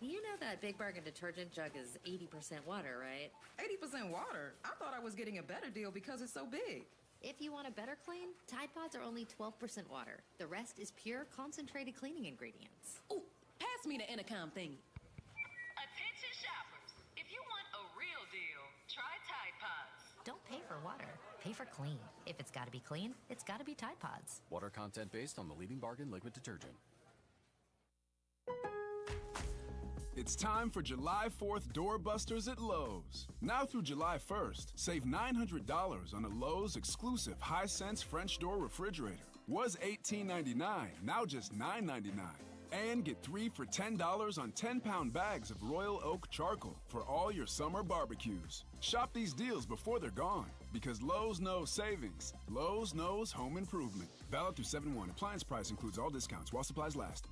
You know that Big Bargain detergent jug is 80% water, right? 80% water? I thought I was getting a better deal because it's so big. If you want a better clean, Tide Pods are only 12% water. The rest is pure, concentrated cleaning ingredients. Ooh, pass me the intercom thingy. Attention shoppers. If you want a real deal, try Tide Pods. Don't pay for water, pay for clean. If it's gotta be clean, it's gotta be Tide Pods. Water content based on the leading bargain liquid detergent. It's time for July 4th doorbusters at Lowe's. Now through July 1st, save $900 on a Lowe's exclusive Hisense French door refrigerator. Was $18.99, now just $9.99. And get 3 for $10 on 10-pound bags of Royal Oak charcoal for all your summer barbecues. Shop these deals before they're gone, because Lowe's knows savings. Lowe's knows home improvement. Valid through 7/1. Appliance price includes all discounts while supplies last.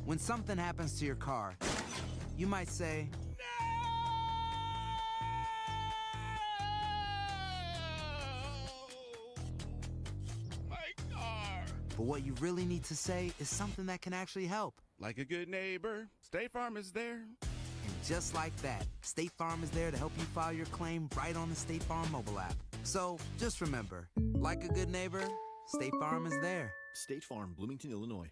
When something happens to your car, you might say, but what you really need to say is something that can actually help. Like a good neighbor, State Farm is there. And just like that, State Farm is there to help you file your claim right on the State Farm mobile app. So just remember, like a good neighbor, State Farm is there. State Farm, Bloomington, Illinois.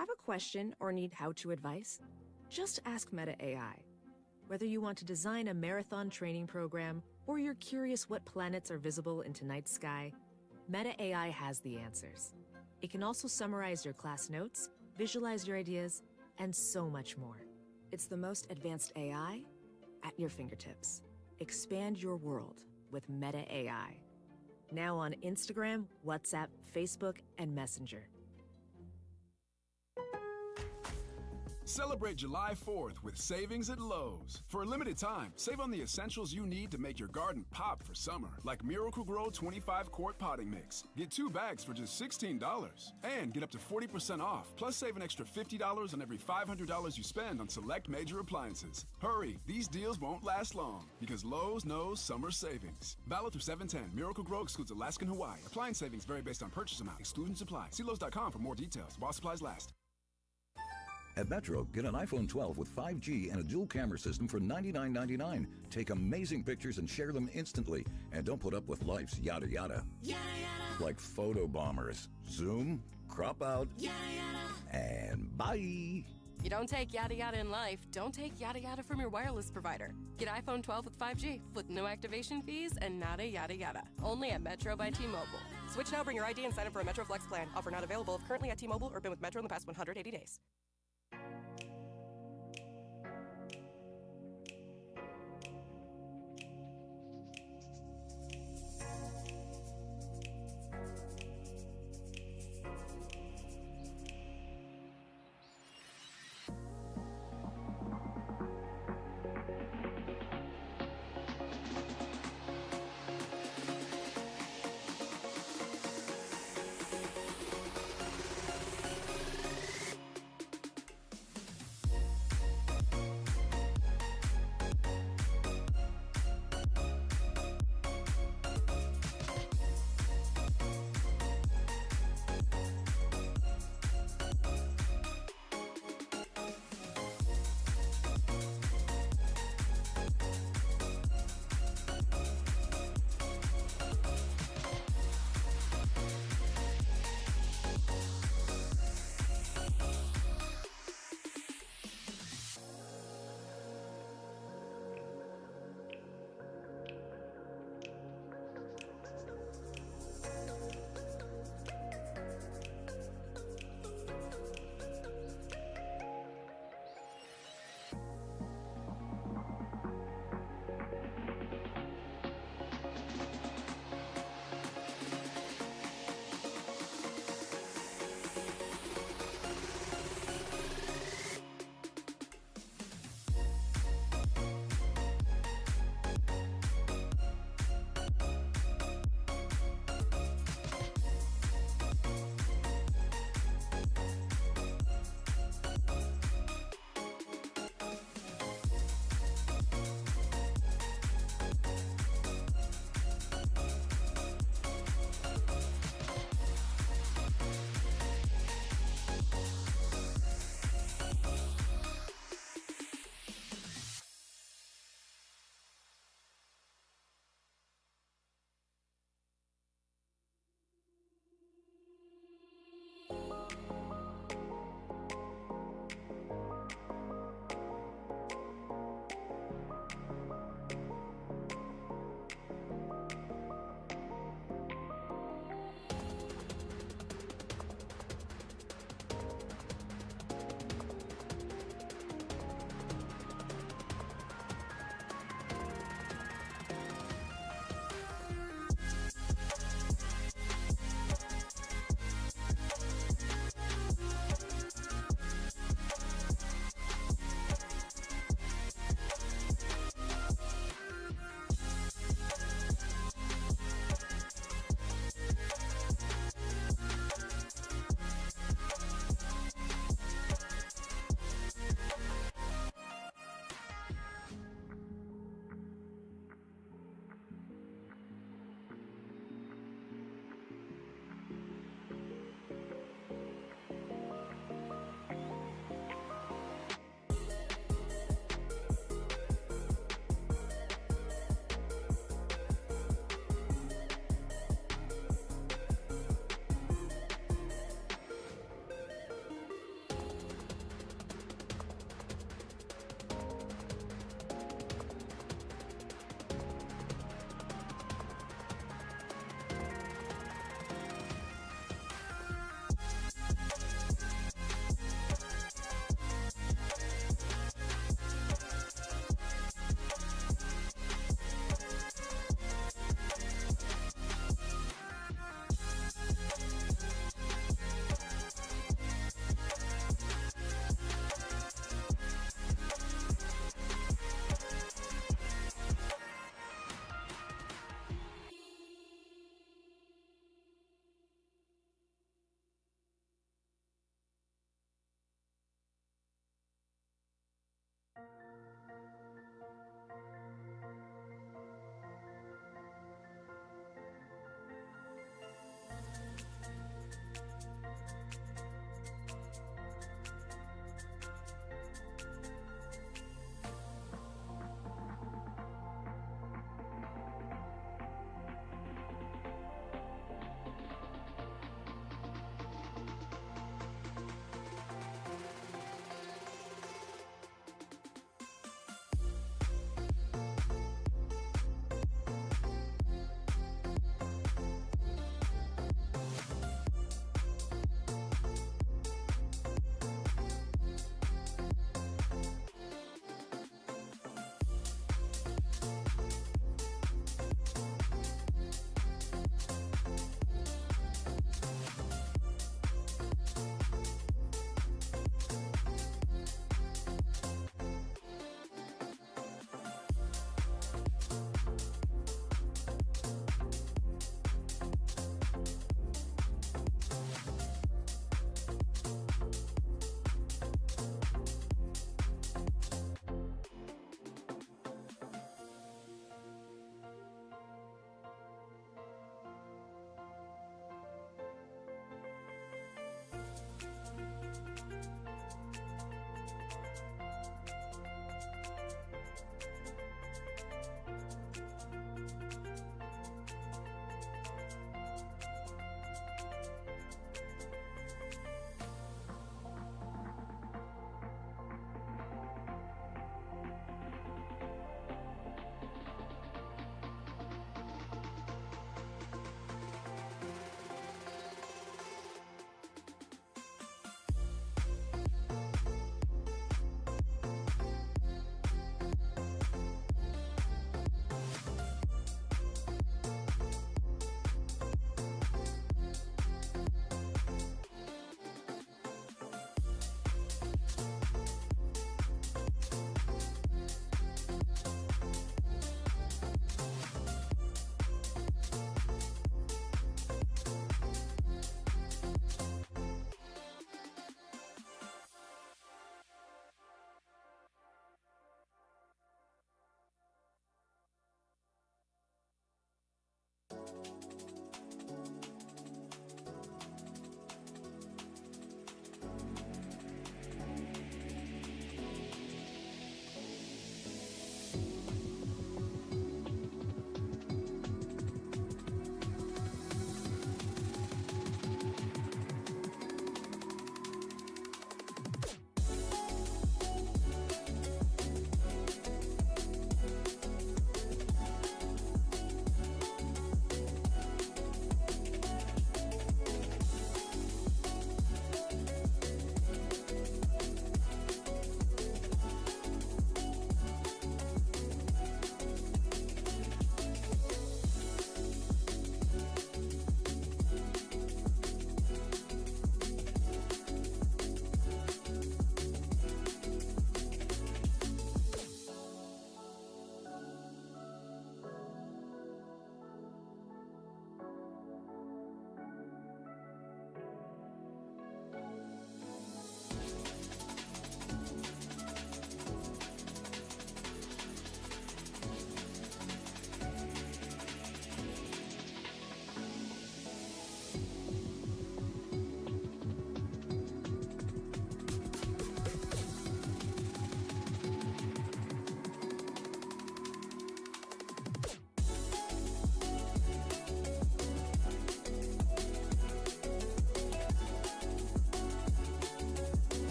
Have a question or need how-to advice? Just ask Meta AI. Whether you want to design a marathon training program or you're curious what planets are visible in tonight's sky, Meta AI has the answers. It can also summarize your class notes, visualize your ideas, and so much more. It's the most advanced AI at your fingertips. Expand your world with Meta AI. Now on Instagram, WhatsApp, Facebook, and Messenger. Celebrate July 4th with savings at Lowe's. For a limited time, save on the essentials you need to make your garden pop for summer, like Miracle Grow 25-quart potting mix. Get 2 bags for just $16. And get up to 40% off, plus save an extra $50 on every $500 you spend on select major appliances. Hurry, these deals won't last long, because Lowe's knows summer savings. Valid through 7/10. Miracle Grow excludes Alaska and Hawaii. Appliance savings vary based on purchase amount. Exclusions apply. See Lowe's.com for more details. While supplies last. At Metro, get an iPhone 12 with 5G and a dual camera system for $99.99. Take amazing pictures and share them instantly. And don't put up with life's yada yada. Yada yada. Like photo bombers. Zoom, crop out, Yada yada. and bye. You don't take yada yada in life, don't take yada yada from your wireless provider. Get iPhone 12 with 5G with no activation fees and nada yada yada. Only at Metro by T-Mobile. Switch now, bring your ID and sign up for a Metro Flex plan. Offer not available if currently at T-Mobile or been with Metro in the past 180 days.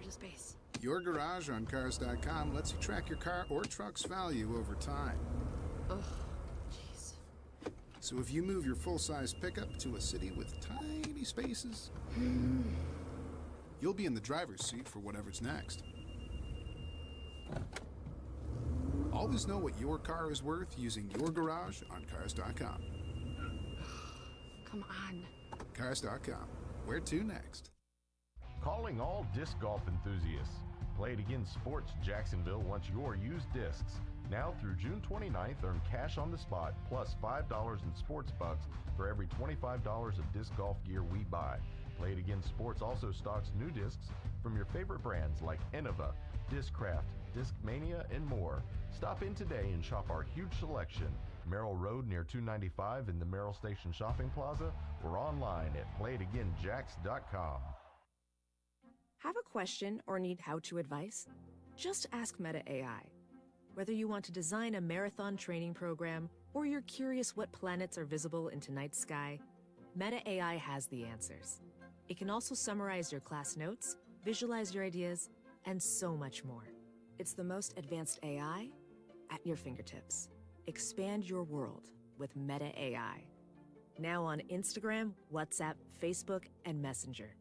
a space. Your garage on cars.com lets you track your car or truck's value over time. Ugh, jeez. So if you move your full-size pickup to a city with tiny spaces, you'll be in the driver's seat for whatever's next. Always know what your car is worth using your garage on cars.com. Come on. Cars.com. Where to next? Calling all disc golf enthusiasts. Play It Again Sports Jacksonville wants your used discs. Now through June 29th, earn cash on the spot plus $5 in sports bucks for every $25 of disc golf gear we buy. Play It Again Sports also stocks new discs from your favorite brands like Innova, Discraft, Discmania, and more. Stop in today and shop our huge selection. Merrill Road near 295 in the Merrill Station Shopping Plaza or online at playitagainjacks.com. Have a question or need how-to advice? Just ask Meta AI. Whether you want to design a marathon training program or you're curious what planets are visible in tonight's sky, Meta AI has the answers. It can also summarize your class notes, visualize your ideas, and so much more. It's the most advanced AI at your fingertips. Expand your world with Meta AI. Now on Instagram, WhatsApp, Facebook, and Messenger.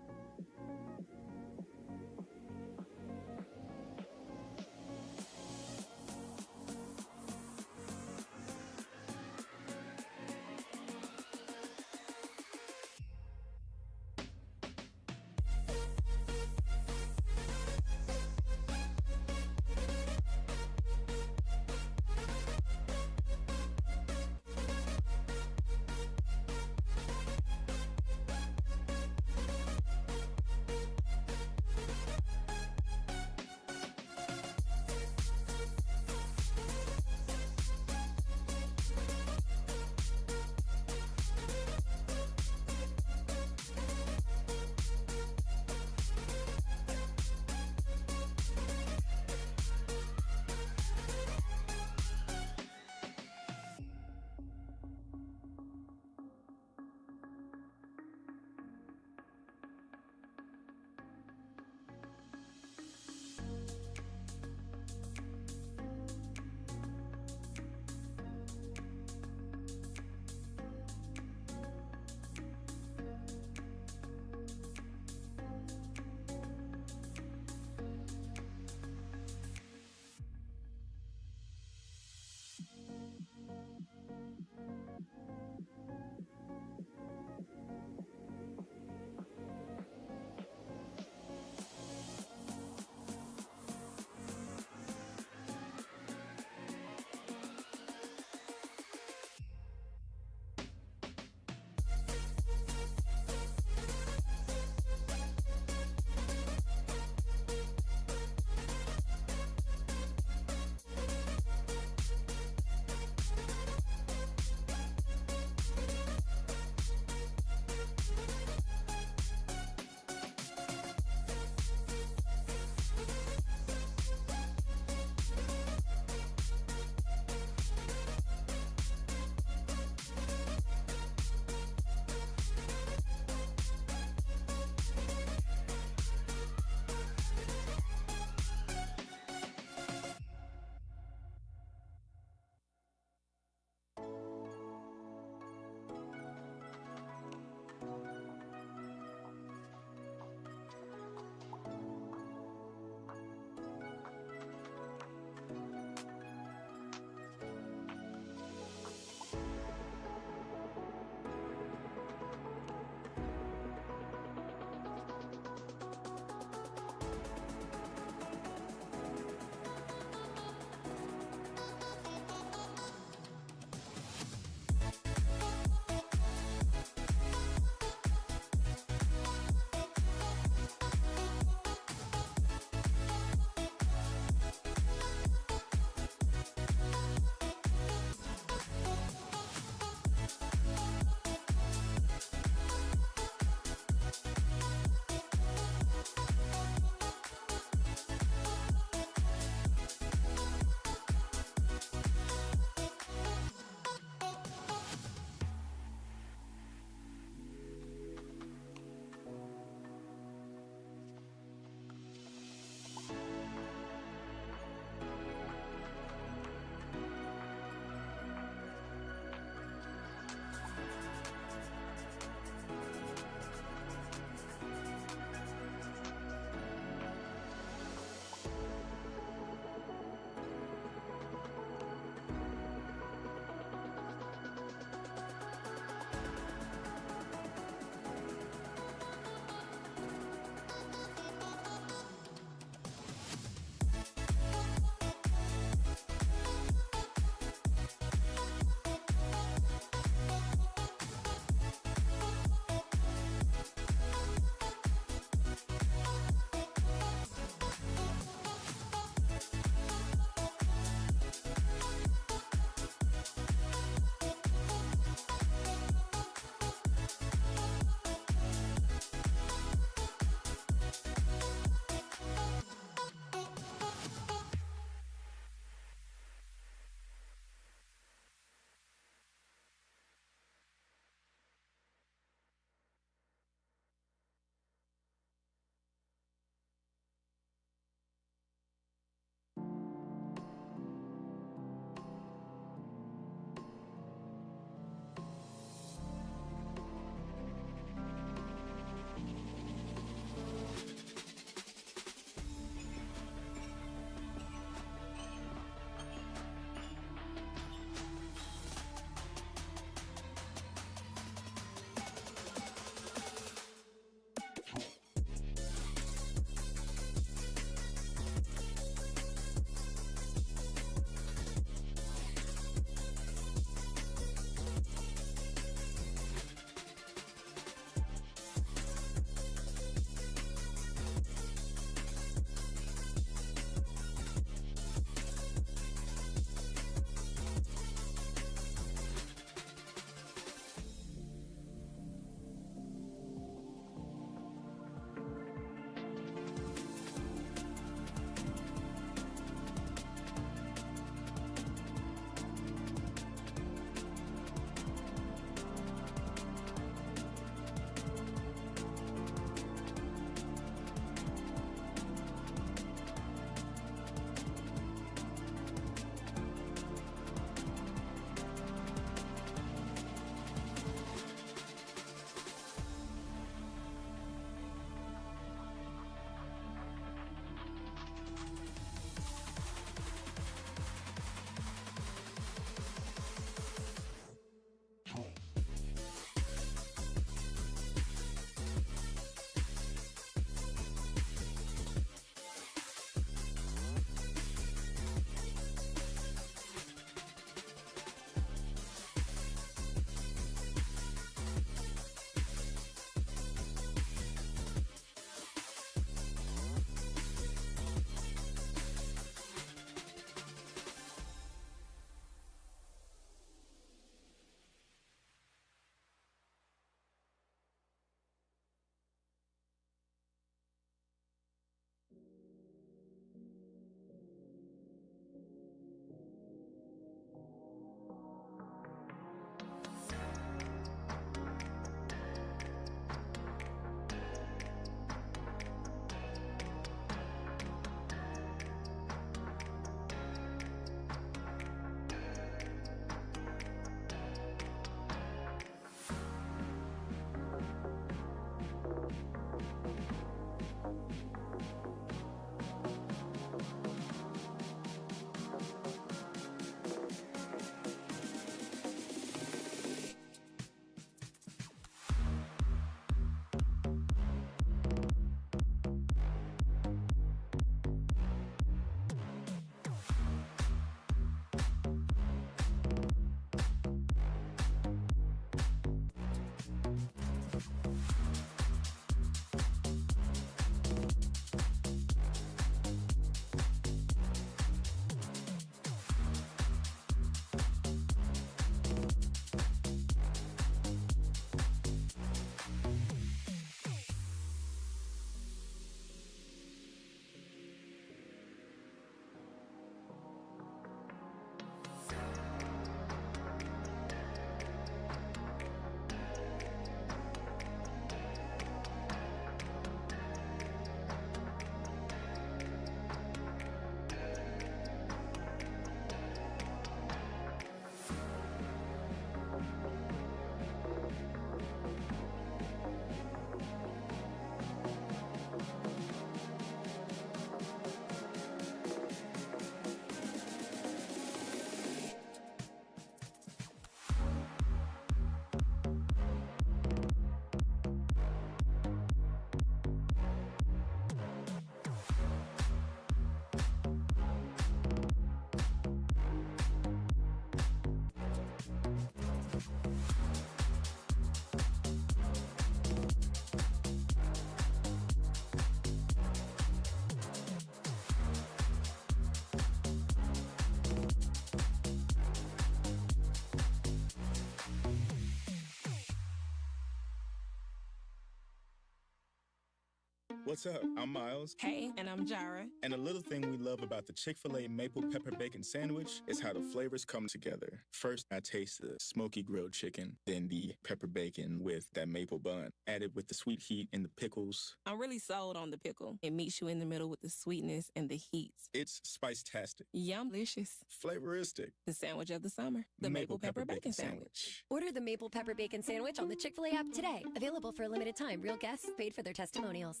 What's up? I'm Miles. Hey, and I'm Jara. And a little thing we love about the Chick-fil-A Maple Pepper Bacon Sandwich is how the flavors come together. First, I taste the smoky grilled chicken, then the pepper bacon with that maple bun, added with the sweet heat and the pickles. I'm really sold on the pickle. It meets you in the middle with the sweetness and the heat. It's spice-tastic. Yum-licious. Flavoristic. The sandwich of the summer. The Maple Pepper Bacon Sandwich. Order the Maple Pepper Bacon Sandwich on the Chick-fil-A app today. Available for a limited time. Real guests paid for their testimonials.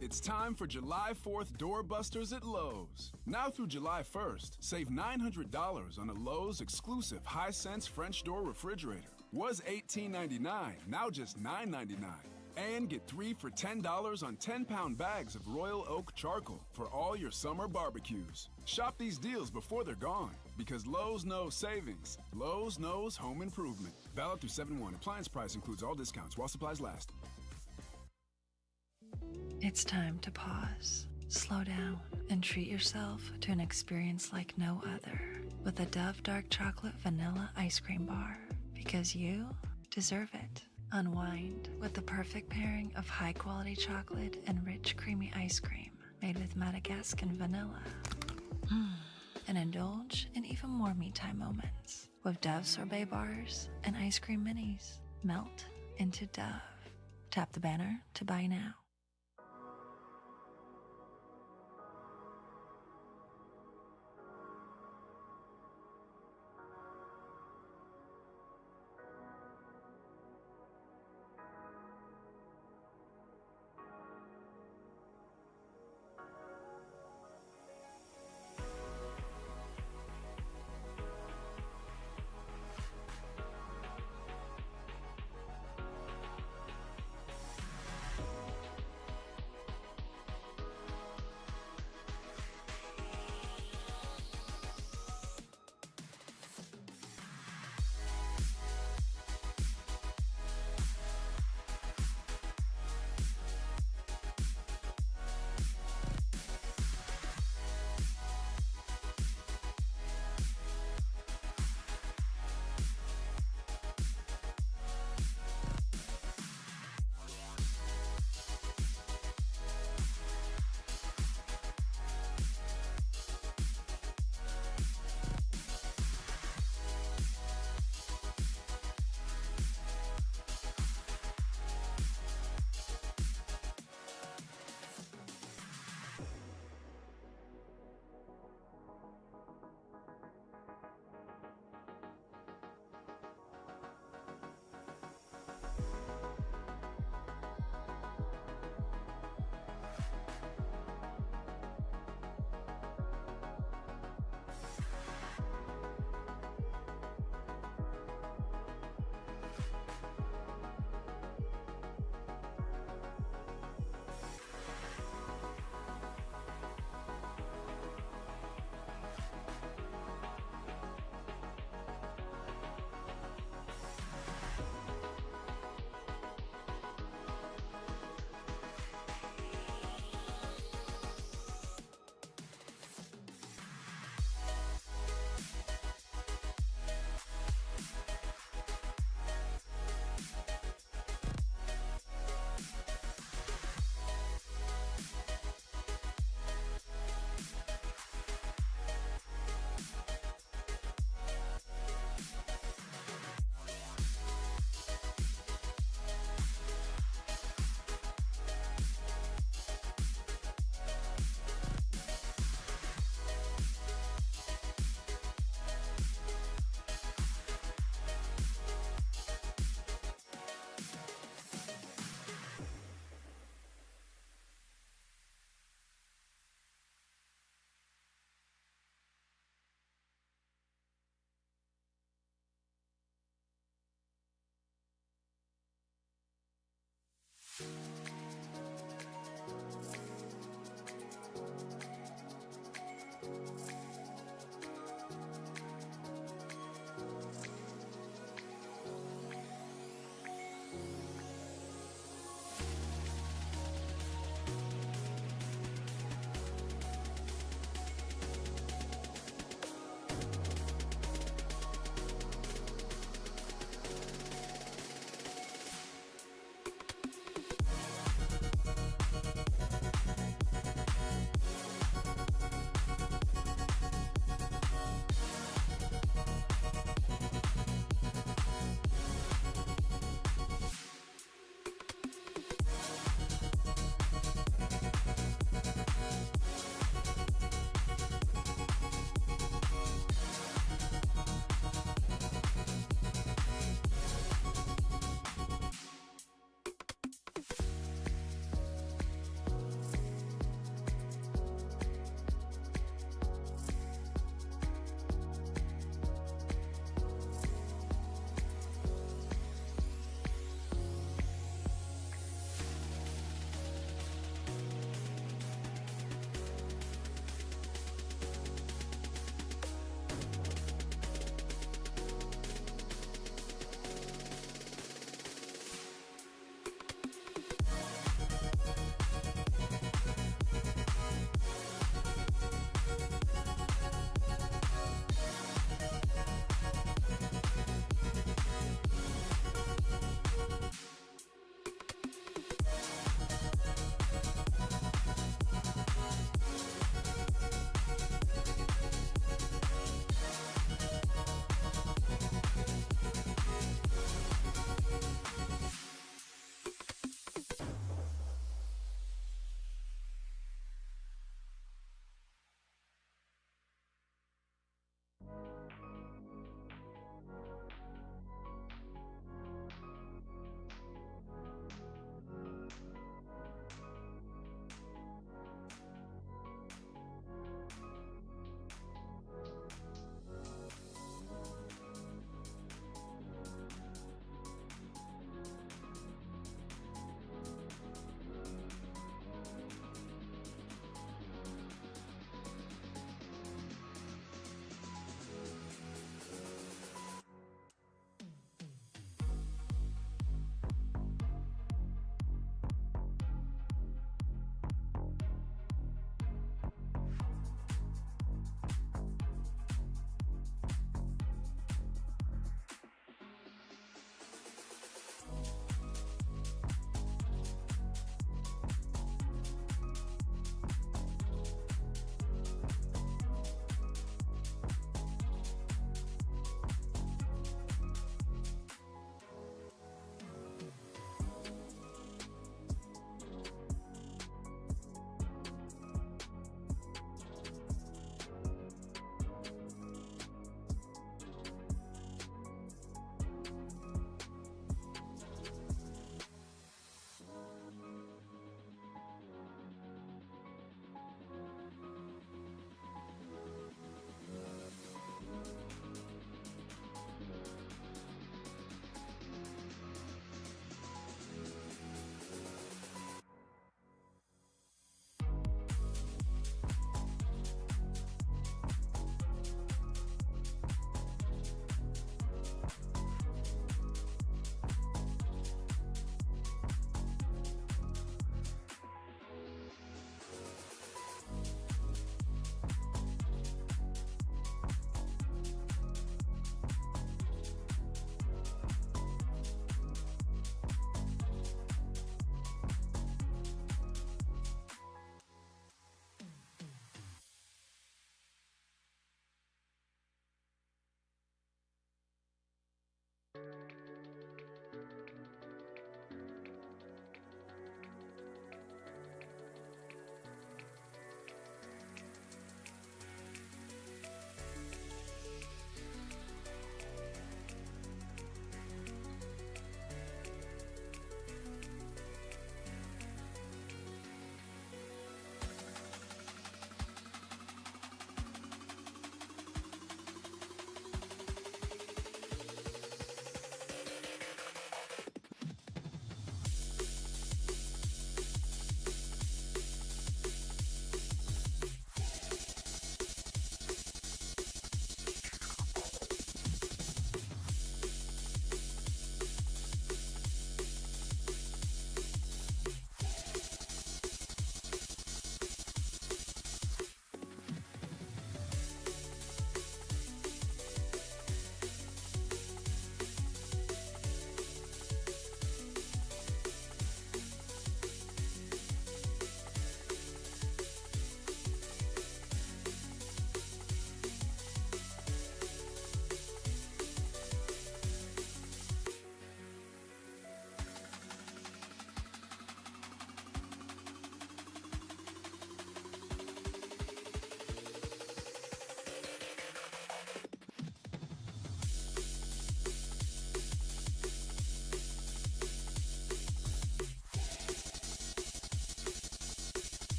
It's time for July 4th doorbusters at Lowe's. Now through July 1st, save $900 on a Lowe's exclusive Hisense French door refrigerator. Was $18.99, now just $9.99. And get 3 for $10 on 10-pound bags of Royal Oak charcoal for all your summer barbecues. Shop these deals before they're gone, because Lowe's knows savings. Lowe's knows home improvement. Valid through 7/1. Appliance price includes all discounts while supplies last. It's time to pause, slow down, and treat yourself to an experience like no other with a Dove Dark Chocolate Vanilla Ice Cream Bar, because you deserve it. Unwind with the perfect pairing of high-quality chocolate and rich, creamy ice cream made with Madagascan vanilla. And indulge in even more me-time moments with Dove sorbet bars and ice cream minis. Melt into Dove. Tap the banner to buy now.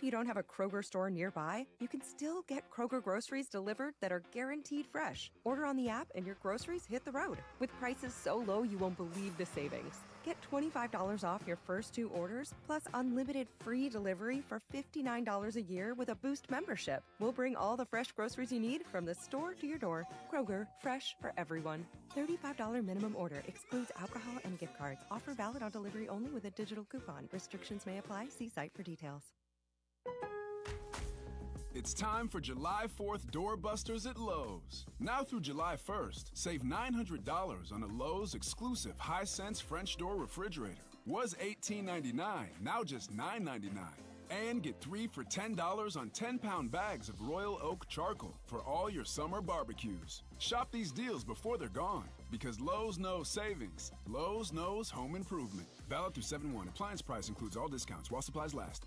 you don't have a Kroger store nearby, you can still get Kroger groceries delivered that are guaranteed fresh. Order on the app and your groceries hit the road. With prices so low you won't believe the savings. Get $25 off your first 2 orders, plus unlimited free delivery for $59 a year with a Boost membership. We'll bring all the fresh groceries you need from the store to your door. Kroger, fresh for everyone. $35 minimum order excludes alcohol and gift cards. Offer valid on delivery only with a digital coupon. Restrictions may apply. See site for details. It's time for July 4th doorbusters at Lowe's. Now through July 1st, save $900 on a Lowe's exclusive Hisense French door refrigerator. Was $18.99, now just $9.99. And get 3 for $10 on 10-pound bags of Royal Oak charcoal for all your summer barbecues. Shop these deals before they're gone, because Lowe's knows savings. Lowe's knows home improvement. Valid through 7/1. Appliance price includes all discounts while supplies last.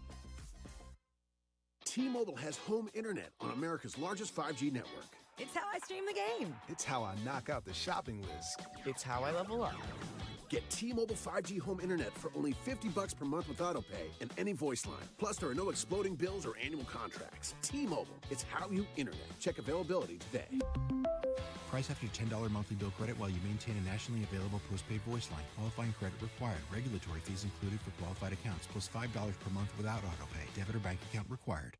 T-Mobile has home internet on America's largest 5G network. It's how I stream the game. It's how I knock out the shopping list. It's how I level up. Get T-Mobile 5G home internet for only $50 per month with autopay and any voice line. Plus, there are no exploding bills or annual contracts. T-Mobile, it's how you internet. Check availability today. Price after $10 monthly bill credit while you maintain a nationally available postpaid voice line. Qualifying credit required. Regulatory fees included for qualified accounts, plus $5 per month without autopay. Debit or bank account required.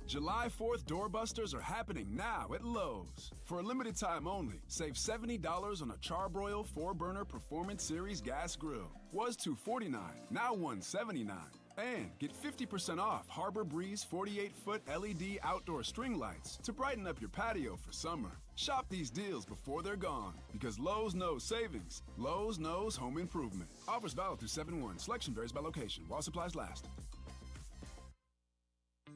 July 4th doorbusters are happening now at Lowe's. For a limited time only, save $70 on a Charbroil 4-burner Performance Series gas grill. Was $249, now $179. And get 50% off Harbor Breeze 48-foot LED outdoor string lights to brighten up your patio for summer. Shop these deals before they're gone, because Lowe's knows savings. Lowe's knows home improvement. Offers valid through 7/1. Selection varies by location while supplies last.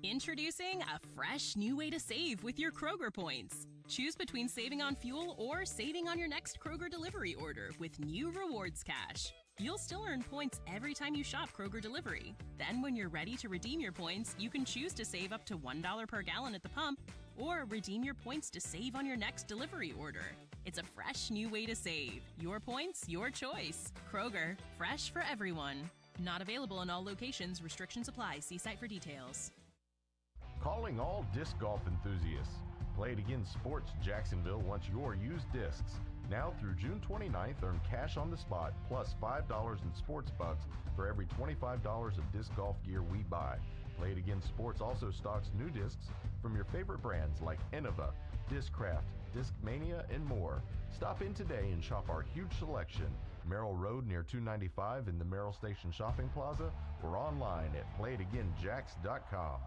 Introducing a fresh new way to save with your Kroger points. Choose between saving on fuel or saving on your next Kroger delivery order with new Rewards Cash. You'll still earn points every time you shop Kroger Delivery. Then when you're ready to redeem your points, you can choose to save up to $1 per gallon at the pump or redeem your points to save on your next delivery order. It's a fresh new way to save. Your points, your choice. Kroger, fresh for everyone. Not available in all locations. Restrictions apply. See site for details. Calling all disc golf enthusiasts. Play It Again Sports Jacksonville wants your used discs. Now through June 29th, earn cash on the spot plus $5 in sports bucks for every $25 of disc golf gear we buy. Play It Again Sports also stocks new discs from your favorite brands like Innova, Discraft, Discmania, and more. Stop in today and shop our huge selection. Merrill Road near 295 in the Merrill Station Shopping Plaza or online at playitagainjacks.com.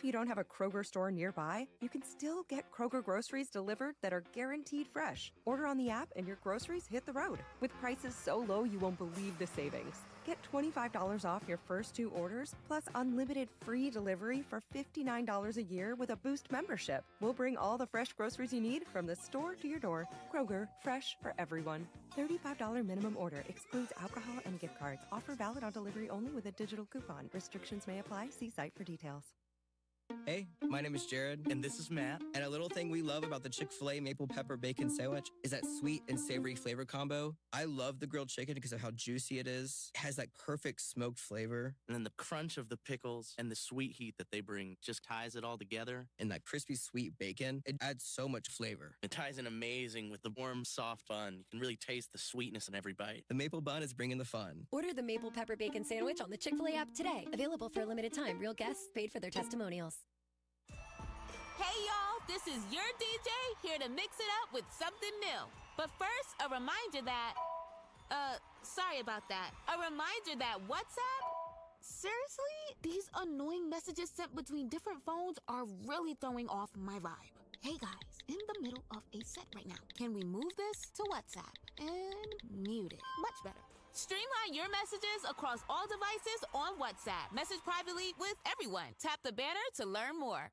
if you don't have a Kroger store nearby, you can still get Kroger groceries delivered that are guaranteed fresh. Order on the app and your groceries hit the road. With prices so low you won't believe the savings. Get $25 off your first 2 orders, plus unlimited free delivery for $59 a year with a Boost membership. We'll bring all the fresh groceries you need from the store to your door. Kroger, fresh for everyone. $35 minimum order excludes alcohol and gift cards. Offer valid on delivery only with a digital coupon. Restrictions may apply. See site for details. Hey, my name is Jared. And this is Matt. And a little thing we love about the Chick-fil-A Maple Pepper Bacon Sandwich is that sweet and savory flavor combo. I love the grilled chicken because of how juicy it is. It has that perfect smoked flavor. And then the crunch of the pickles and the sweet heat that they bring just ties it all together. And that crispy sweet bacon, it adds so much flavor. It ties in amazing with the warm, soft bun. You can really taste the sweetness in every bite. The maple bun is bringing the fun. Order the Maple Pepper Bacon Sandwich on the Chick-fil-A app today. Available for a limited time. Real guests paid for their testimonials. Hey y'all, this is your DJ here to mix it up with something new. But first, a reminder that, sorry about that. A reminder that WhatsApp? Seriously? These annoying messages sent between different phones are really throwing off my vibe. Hey guys, in the middle of a set right now. Can we move this to WhatsApp and mute it? Much better. Streamline your messages across all devices on WhatsApp. Message privately with everyone. Tap the banner to learn more.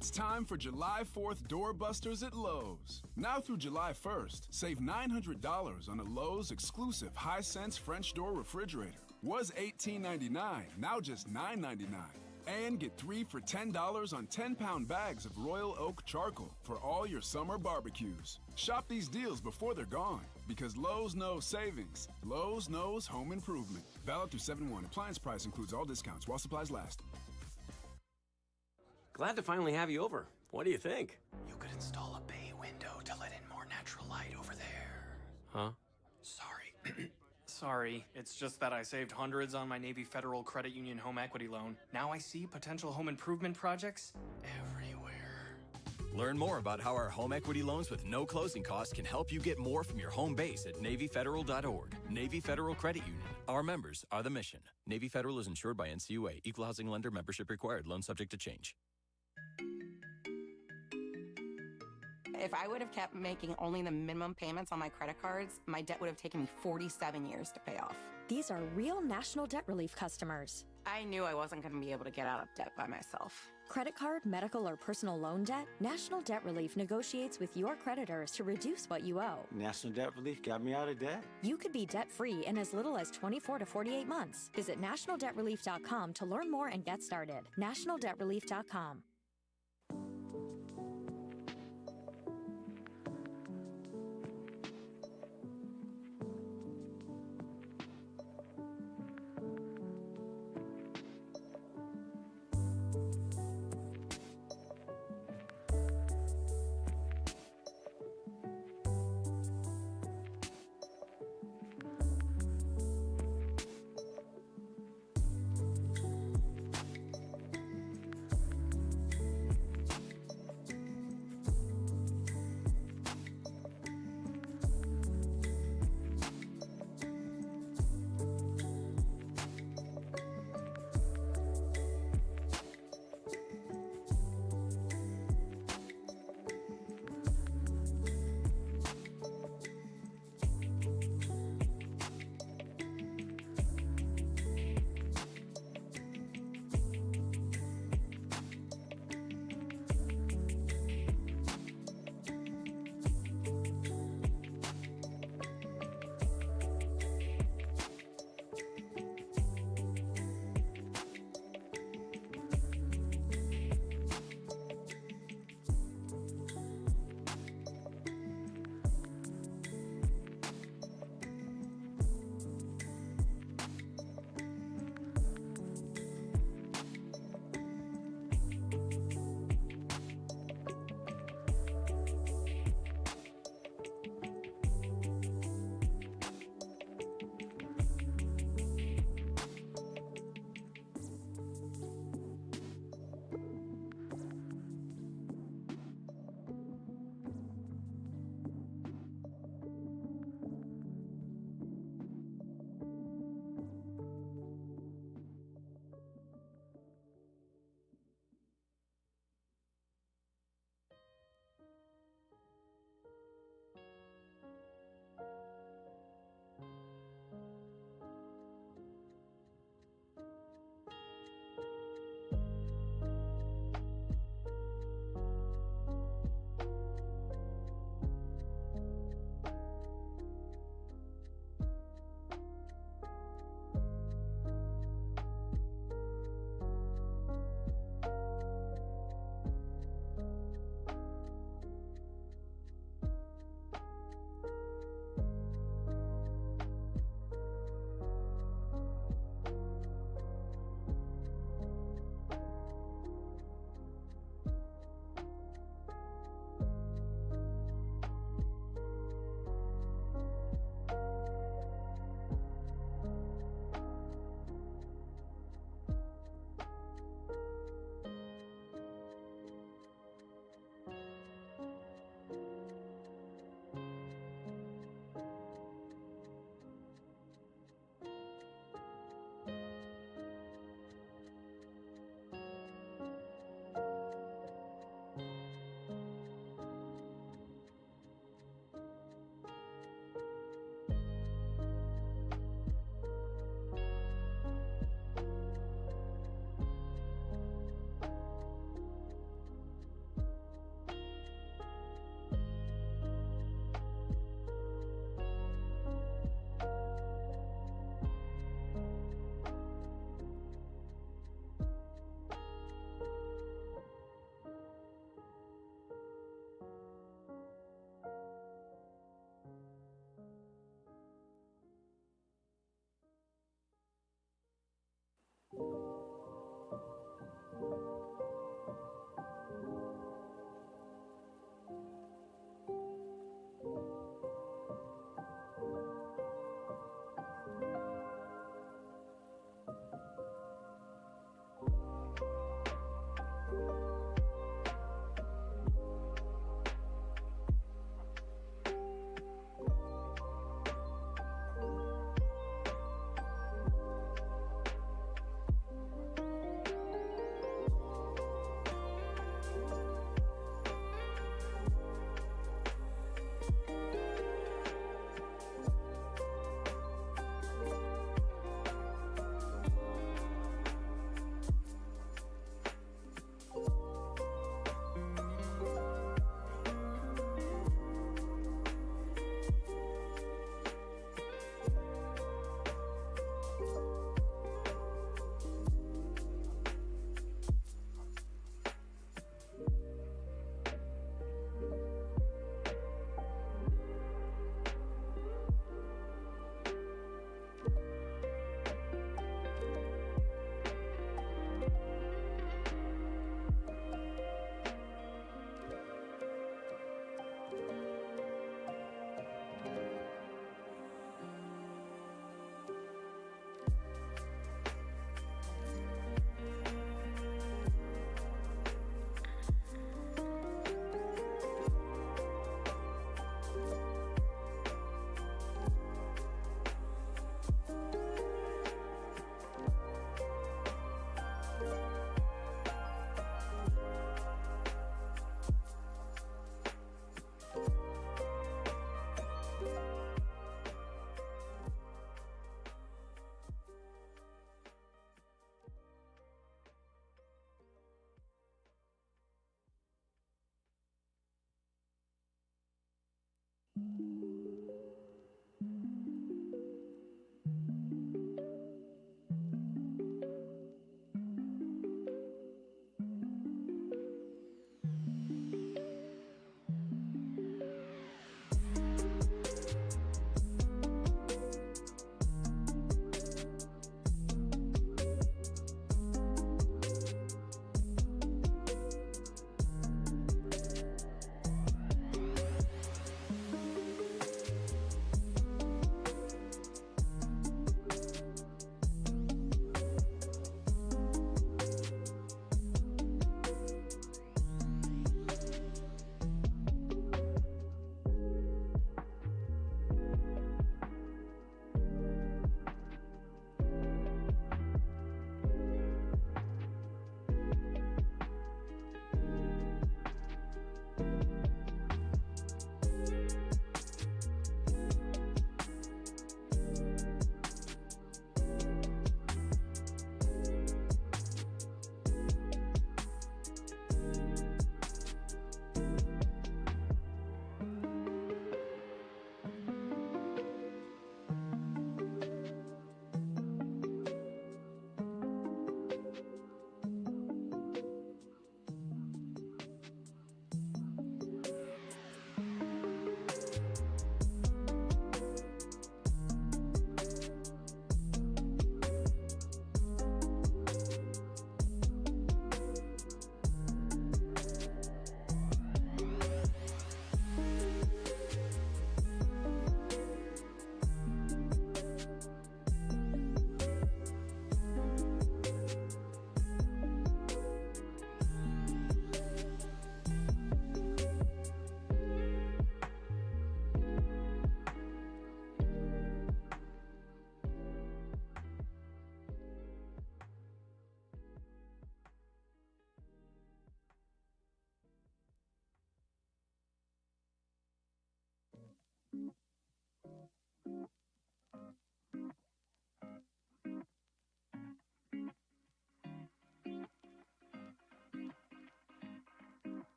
It's time for July 4th doorbusters at Lowe's. Now through July 1st, save $900 on a Lowe's exclusive high-sense French door refrigerator. Was $18.99, now just $9.99. And get 3 for $10 on 10-pound bags of Royal Oak charcoal for all your summer barbecues. Shop these deals before they're gone, because Lowe's knows savings. Lowe's knows home improvement. Valid through 7/1. Appliance price includes all discounts while supplies last. Glad to finally have you over. What do you think? You could install a bay window to let in more natural light over there. Huh? Sorry. Sorry, it's just that I saved hundreds on my Navy Federal Credit Union home equity loan. Now I see potential home improvement projects everywhere. Learn more about how our home equity loans with no closing costs can help you get more from your home base at NavyFederal.org. Navy Federal Credit Union. Our members are the mission. Navy Federal is insured by NCUA. Equal housing lender membership required. Loan subject to change. If I would have kept making only the minimum payments on my credit cards, my debt would have taken me 47 years to pay off. These are real National Debt Relief customers. I knew I wasn't going to be able to get out of debt by myself. Credit card, medical, or personal loan debt? National Debt Relief negotiates with your creditors to reduce what you owe. National Debt Relief got me out of debt. You could be debt-free in as little as 24 to 48 months. Visit nationaldebtrelief.com to learn more and get started. nationaldebtrelief.com.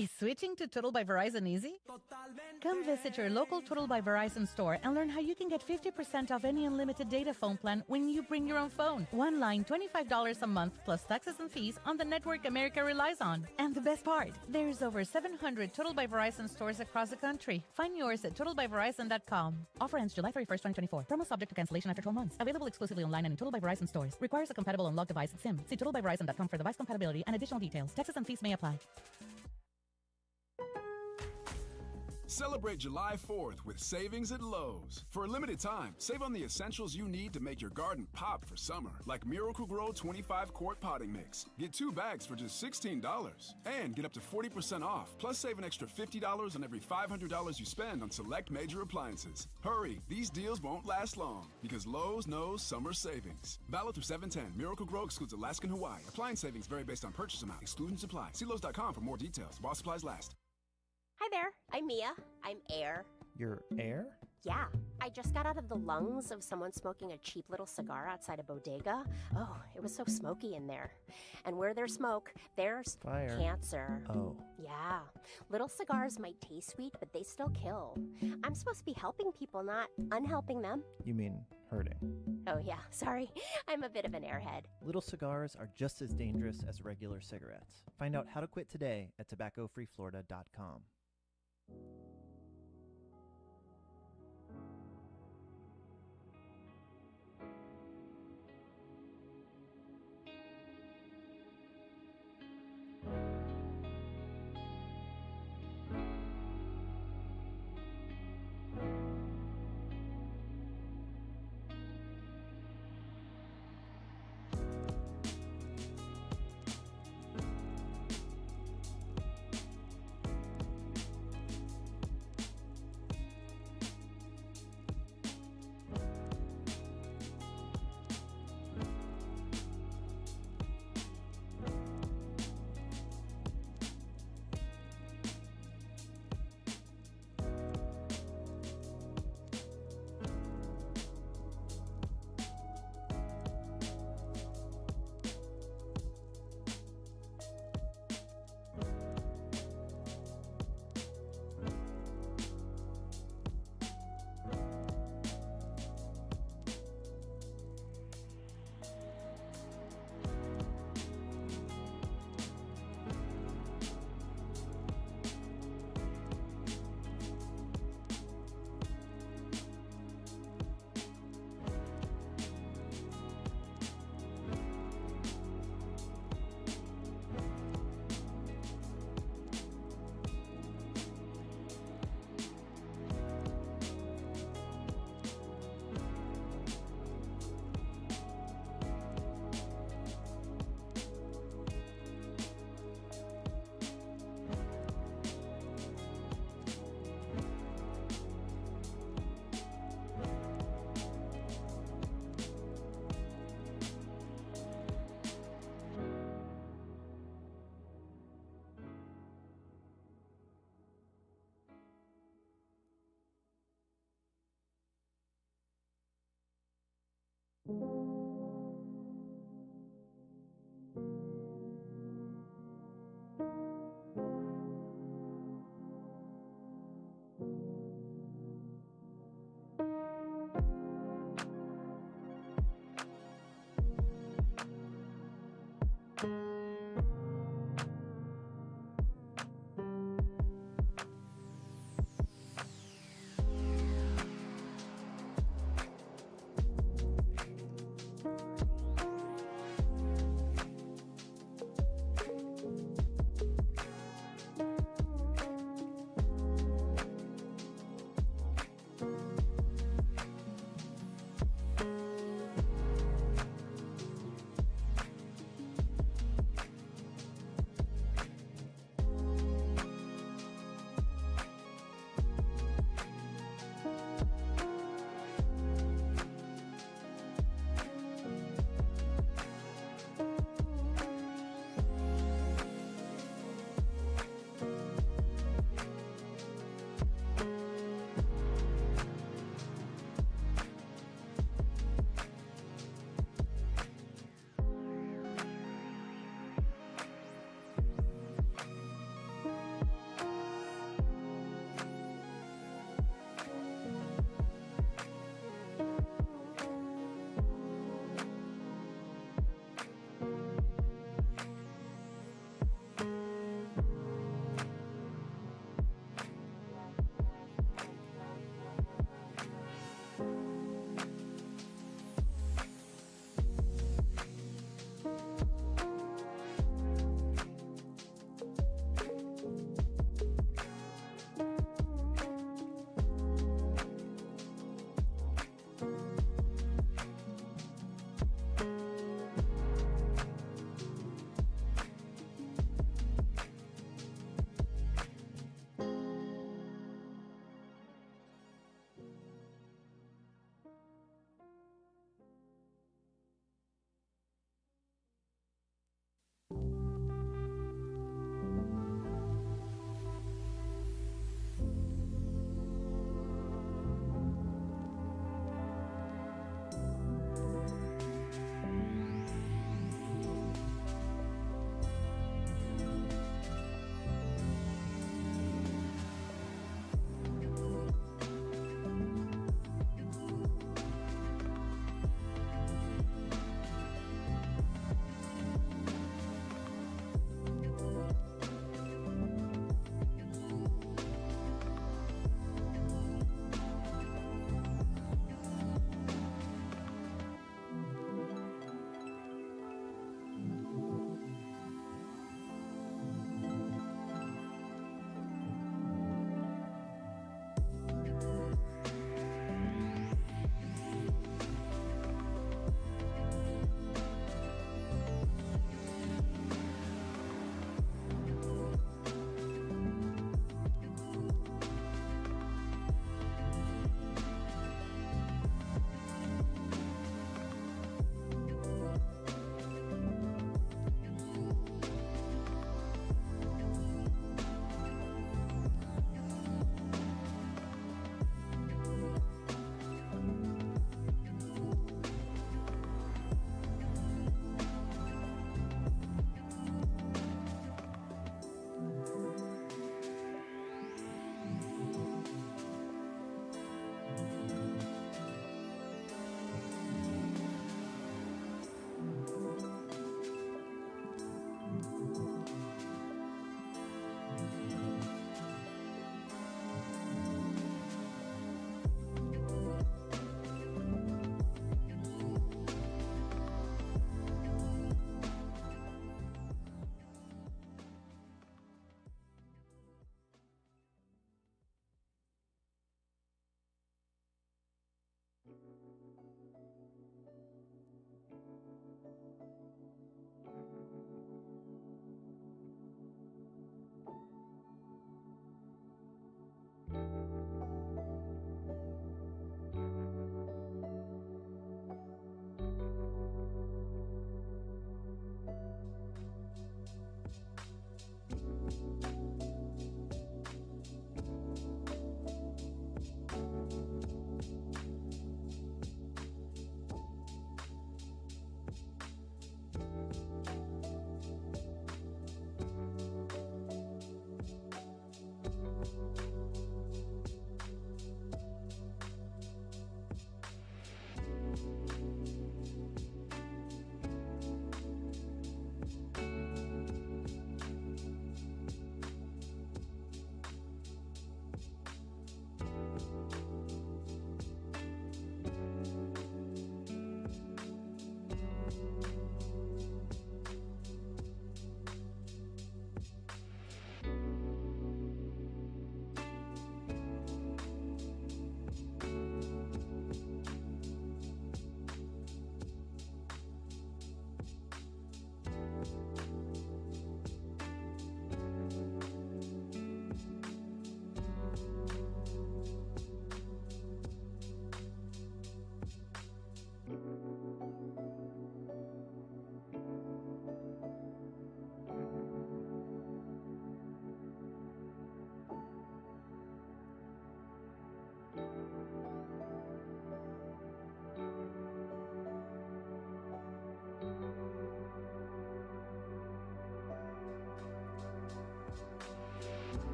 Is switching to Total by Verizon easy? Come visit your local Total by Verizon store and learn how you can get 50% off any unlimited data phone plan when you bring your own phone. One line, $25 a month, plus taxes and fees on the network America relies on. And the best part, there's over 700 Total by Verizon stores across the country. Find yours at totalbyverizon.com. Offer ends July 31st, 2024. Promo subject to cancellation after 12 months. Available exclusively online and in Total by Verizon stores. Requires a compatible unlocked device SIM. See totalbyverizon.com for device compatibility and additional details. Taxes and fees may apply. Celebrate July 4th with savings at Lowe's. For a limited time, save on the essentials you need to make your garden pop for summer, like Miracle-Gro 25-quart potting mix. Get 2 bags for just $16. And get up to 40% off, plus save an extra $50 on every $500 you spend on select major appliances. Hurry, these deals won't last long, because Lowe's knows summer savings. Valid through 7/10. Miracle-Gro excludes Alaska and Hawaii. Appliance savings vary based on purchase amount. Exclusions apply. See Lowe's.com for more details. While supplies last. Hi there, I'm Mia. I'm Air. Your air? Yeah, I just got out of the lungs of someone smoking a cheap little cigar outside a bodega. Oh, it was so smoky in there. And where there's smoke, there's fire. Cancer. Oh. Yeah, little cigars might taste sweet, but they still kill. I'm supposed to be helping people, not unhelping them. You mean hurting? Oh yeah, sorry. I'm a bit of an airhead. Little cigars are just as dangerous as regular cigarettes. Find out how to quit today at tobaccofreeflorida.com.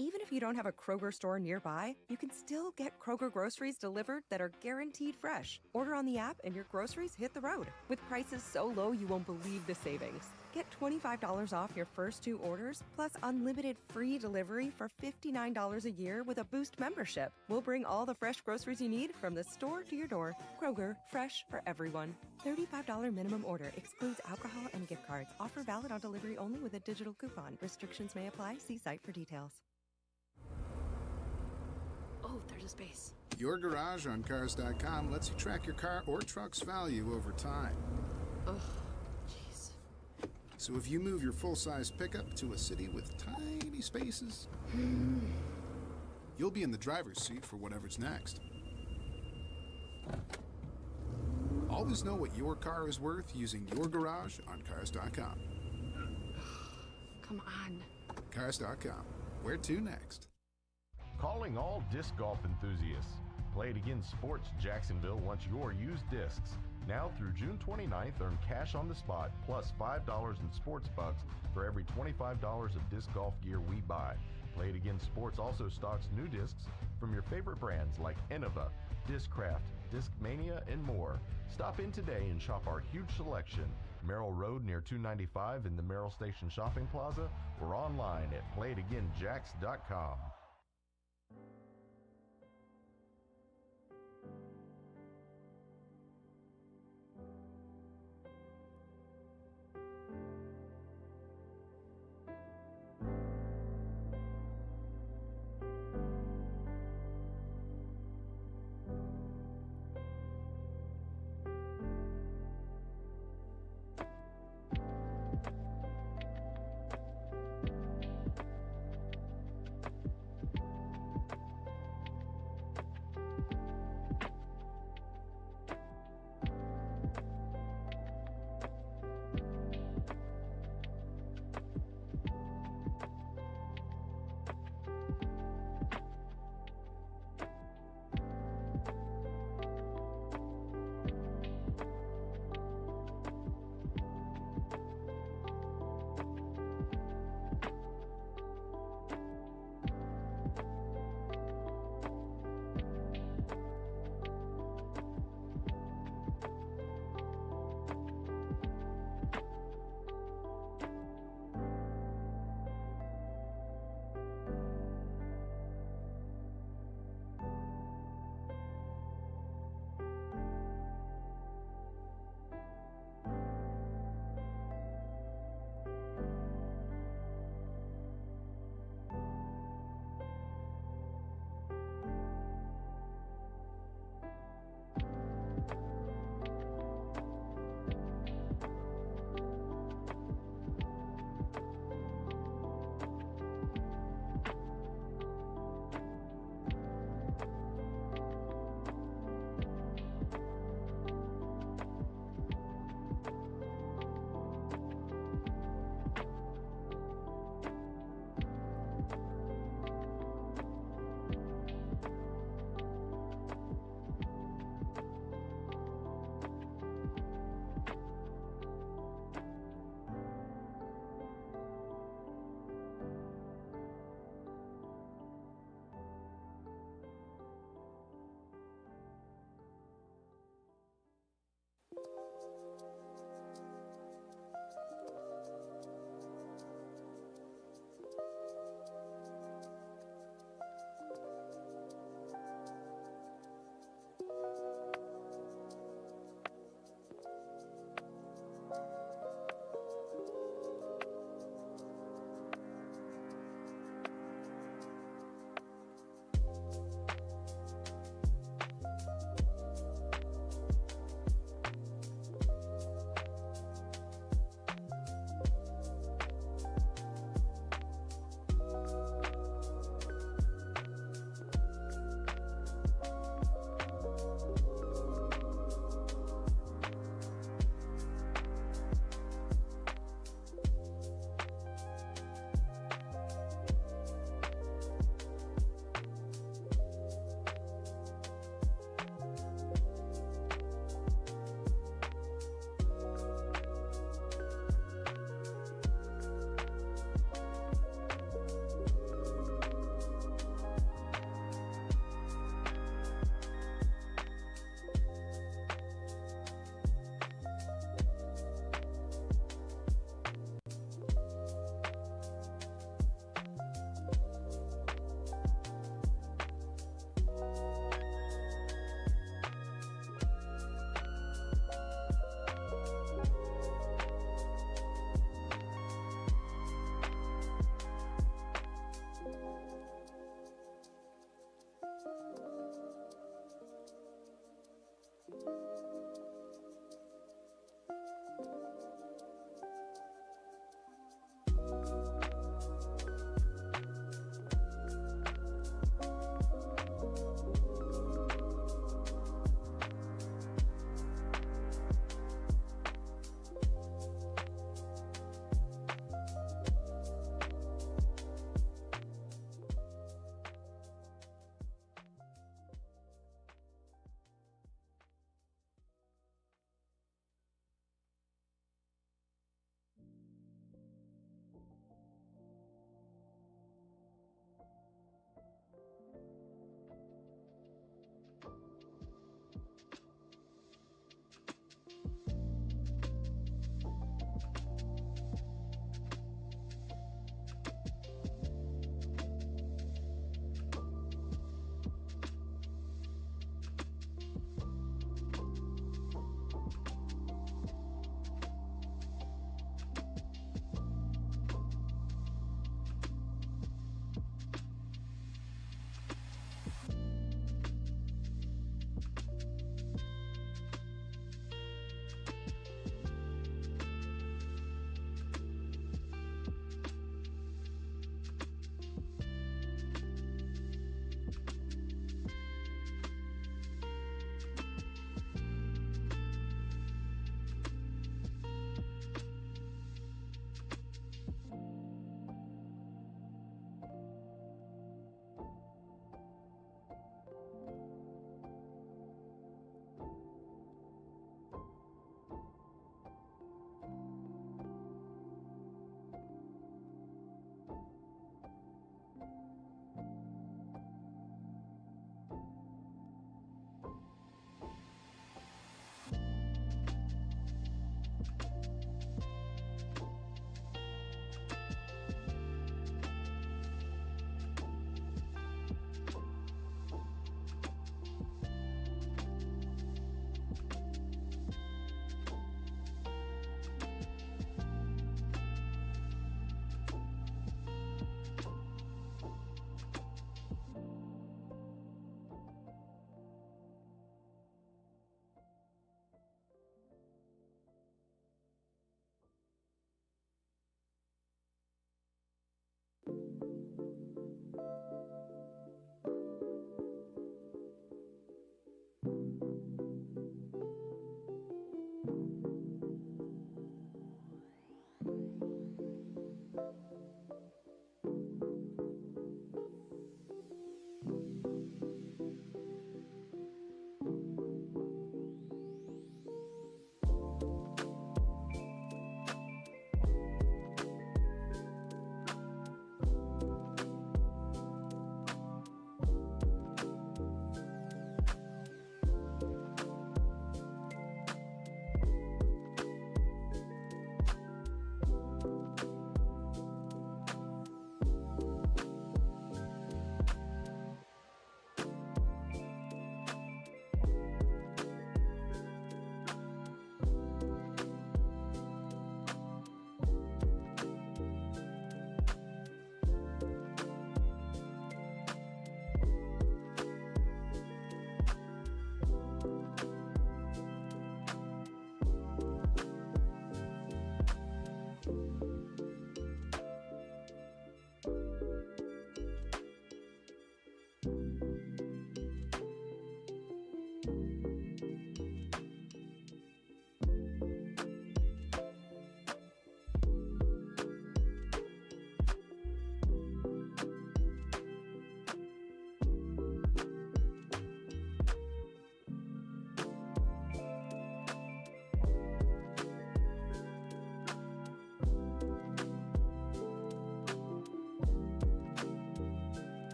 Even if you don't have a Kroger store nearby, you can still get Kroger groceries delivered that are guaranteed fresh. Order on the app and your groceries hit the road. With prices so low you won't believe the savings. Get $25 off your first 2 orders, plus unlimited free delivery for $59 a year with a Boost membership. We'll bring all the fresh groceries you need from the store to your door. Kroger, fresh for everyone. $35 minimum order excludes alcohol and gift cards. Offer valid on delivery only with a digital coupon. Restrictions may apply. See site for details. Oh, there's a space. Your garage on Cars.com lets you track your car or truck's value over time. Ugh, jeez. So if you move your full-size pickup to a city with tiny spaces, you'll be in the driver's seat for whatever's next. Always know what your car is worth using your garage on Cars.com. Come on. Cars.com. Where to next? Calling all disc golf enthusiasts. Play It Again Sports Jacksonville wants your used discs. Now through June 29th, earn cash on the spot plus $5 in sports bucks for every $25 of disc golf gear we buy. Play It Again Sports also stocks new discs from your favorite brands like Innova, Discraft, Discmania, and more. Stop in today and shop our huge selection. Merrill Road near 295 in the Merrill Station Shopping Plaza or online at playitagainjacks.com.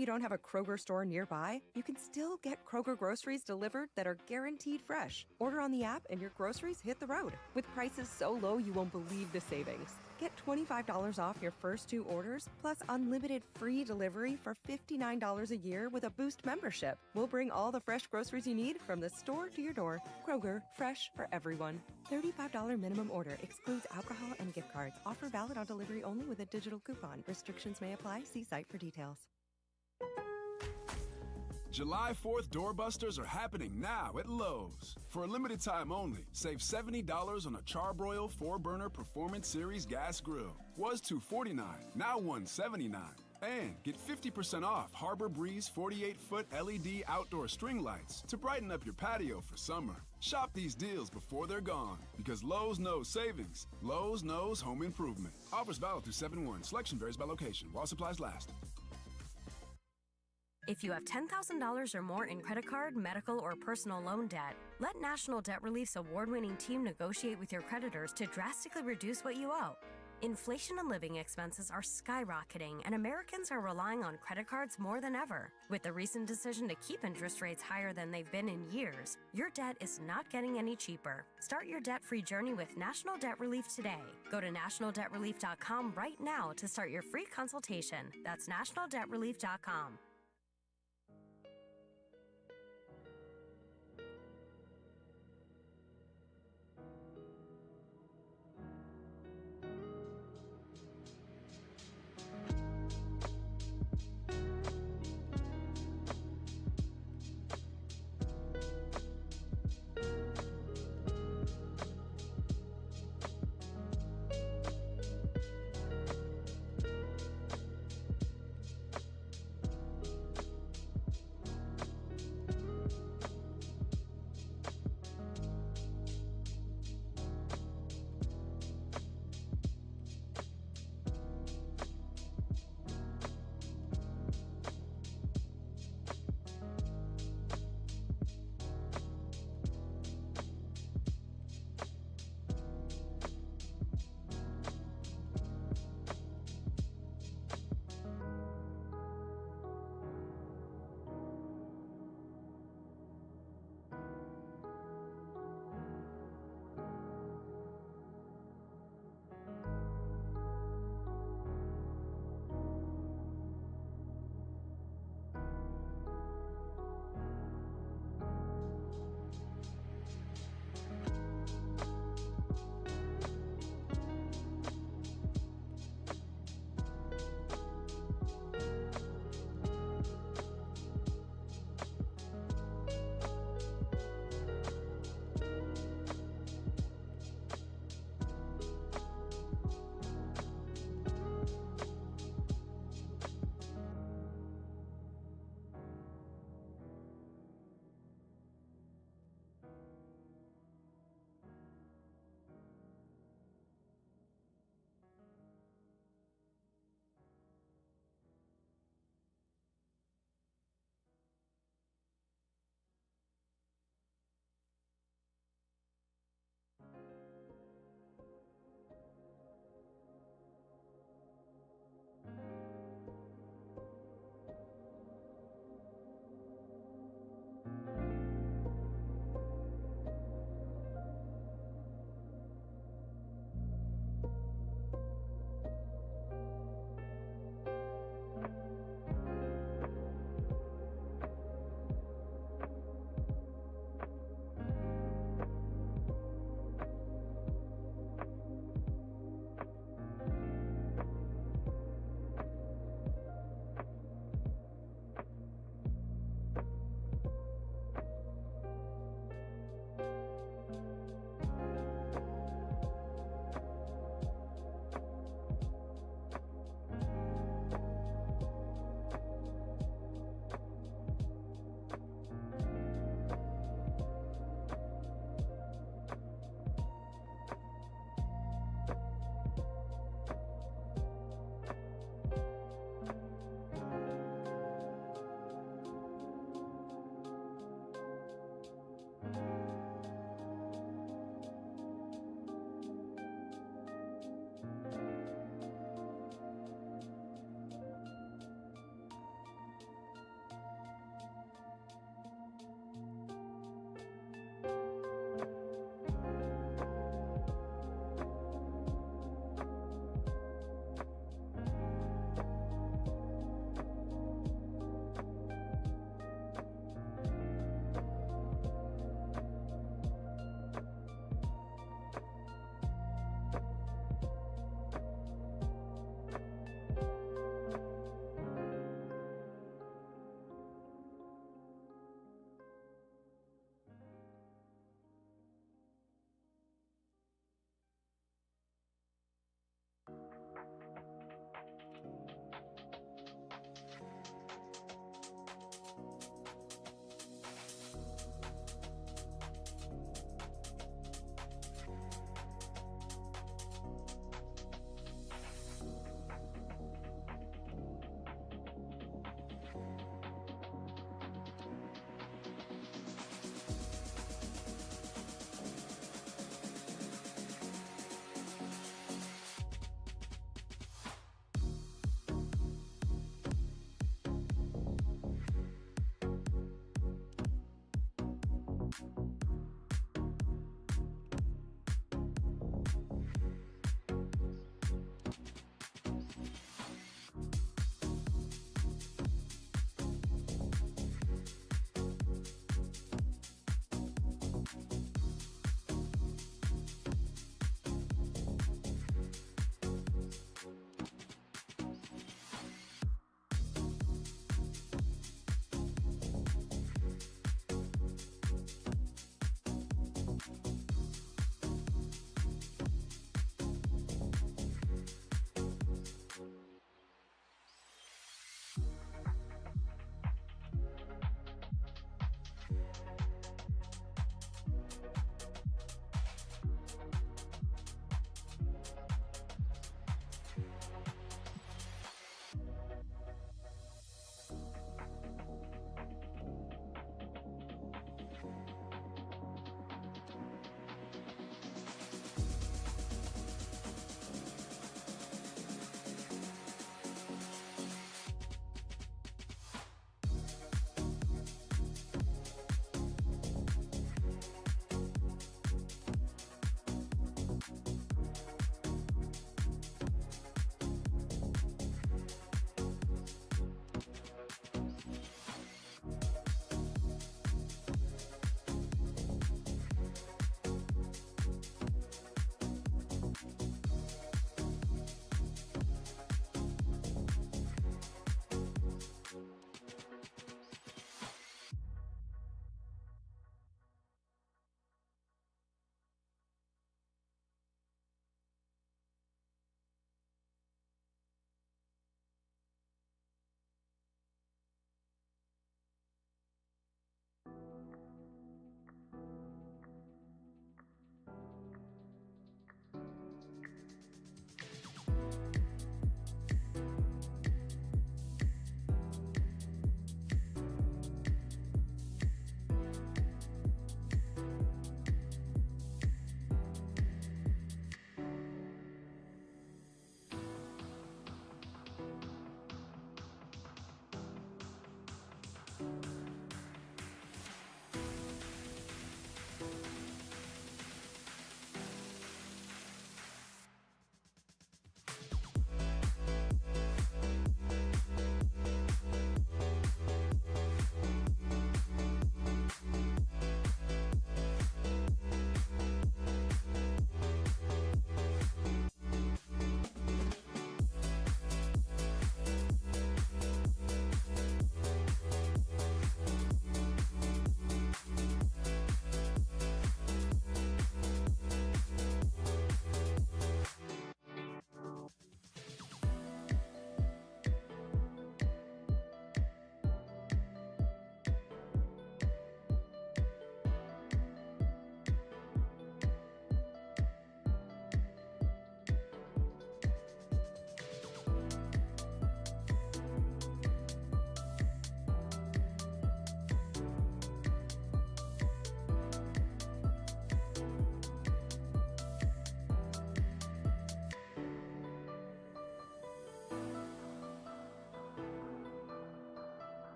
you don't have a Kroger store nearby, you can still get Kroger groceries delivered that are guaranteed fresh. Order on the app and your groceries hit the road. With prices so low you won't believe the savings. Get $25 off your first 2 orders, plus unlimited free delivery for $59 a year with a Boost membership. We'll bring all the fresh groceries you need from the store to your door. Kroger, fresh for everyone. $35 minimum order excludes alcohol and gift cards. Offer valid on delivery only with a digital coupon. Restrictions may apply. See site for details. July 4th doorbusters are happening now at Lowe's. For a limited time only, save $70 on a Charbroil 4-burner Performance Series gas grill. Was $249, now $179. And get 50% off Harbor Breeze 48-foot LED outdoor string lights to brighten up your patio for summer. Shop these deals before they're gone, because Lowe's knows savings. Lowe's knows home improvement. Offers valid through 7/1. Selection varies by location. While supplies last. If you have $10,000 or more in credit card, medical, or personal loan debt, let National Debt Relief's award-winning team negotiate with your creditors to drastically reduce what you owe. Inflation and living expenses are skyrocketing, and Americans are relying on credit cards more than ever. With the recent decision to keep interest rates higher than they've been in years, your debt is not getting any cheaper. Start your debt-free journey with National Debt Relief today. Go to nationaldebtrelief.com right now to start your free consultation. That's nationaldebtrelief.com.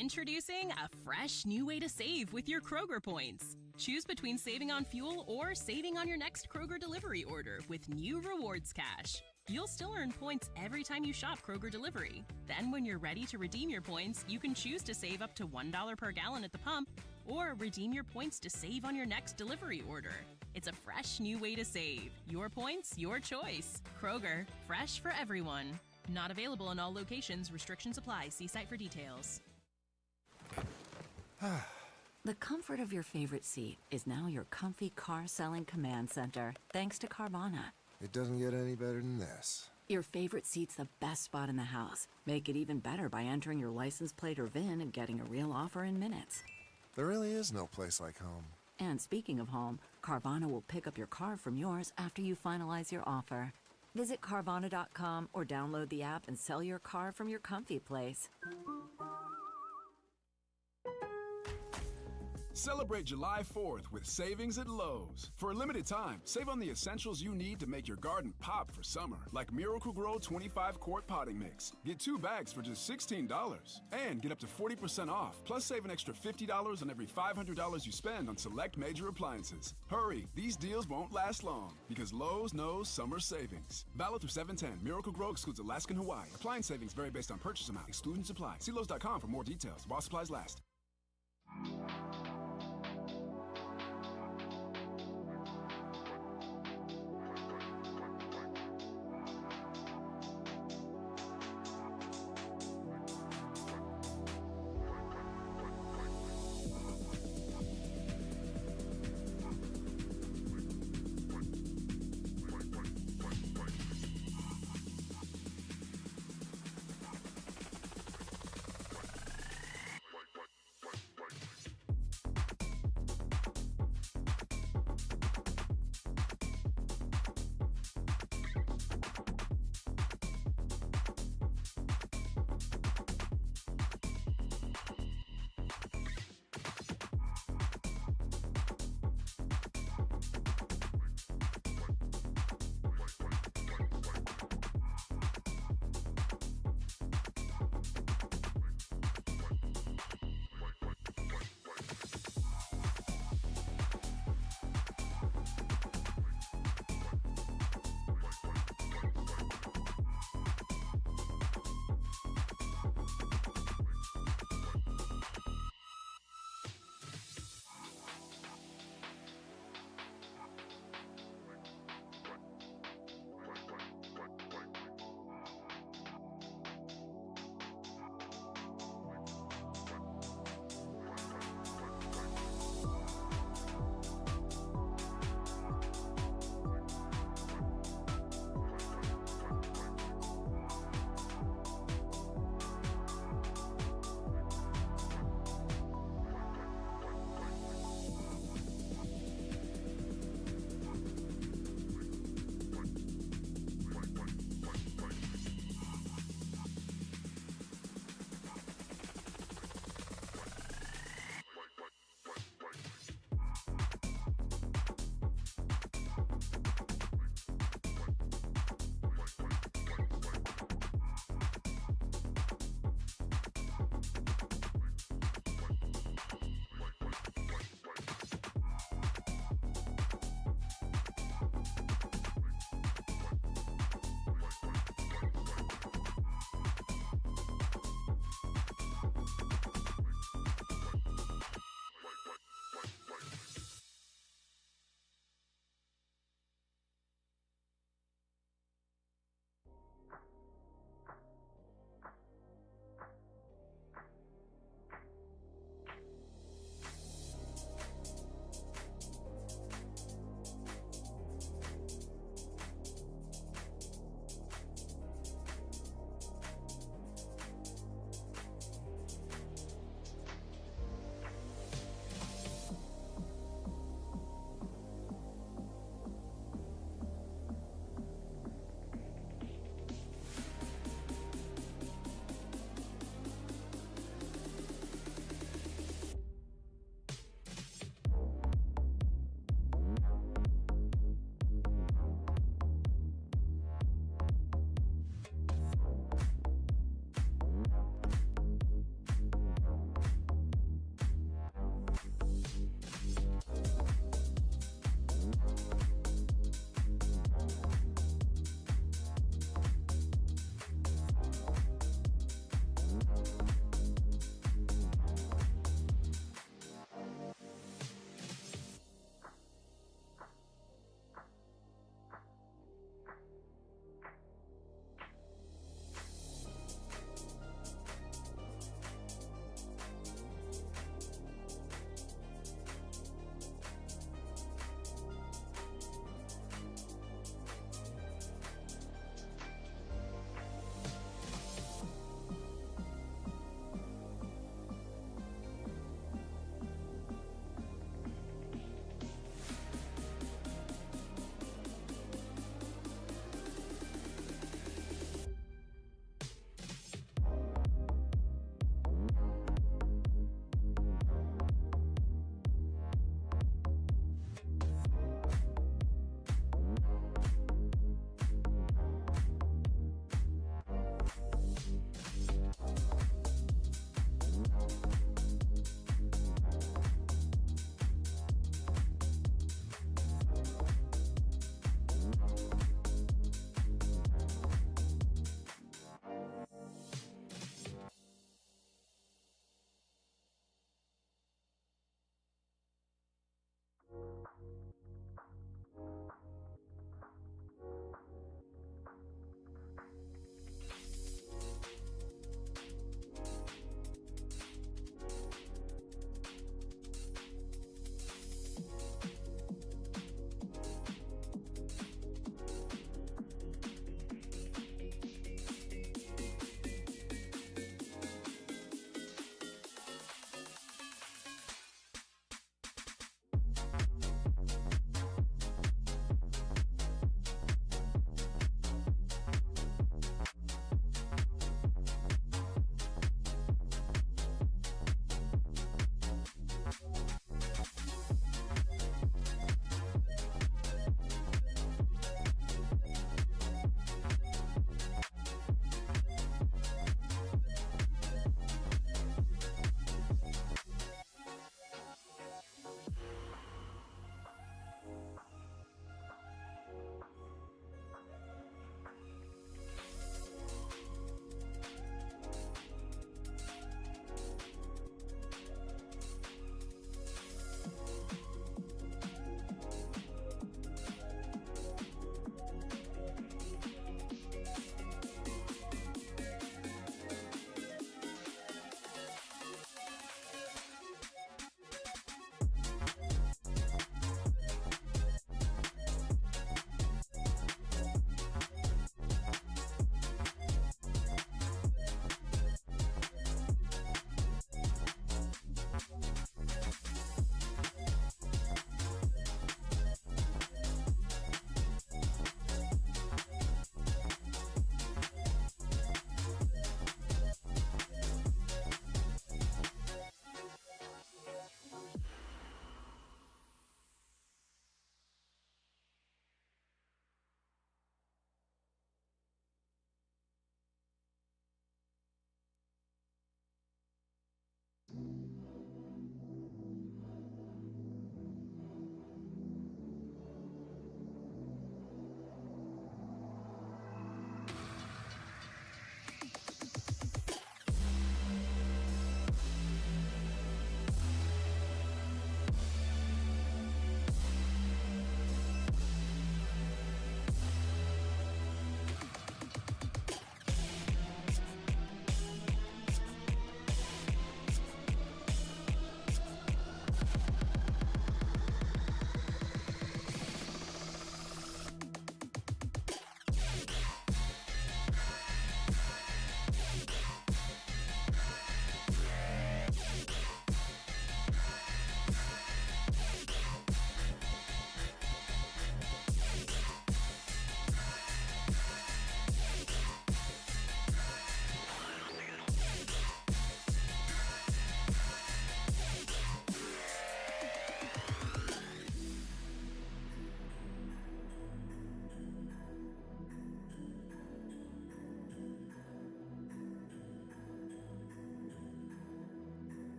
Introducing a fresh new way to save with your Kroger points. Choose between saving on fuel or saving on your next Kroger delivery order with new Rewards Cash. You'll still earn points every time you shop Kroger Delivery. Then when you're ready to redeem your points, you can choose to save up to $1 per gallon at the pump or redeem your points to save on your next delivery order. It's a fresh new way to save. Your points, your choice. Kroger, fresh for everyone. Not available in all locations. Restrictions apply. See site for details. The comfort of your favorite seat is now your comfy car selling command center, thanks to Carvana. It doesn't get any better than this. Your favorite seat's the best spot in the house. Make it even better by entering your license plate or VIN and getting a real offer in minutes. There really is no place like home. And speaking of home, Carvana will pick up your car from yours after you finalize your offer. Visit Carvana.com or download the app and sell your car from your comfy place. Celebrate July 4th with savings at Lowe's. For a limited time, save on the essentials you need to make your garden pop for summer, like Miracle-Gro 25-quart potting mix. Get 2 bags for just $16. And get up to 40% off, plus save an extra $50 on every $500 you spend on select major appliances. Hurry, these deals won't last long, because Lowe's knows summer savings. Valid through 7/10. Miracle-Gro excludes Alaska and Hawaii. Appliance savings vary based on purchase amount. Exclusions apply. See Lowe's.com for more details. While supplies last.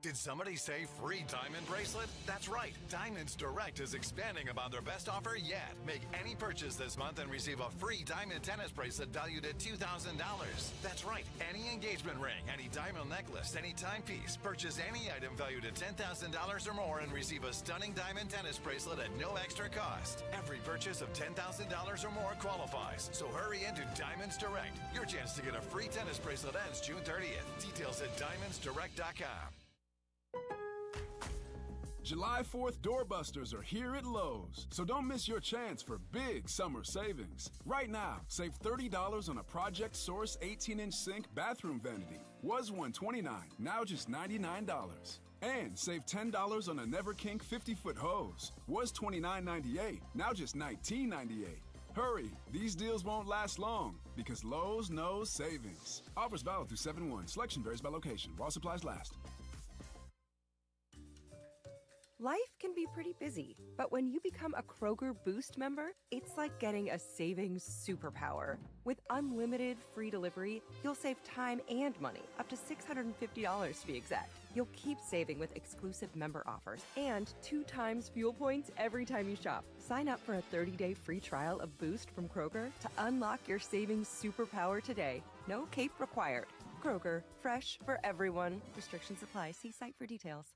Did somebody say free diamond bracelet? That's right. Diamonds Direct is expanding about their best offer yet. Make any purchase this month and receive a free diamond tennis bracelet valued at $2,000. That's right. Any engagement ring, any diamond necklace, any timepiece. Purchase any item valued at $10,000 or more and receive a stunning diamond tennis bracelet at no extra cost. Every purchase of $10,000 or more qualifies. So hurry into Diamonds Direct. Your chance to get a free tennis bracelet ends June 30th. Details at diamondsdirect.com. July 4th doorbusters are here at Lowe's, so don't miss your chance for big summer savings. Right now, save $30 on a Project Source 18-inch sink bathroom vanity. Was $129, now just $99. And save $10 on a Never Kink 50-foot hose. Was $29.98, now just $19.98. Hurry, these deals won't last long because Lowe's knows savings. Offers valid through 7/1. Selection varies by location while supplies last. Life can be pretty busy, but when you become a Kroger Boost member, it's like getting a savings superpower. With unlimited free delivery, you'll save time and money, up to $650 to be exact. You'll keep saving with exclusive member offers and 2 times fuel points every time you shop. Sign up for a 30-day free trial of Boost from Kroger to unlock your savings superpower today. No cape required. Kroger, fresh for everyone. Restrictions apply. See site for details.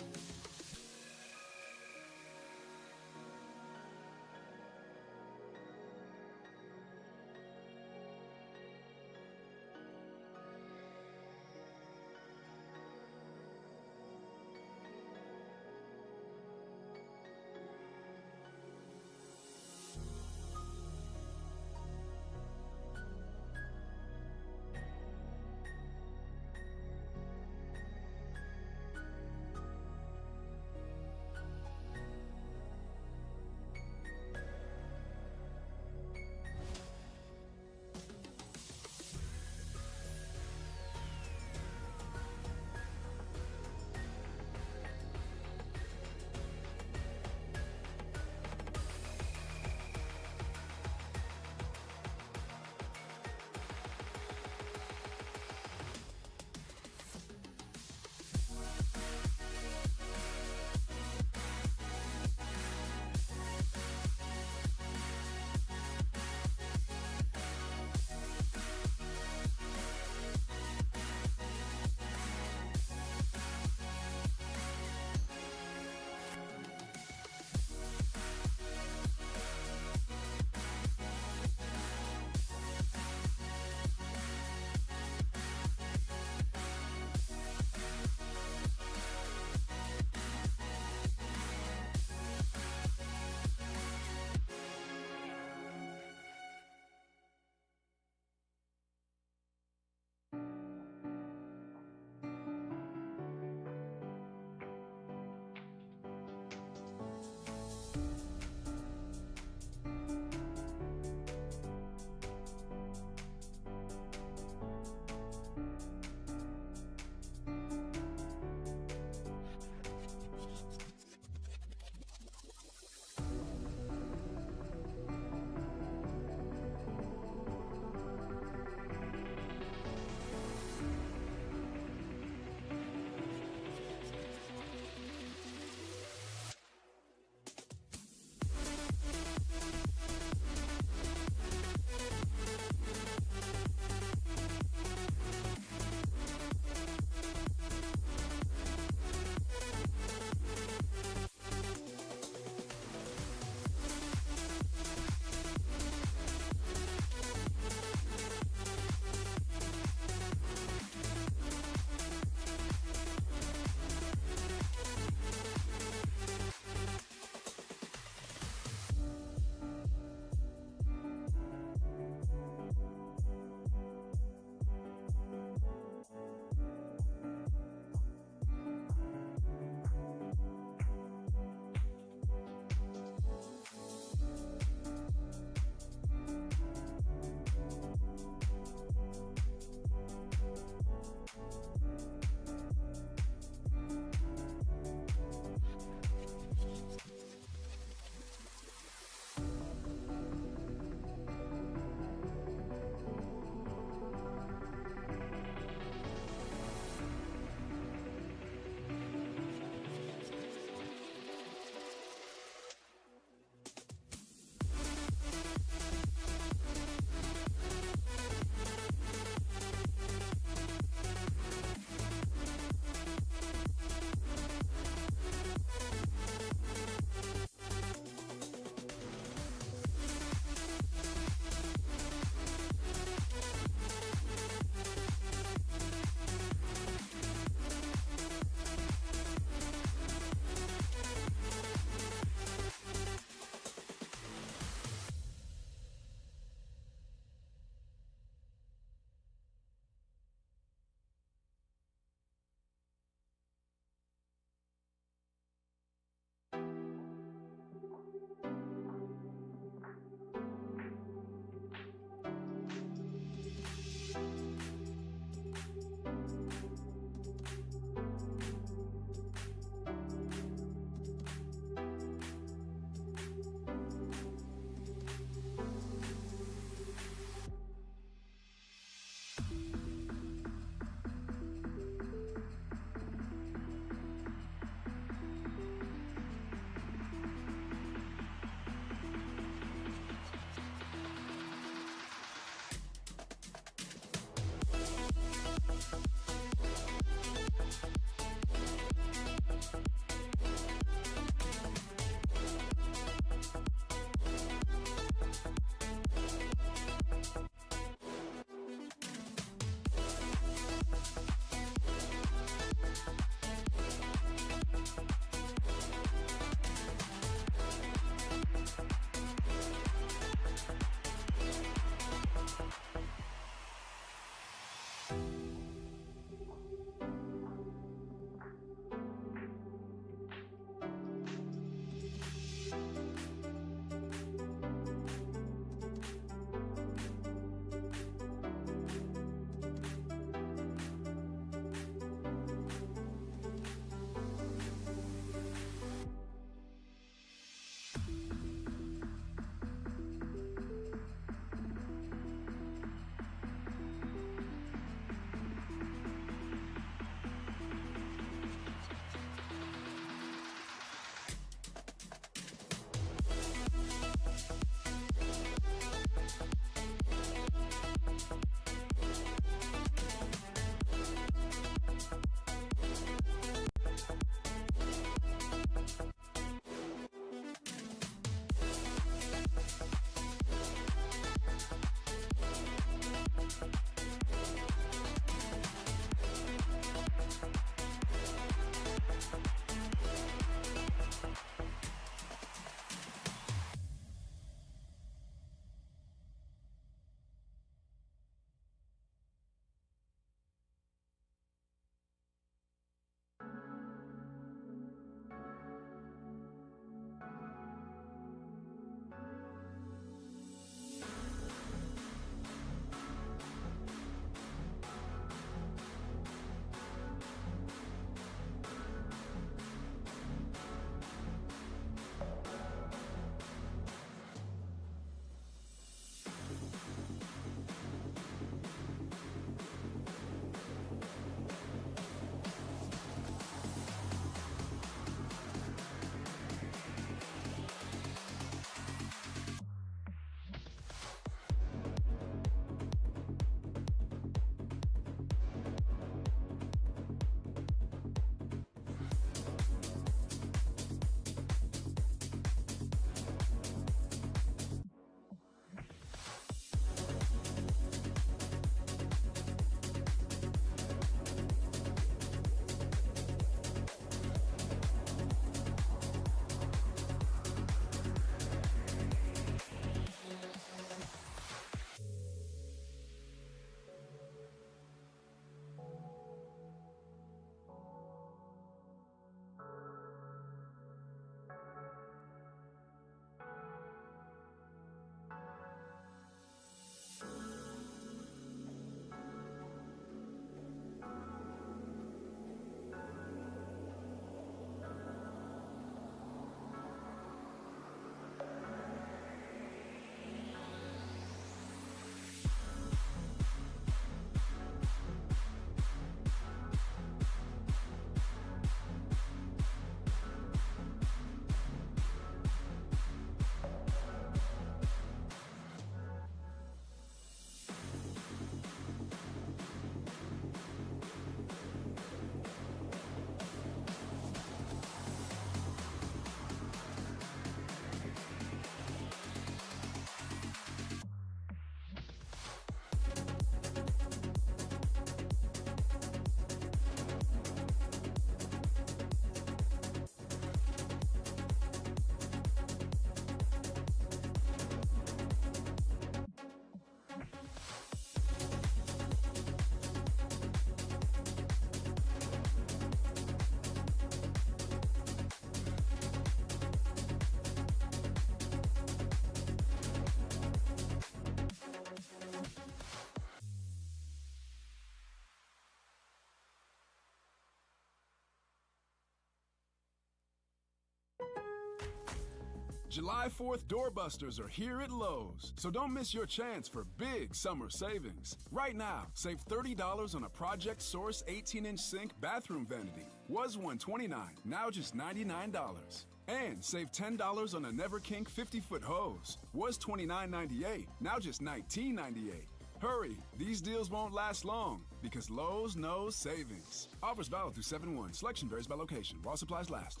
July 4th doorbusters are here at Lowe's, so don't miss your chance for big summer savings. Right now, save $30 on a Project Source 18-inch sink bathroom vanity. Was $129, now just $99. And save $10 on a Never Kink 50-foot hose. Was $29.98, now just $19.98. Hurry, these deals won't last long because Lowe's knows savings. Offers valid through 7/1. Selection varies by location while supplies last.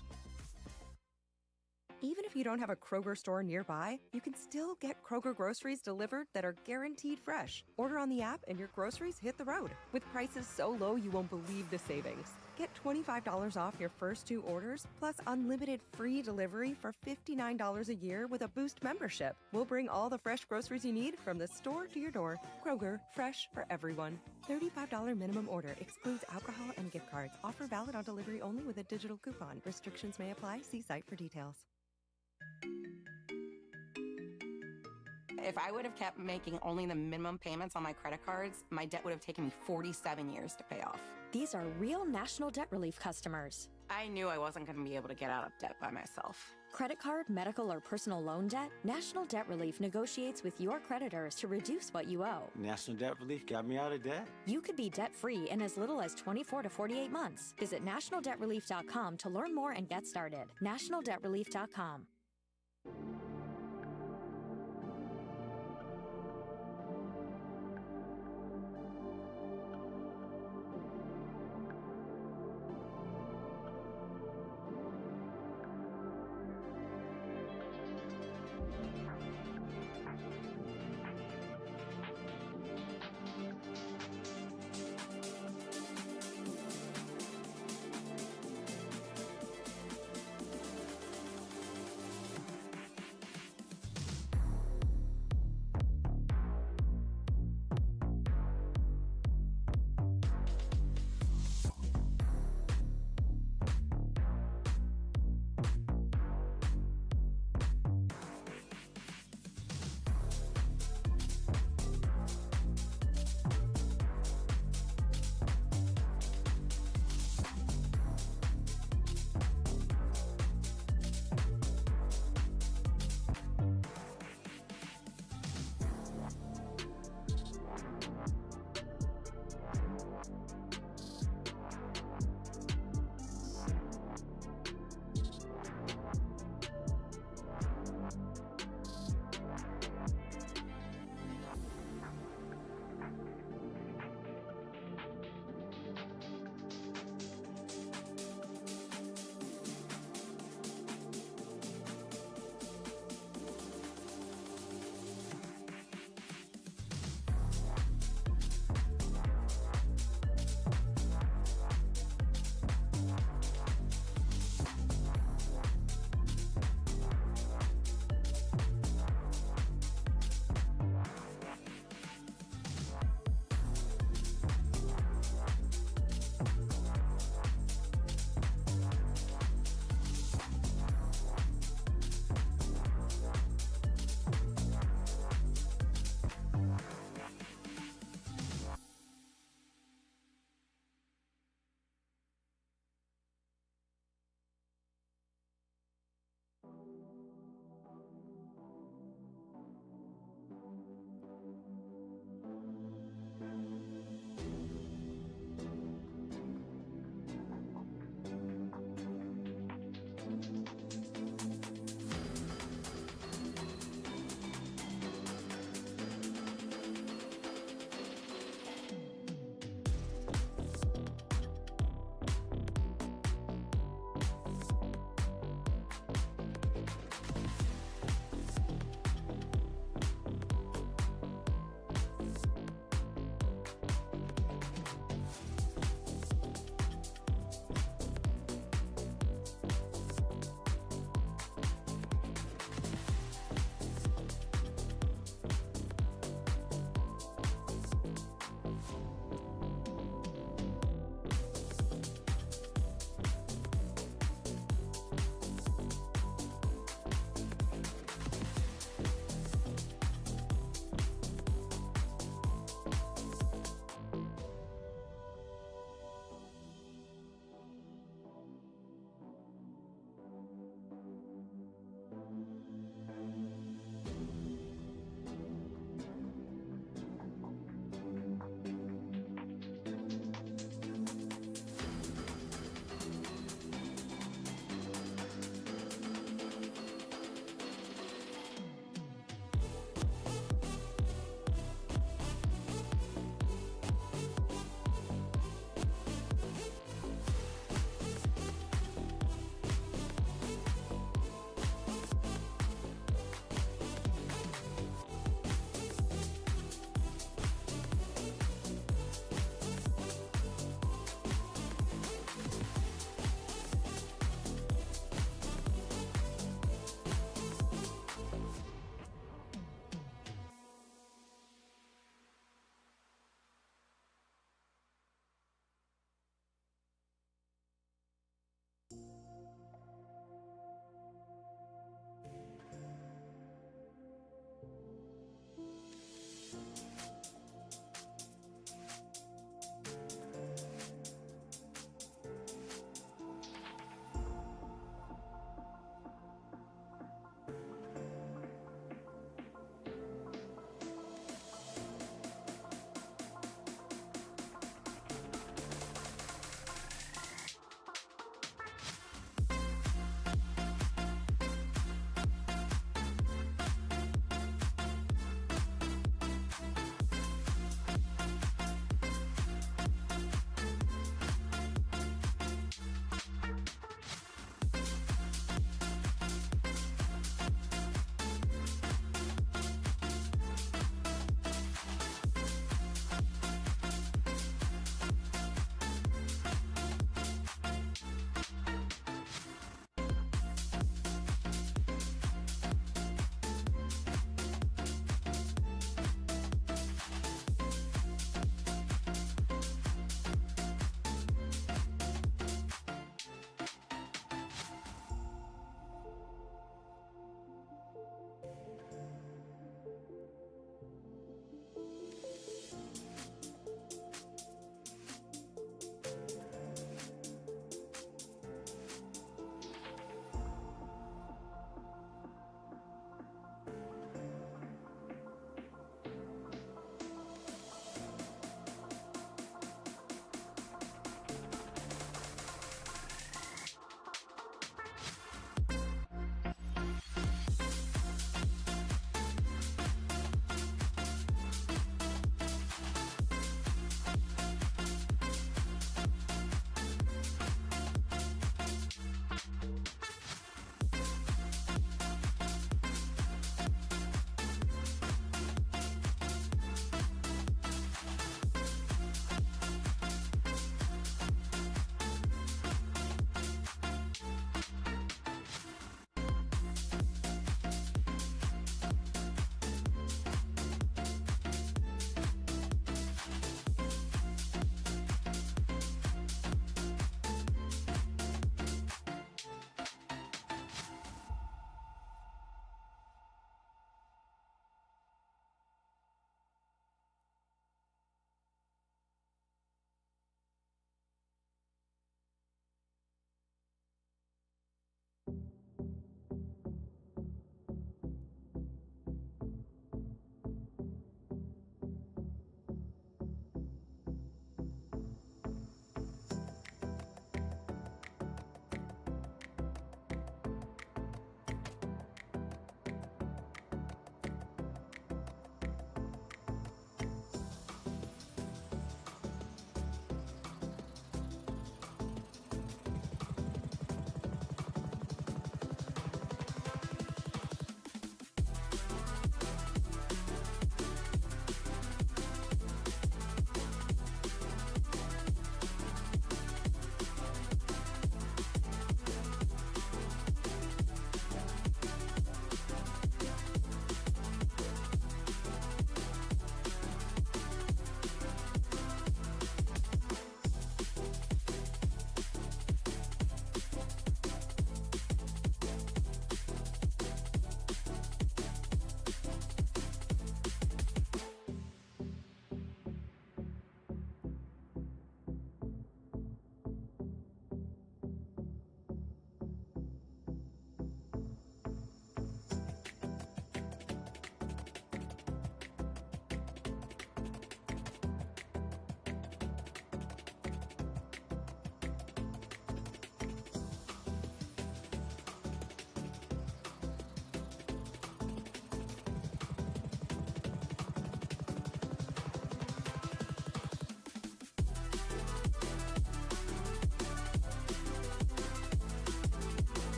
Even if you don't have a Kroger store nearby, you can still get Kroger groceries delivered that are guaranteed fresh. Order on the app and your groceries hit the road. With prices so low you won't believe the savings. Get $25 off your first 2 orders, plus unlimited free delivery for $59 a year with a Boost membership. We'll bring all the fresh groceries you need from the store to your door. Kroger, fresh for everyone. $35 minimum order excludes alcohol and gift cards. Offer valid on delivery only with a digital coupon. Restrictions may apply. See site for details. If I would have kept making only the minimum payments on my credit cards, my debt would have taken me 47 years to pay off. These are real National Debt Relief customers. I knew I wasn't going to be able to get out of debt by myself. Credit card, medical, or personal loan debt? National Debt Relief negotiates with your creditors to reduce what you owe. National Debt Relief got me out of debt. You could be debt-free in as little as 24 to 48 months. Visit nationaldebtrelief.com to learn more and get started. nationaldebtrelief.com.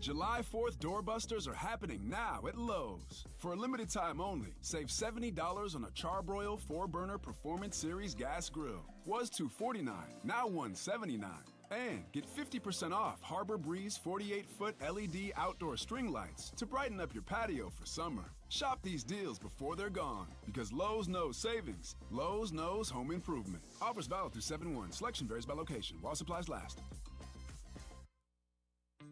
July 4th doorbusters are happening now at Lowe's. For a limited time only, save $70 on a Charbroil 4-burner Performance Series gas grill. Was $249, now $179. And get 50% off Harbor Breeze 48-foot LED outdoor string lights to brighten up your patio for summer. Shop these deals before they're gone, because Lowe's knows savings. Lowe's knows home improvement. Offers valid through 7/1. Selection varies by location while supplies last.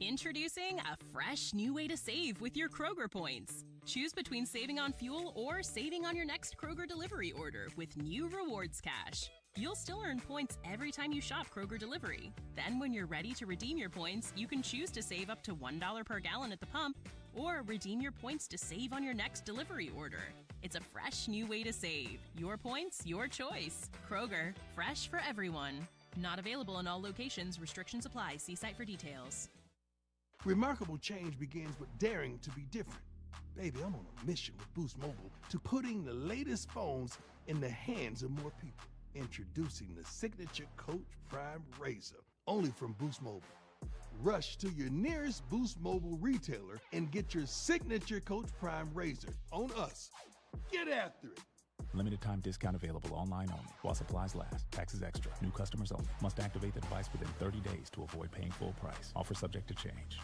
Introducing a fresh new way to save with your Kroger points. Choose between saving on fuel or saving on your next Kroger delivery order with new Rewards Cash. You'll still earn points every time you shop Kroger Delivery. Then when you're ready to redeem your points, you can choose to save up to $1 per gallon at the pump or redeem your points to save on your next delivery order. It's a fresh new way to save. Your points, your choice. Kroger, fresh for everyone. Not available in all locations. Restrictions apply. See site for details. Remarkable change begins with daring to be different. Baby, I'm on a mission with Boost Mobile to putting the latest phones in the hands of more people. Introducing the Signature Coach Prime Razor, only from Boost Mobile. Rush to your nearest Boost Mobile retailer and get your Signature Coach Prime Razor on us. Get after it. Limited time discount available online only while supplies last. Taxes extra. New customers only. Must activate the device within 30 days to avoid paying full price. Offer subject to change.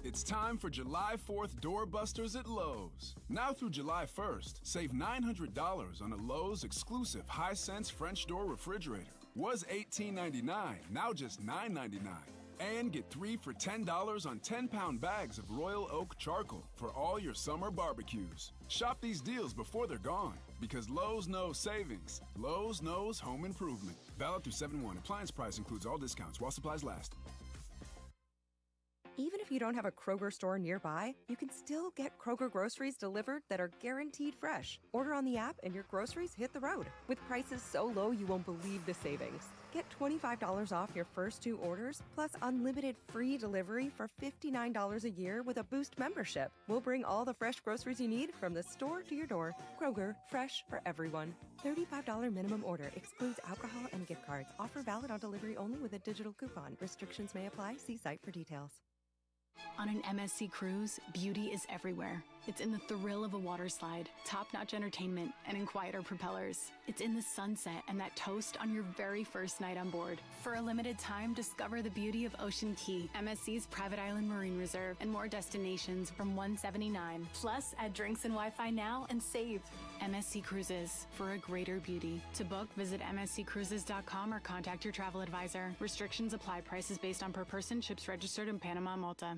It's time for July 4th doorbusters at Lowe's. Now through July 1st, save $900 on a Lowe's exclusive high-sense French door refrigerator. Was $18.99, now just $9.99. And get 3 for $10 on 10-pound bags of Royal Oak charcoal for all your summer barbecues. Shop these deals before they're gone, because Lowe's knows savings. Lowe's knows home improvement. Valid through 7/1. Appliance price includes all discounts while supplies last. Even if you don't have a Kroger store nearby, you can still get Kroger groceries delivered that are guaranteed fresh. Order on the app and your groceries hit the road. With prices so low you won't believe the savings. Get $25 off your first 2 orders, plus unlimited free delivery for $59 a year with a Boost membership. We'll bring all the fresh groceries you need from the store to your door. Kroger, fresh for everyone. $35 minimum order excludes alcohol and gift cards. Offer valid on delivery only with a digital coupon. Restrictions may apply. See site for details. On an MSC cruise, beauty is everywhere. It's in the thrill of a water slide, top-notch entertainment, and in quieter propellers. It's in the sunset and that toast on your very first night on board. For a limited time, discover the beauty of Ocean Key, MSC's private island marine reserve, and more destinations from $179. Plus, add drinks and Wi-Fi now and save. MSC Cruises, for a greater beauty. To book, visit msccruises.com or contact your travel advisor. Restrictions apply. Prices based on per person. Ships registered in Panama, Malta.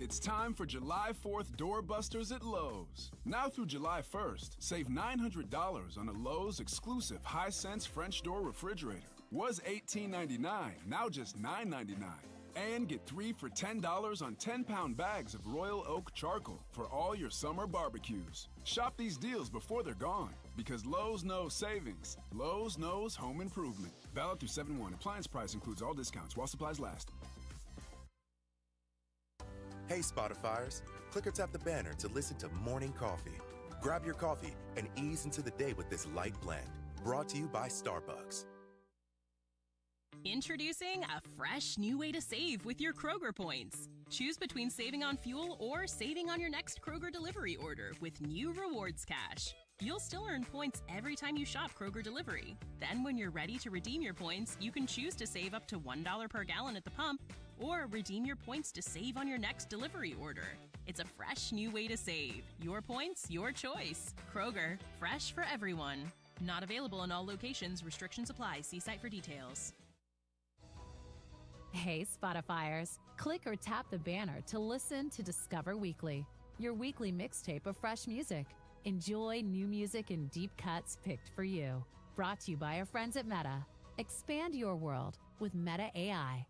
It's time for July 4th doorbusters at Lowe's. Now through July 1st, save $900 on a Lowe's exclusive high-sense French door refrigerator. Was $18.99, now just $9.99. And get 3 for $10 on 10-pound bags of Royal Oak charcoal for all your summer barbecues. Shop these deals before they're gone, because Lowe's knows savings. Lowe's knows home improvement. Valid through 7/1. Appliance price includes all discounts while supplies last. Hey Spotifyers, click or tap the banner to listen to Morning Coffee. Grab your coffee and ease into the day with this light blend. Brought to you by Starbucks. Introducing a fresh new way to save with your Kroger points. Choose between saving on fuel or saving on your next Kroger delivery order with new Rewards Cash. You'll still earn points every time you shop Kroger Delivery. Then when you're ready to redeem your points, you can choose to save up to $1 per gallon at the pump or redeem your points to save on your next delivery order. It's a fresh new way to save. Your points, your choice. Kroger, fresh for everyone. Not available in all locations. Restrictions apply. See site for details. Hey Spotifyers, click or tap the banner to listen to Discover Weekly, your weekly mixtape of fresh music. Enjoy new music and deep cuts picked for you. Brought to you by our friends at Meta. Expand your world with Meta AI.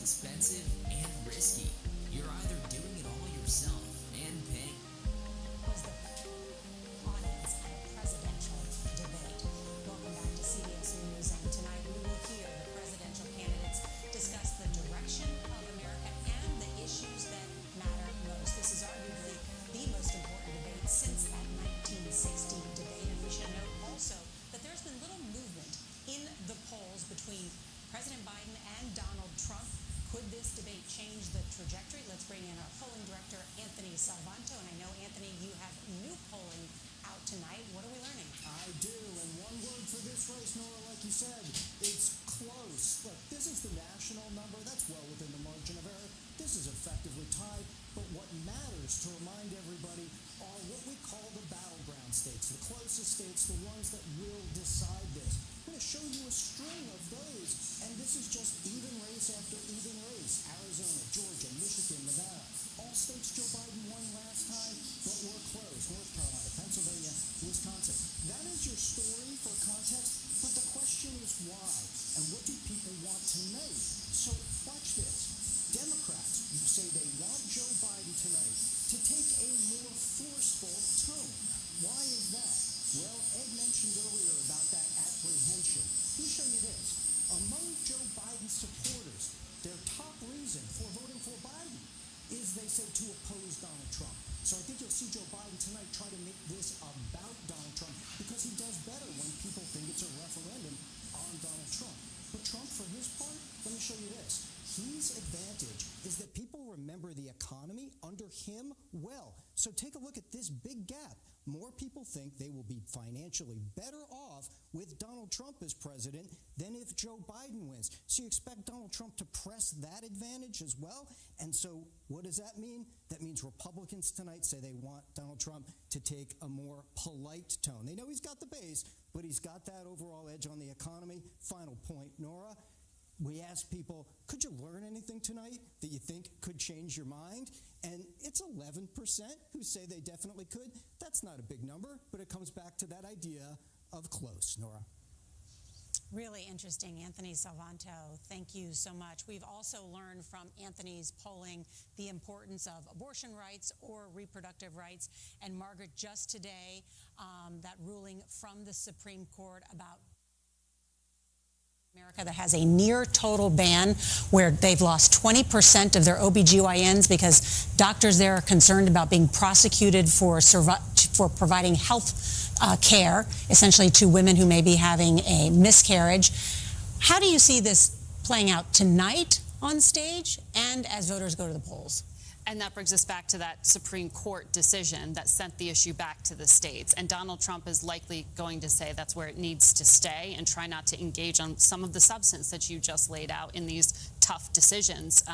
expensive and risky. You're either doing it all yourself and paying. Was the audience at a presidential debate. Welcome back to CBS News, and tonight we will hear the presidential candidates discuss the direction of America and the issues that matter most. This is arguably the most important debate since that 1960 debate, and we should note also that there's been little movement in the polls between President Biden and Donald Trump. Could this debate change the trajectory? Let's bring in our polling director, Anthony Salvanto. And I know, Anthony, you have new polling out tonight. What are we learning? I do, and one word for this race, Nora, like you said, it's close. Look, this is the national number. That's well within the margin of error. This is effectively tied. But what matters, to remind everybody, are what we call the battleground states, the closest states, the ones that will decide this. I'm going to show you a string of those, and this is just even race after even race. Arizona, Georgia, Michigan, Nevada, all states Joe Biden won last time, but were close. North Carolina, Pennsylvania, Wisconsin. That is your story for context, but the question is why, and what do people want to know? So watch this. Democrats say they want Joe Biden tonight to take a more His advantage is that people remember the economy under him well. So take a look at this big gap. More people think they will be financially better off with Donald Trump as president than if Joe Biden wins. So you expect Donald Trump to press that advantage as well? And so what does that mean? That means Republicans tonight say they want Donald Trump to take a more polite tone. They know he's got the base, but he's got that overall edge on the economy. Final point, Nora. We asked people, could you learn anything tonight that you think could change your mind? And it's 11% who say they definitely could. That's not a big number, but it comes back to that idea of close, Nora. Really interesting, Anthony Salvanto. Thank you so much. We've also learned from Anthony's polling the importance of abortion rights or reproductive rights. And Margaret, just today, that ruling from the Supreme Court about America that has a near total ban where they've lost 20% of their OBGYNs because doctors there are concerned about being prosecuted for providing health care, essentially to women who may be having a miscarriage. How do you see this playing out tonight on stage and as voters go to the polls? And that brings us back to that Supreme Court decision that sent the issue back to the states. And Donald Trump is likely going to say that's where it needs to stay and try not to engage on some of the substance that you just laid out in these tough decisions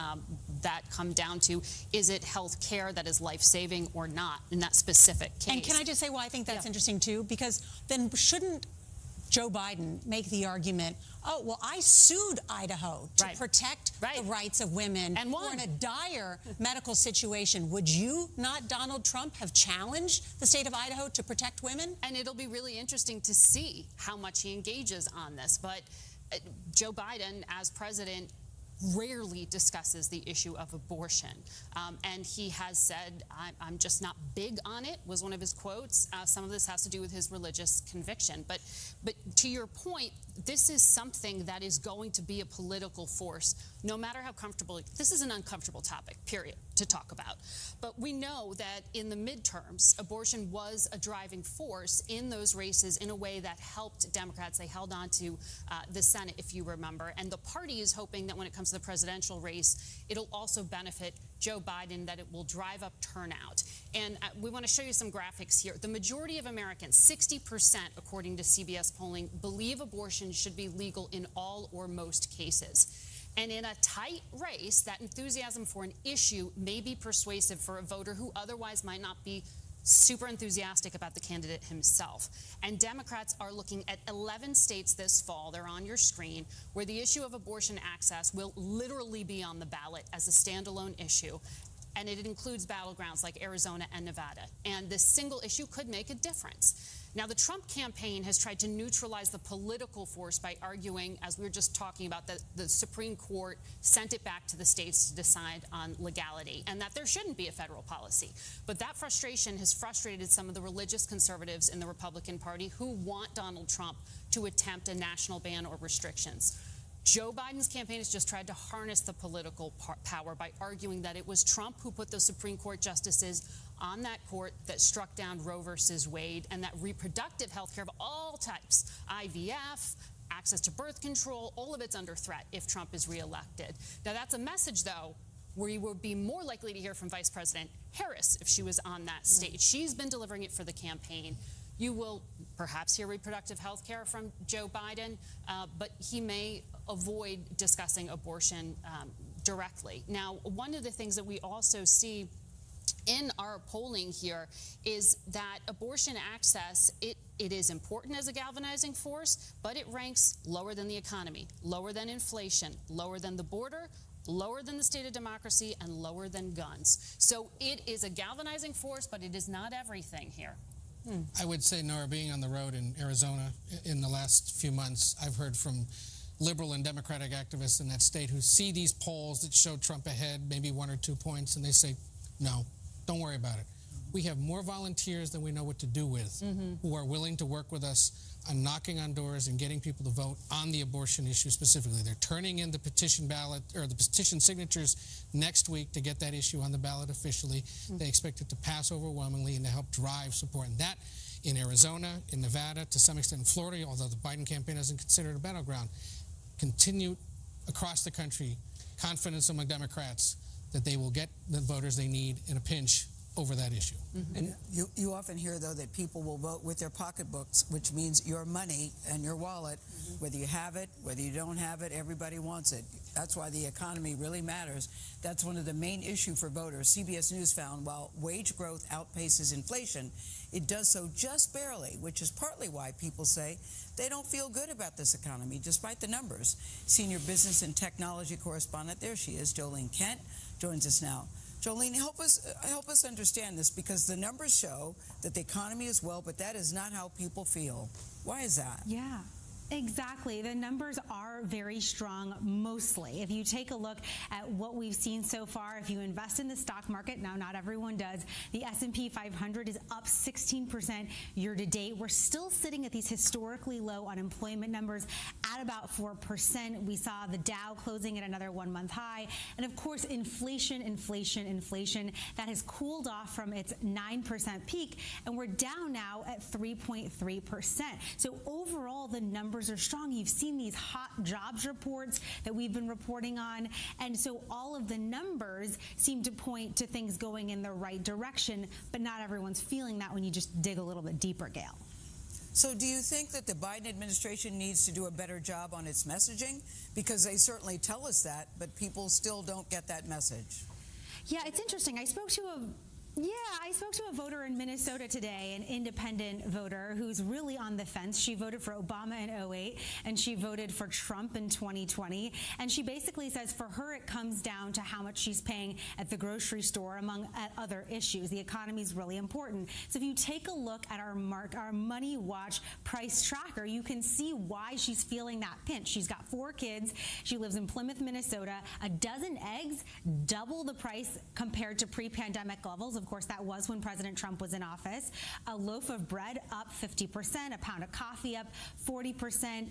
that come down to, is it health care that is life-saving or not in that specific case? And can I just say why I think that's interesting, too? Because then shouldn't Joe Biden make the argument, oh, well, I sued Idaho to protect the rights of women and who are in a dire medical situation. Would you not, Donald Trump, have challenged the state of Idaho to protect women? And it'll be really interesting to see how much he engages on this. But Joe Biden, as president, rarely discusses the issue of abortion. And he has said, I'm just not big on it, was one of his quotes. Some of this has to do with his religious conviction. But to your point, this is something that is going to be a political force, no matter how comfortable. This is an uncomfortable topic, period, to talk about. But we know that in the midterms, abortion was a driving force in those races in a way that helped Democrats. They held on to the Senate, if you remember. And the party is hoping that when it comes to the presidential race, it'll also benefit Joe Biden, that it will drive up turnout. And we want to show you some graphics here. The majority of Americans, 60%, according to CBS polling, believe abortion should be legal in all or most cases. And in a tight race, that enthusiasm for an issue may be persuasive for a voter who otherwise might not be super enthusiastic about the candidate himself. And Democrats are looking at 11 states this fall, they're on your screen, where the issue of abortion access will literally be on the ballot as a standalone issue. And it includes battlegrounds like Arizona and Nevada. And this single issue could make a difference. Now, the Trump campaign has tried to neutralize the political force by arguing, as we were just talking about, that the Supreme Court sent it back to the states to decide on legality and that there shouldn't be a federal policy. But that frustration has frustrated some of the religious conservatives in the Republican Party who want Donald Trump to attempt a national ban or restrictions. Joe Biden's campaign has just tried to harness the political power by arguing that it was Trump who put those Supreme Court justices on that court that struck down Roe versus Wade, and that reproductive health care of all types, IVF, access to birth control, all of it's under threat if Trump is reelected. Now, that's a message, though, where you would be more likely to hear from Vice President Harris if she was on that stage. She's been delivering it for the campaign. You will perhaps hear reproductive health care from Joe Biden, but he may avoid discussing abortion directly. Now, one of the things that we also see in our polling here is that abortion access, it is important as a galvanizing force, but it ranks lower than the economy, lower than inflation, lower than the border, lower than the state of democracy, and lower than guns. So it is a galvanizing force, but it is not everything here. I would say, Nora, being on the road in Arizona in the last few months, I've heard from liberal and Democratic activists in that state who see these polls that show Trump ahead, maybe 1 or 2 points, and they say, no, don't worry about it. We have more volunteers than we know what to do with who are willing to work with us on knocking on doors and getting people to vote on the abortion issue specifically. They're turning in the petition ballot or the petition signatures next week to get that issue on the ballot officially. They expect it to pass overwhelmingly and to help drive support. And that in Arizona, in Nevada, to some extent in Florida, although the Biden campaign hasn't considered a battleground, continue across the country confidence among Democrats that they will get the voters they need in a pinch over that issue. And you often hear, though, that people will vote with their pocketbooks, which means your money and your wallet, whether you have it, whether you don't have it, everybody wants it. That's why the economy really matters. That's one of the main issues for voters. CBS News found while wage growth outpaces inflation, it does so just barely, which is partly why people say they don't feel good about this economy, despite the numbers. Senior business and technology correspondent, there she is, Jolene Kent, joins us now. Jolene, help us understand this, because the numbers show that the economy is well, but that is not how people feel. Why is that? Yeah. Exactly. The numbers are very strong, mostly. If you take a look at what we've seen so far, if you invest in the stock market, now not everyone does, the S&P 500 is up 16% year to date. We're still sitting at these historically low unemployment numbers at about 4%. We saw the Dow closing at another 1-month high. And of course, inflation, that has cooled off from its 9% peak, and we're down now at 3.3%. So overall, the numbers are strong. You've seen these hot jobs reports that we've been reporting on, and so all of the numbers seem to point to things going in the right direction, but not everyone's feeling that when you just dig a little bit deeper, Gail. So do you think that the Biden administration needs to do a better job on its messaging? Because they certainly tell us that, but people still don't get that message. Yeah, it's interesting. I spoke to a voter in Minnesota today, an independent voter who's really on the fence. She voted for Obama in 2008, and she voted for Trump in 2020. And she basically says for her, it comes down to how much she's paying at the grocery store, among other issues. The economy is really important. So if you take a look at our Money Watch price tracker, you can see why she's feeling that pinch. She's got 4 kids. She lives in Plymouth, Minnesota. A dozen eggs, double the price compared to pre-pandemic levels. Of course, that was when President Trump was in office. A loaf of bread up 50%, a pound of coffee up 40%.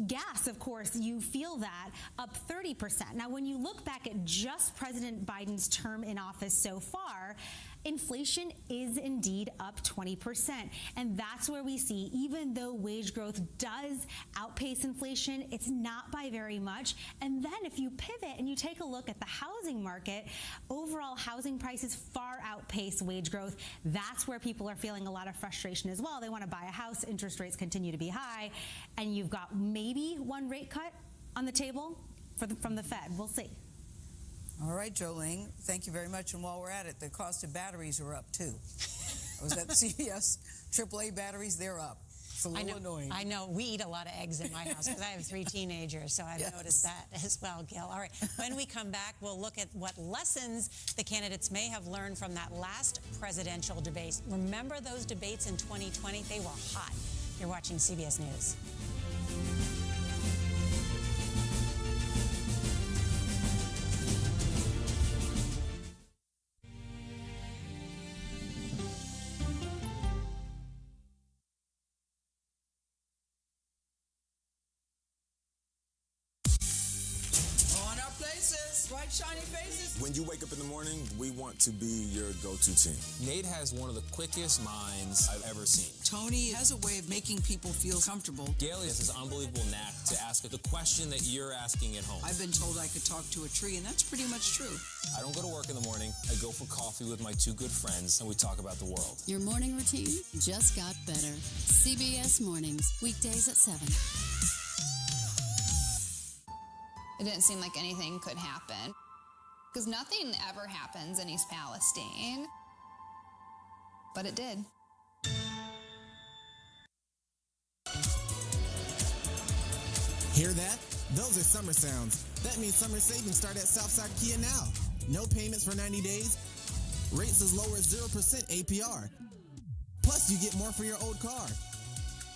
Gas, of course, you feel that, up 30%. Now, when you look back at just President Biden's term in office so far, inflation is indeed up 20%. And that's where we see, even though wage growth does outpace inflation, it's not by very much. And then if you pivot and you take a look at the housing market, overall housing prices far outpace wage growth. That's where people are feeling a lot of frustration as well. They want to buy a house, interest rates continue to be high, and you've got maybe one rate cut on the table from the Fed. We'll see. All right, Jolene, thank you very much. And while we're at it, the cost of batteries are up, too. I was at CVS, AAA batteries, they're up. It's a little annoying. I know. We eat a lot of eggs in my house because I have 3 teenagers, so I've noticed that as well, Gil. All right, when we come back, we'll look at what lessons the candidates may have learned from that last presidential debate. Remember those debates in 2020? They were hot. You're watching CBS News. Bright, shiny faces. When you wake up in the morning, we want to be your go-to team. Nate has one of the quickest minds I've ever seen. Tony has a way of making people feel comfortable. Gail has this unbelievable knack to ask the question that you're asking at home. I've been told I could talk to a tree, and that's pretty much true. I don't go to work in the morning. I go for coffee with my 2 good friends, and we talk about the world. Your morning routine just got better. CBS Mornings, weekdays at 7. It didn't seem like anything could happen, because nothing ever happens in East Palestine, but it did. Hear that? Those are summer sounds. That means summer savings start at Southside Kia now. No payments for 90 days. Rates as low as 0% APR. Plus, you get more for your old car.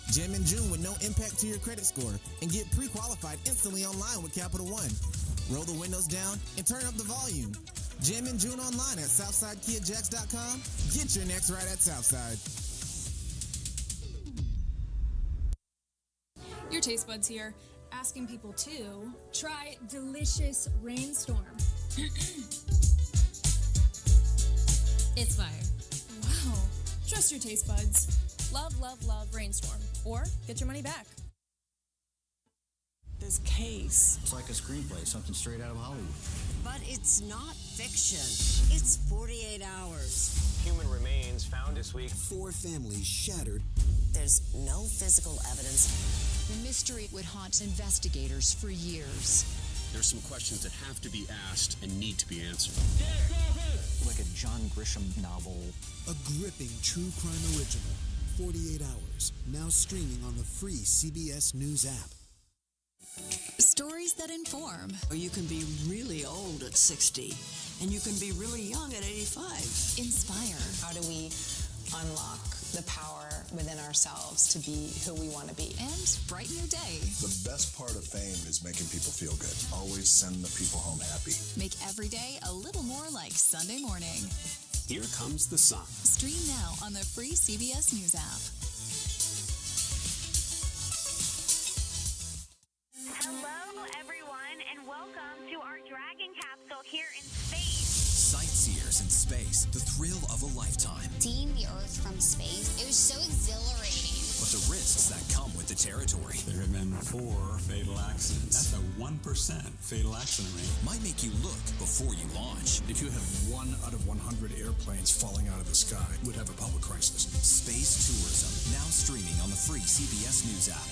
Jam in June with no impact to your credit score and get pre-qualified instantly online with Capital One. Roll the windows down and turn up the volume. Jam in June online at SouthsideKiaJax.com. Get your next ride at Southside. Your taste buds here, asking people to try delicious Rainstorm. It's fire. Wow. Trust your taste buds. Love, love, love Rainstorm. Or get your money back. The his case. It's like a screenplay, something straight out of Hollywood. But it's not fiction. It's 48 hours. Human remains found this week. 4 families shattered. There's no physical evidence. The mystery would haunt investigators for years. There's some questions that have to be asked and need to be answered. Like a John Grisham novel. A gripping true crime original. 48 Hours. Now streaming on the free CBS News app. Stories that inform. You can be really old at 60, and you can be really young at 85. Inspire. How do we unlock the power within ourselves to be who we want to be? And brighten your day. The best part of fame is making people feel good. Always send the people home happy. Make every day a little more like Sunday morning. Here comes the sun. Stream now on the free CBS News app. Hello, everyone, and welcome to our Dragon capsule here in space. Sightseers in space, the thrill of a lifetime. Seeing the Earth from space, it was so exhilarating. But the risks that come with the territory. There have been 4 fatal accidents. That's a 1% fatal accident rate. Might make you look before you launch. If you have 1 out of 100 airplanes falling out of the sky, we'd have a public crisis. Space tourism, now streaming on the free CBS News app.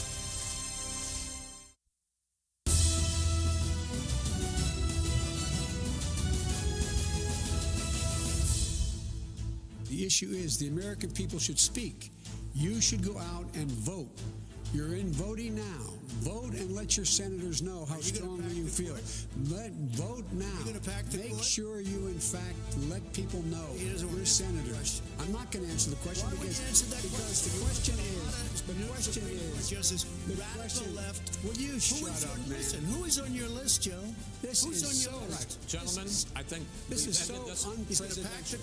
The issue is the American people should speak. You should go out and vote. You're in voting now. Vote and let your senators know how strongly you feel. Vote now. Make sure you, in fact, let people know you're senators. I'm not going to answer the question because the question is, Justice, radical left. Will you shut up, man? Listen, who is on your list, Joe? Who's on your list? Gentlemen, I think this is so unprecedented.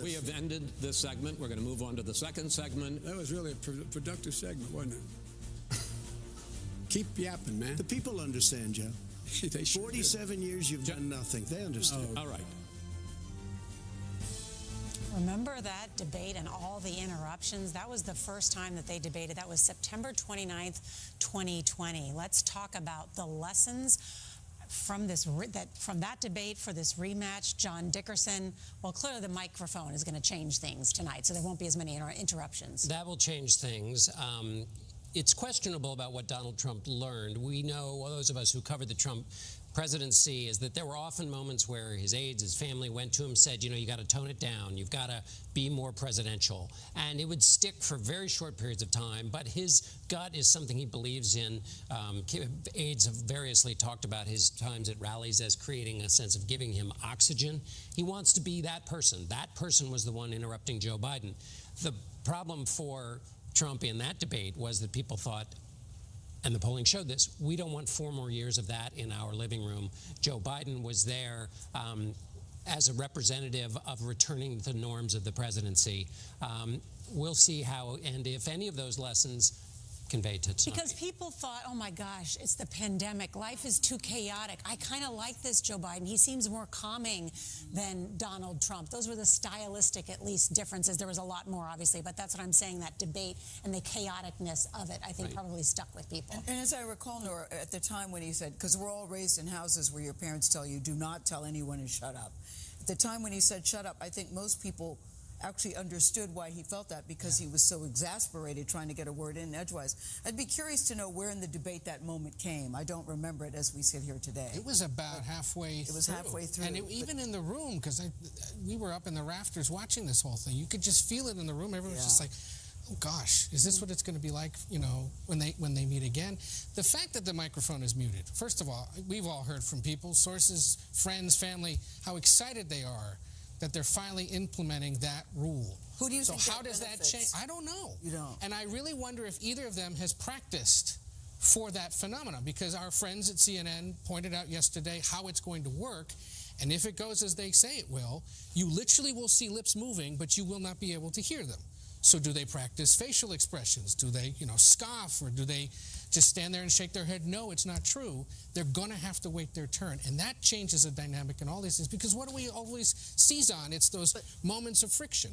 We have ended this segment. We're going to move on to the second segment. That was really a productive segment, wasn't it? Keep yapping, man. The people understand, Joe. They 47 years, you've done nothing. They understand. All right. Remember that debate and all the interruptions? That was the first time that they debated. That was September 29th, 2020. Let's talk about the lessons from that debate for this rematch. John Dickerson, well, clearly the microphone is going to change things tonight, so there won't be as many interruptions. That will change things. It's questionable about what Donald Trump learned. We know, those of us who covered the Trump presidency, is that there were often moments where his aides, his family went to him, said, you got to tone it down. You've got to be more presidential. And it would stick for very short periods of time. But his gut is something he believes in. Aides have variously talked about his times at rallies as creating a sense of giving him oxygen. He wants to be that person. That person was the one interrupting Joe Biden. The problem for Trump in that debate was that people thought, and the polling showed this, we don't want 4 more years of that in our living room. Joe Biden was there as a representative of returning the norms of the presidency. We'll see how, and if any of those lessons conveyed to tonight. Because people thought, oh my gosh, it's the pandemic. Life is too chaotic. I kind of like this Joe Biden. He seems more calming than Donald Trump. Those were the stylistic, at least, differences. There was a lot more, obviously, but that's what I'm saying, that debate and the chaoticness of it, I think, probably stuck with people. And as I recall, Nora, at the time when he said, because we're all raised in houses where your parents tell you, do not tell anyone to shut up. At the time when he said shut up, I think most people actually understood why he felt that, because he was so exasperated trying to get a word in edgewise. I'd be curious to know where in the debate that moment came. I don't remember it as we sit here today. It was about halfway through. It was halfway through. And even in the room, because we were up in the rafters watching this whole thing, you could just feel it in the room. Everyone was just like, oh gosh, is this what it's going to be like, when they meet again? The fact that the microphone is muted, first of all, we've all heard from people, sources, friends, family, how excited they are that they're finally implementing that rule. Who do you think how does that change? I don't know. You don't. And I really wonder if either of them has practiced for that phenomenon, because our friends at CNN pointed out yesterday how it's going to work. And if it goes as they say it will, you literally will see lips moving, but you will not be able to hear them. So do they practice facial expressions? Do they, scoff, or do they just stand there and shake their head? No, it's not true. They're going to have to wait their turn. And that changes the dynamic in all these things, because what do we always seize on? It's those moments of friction.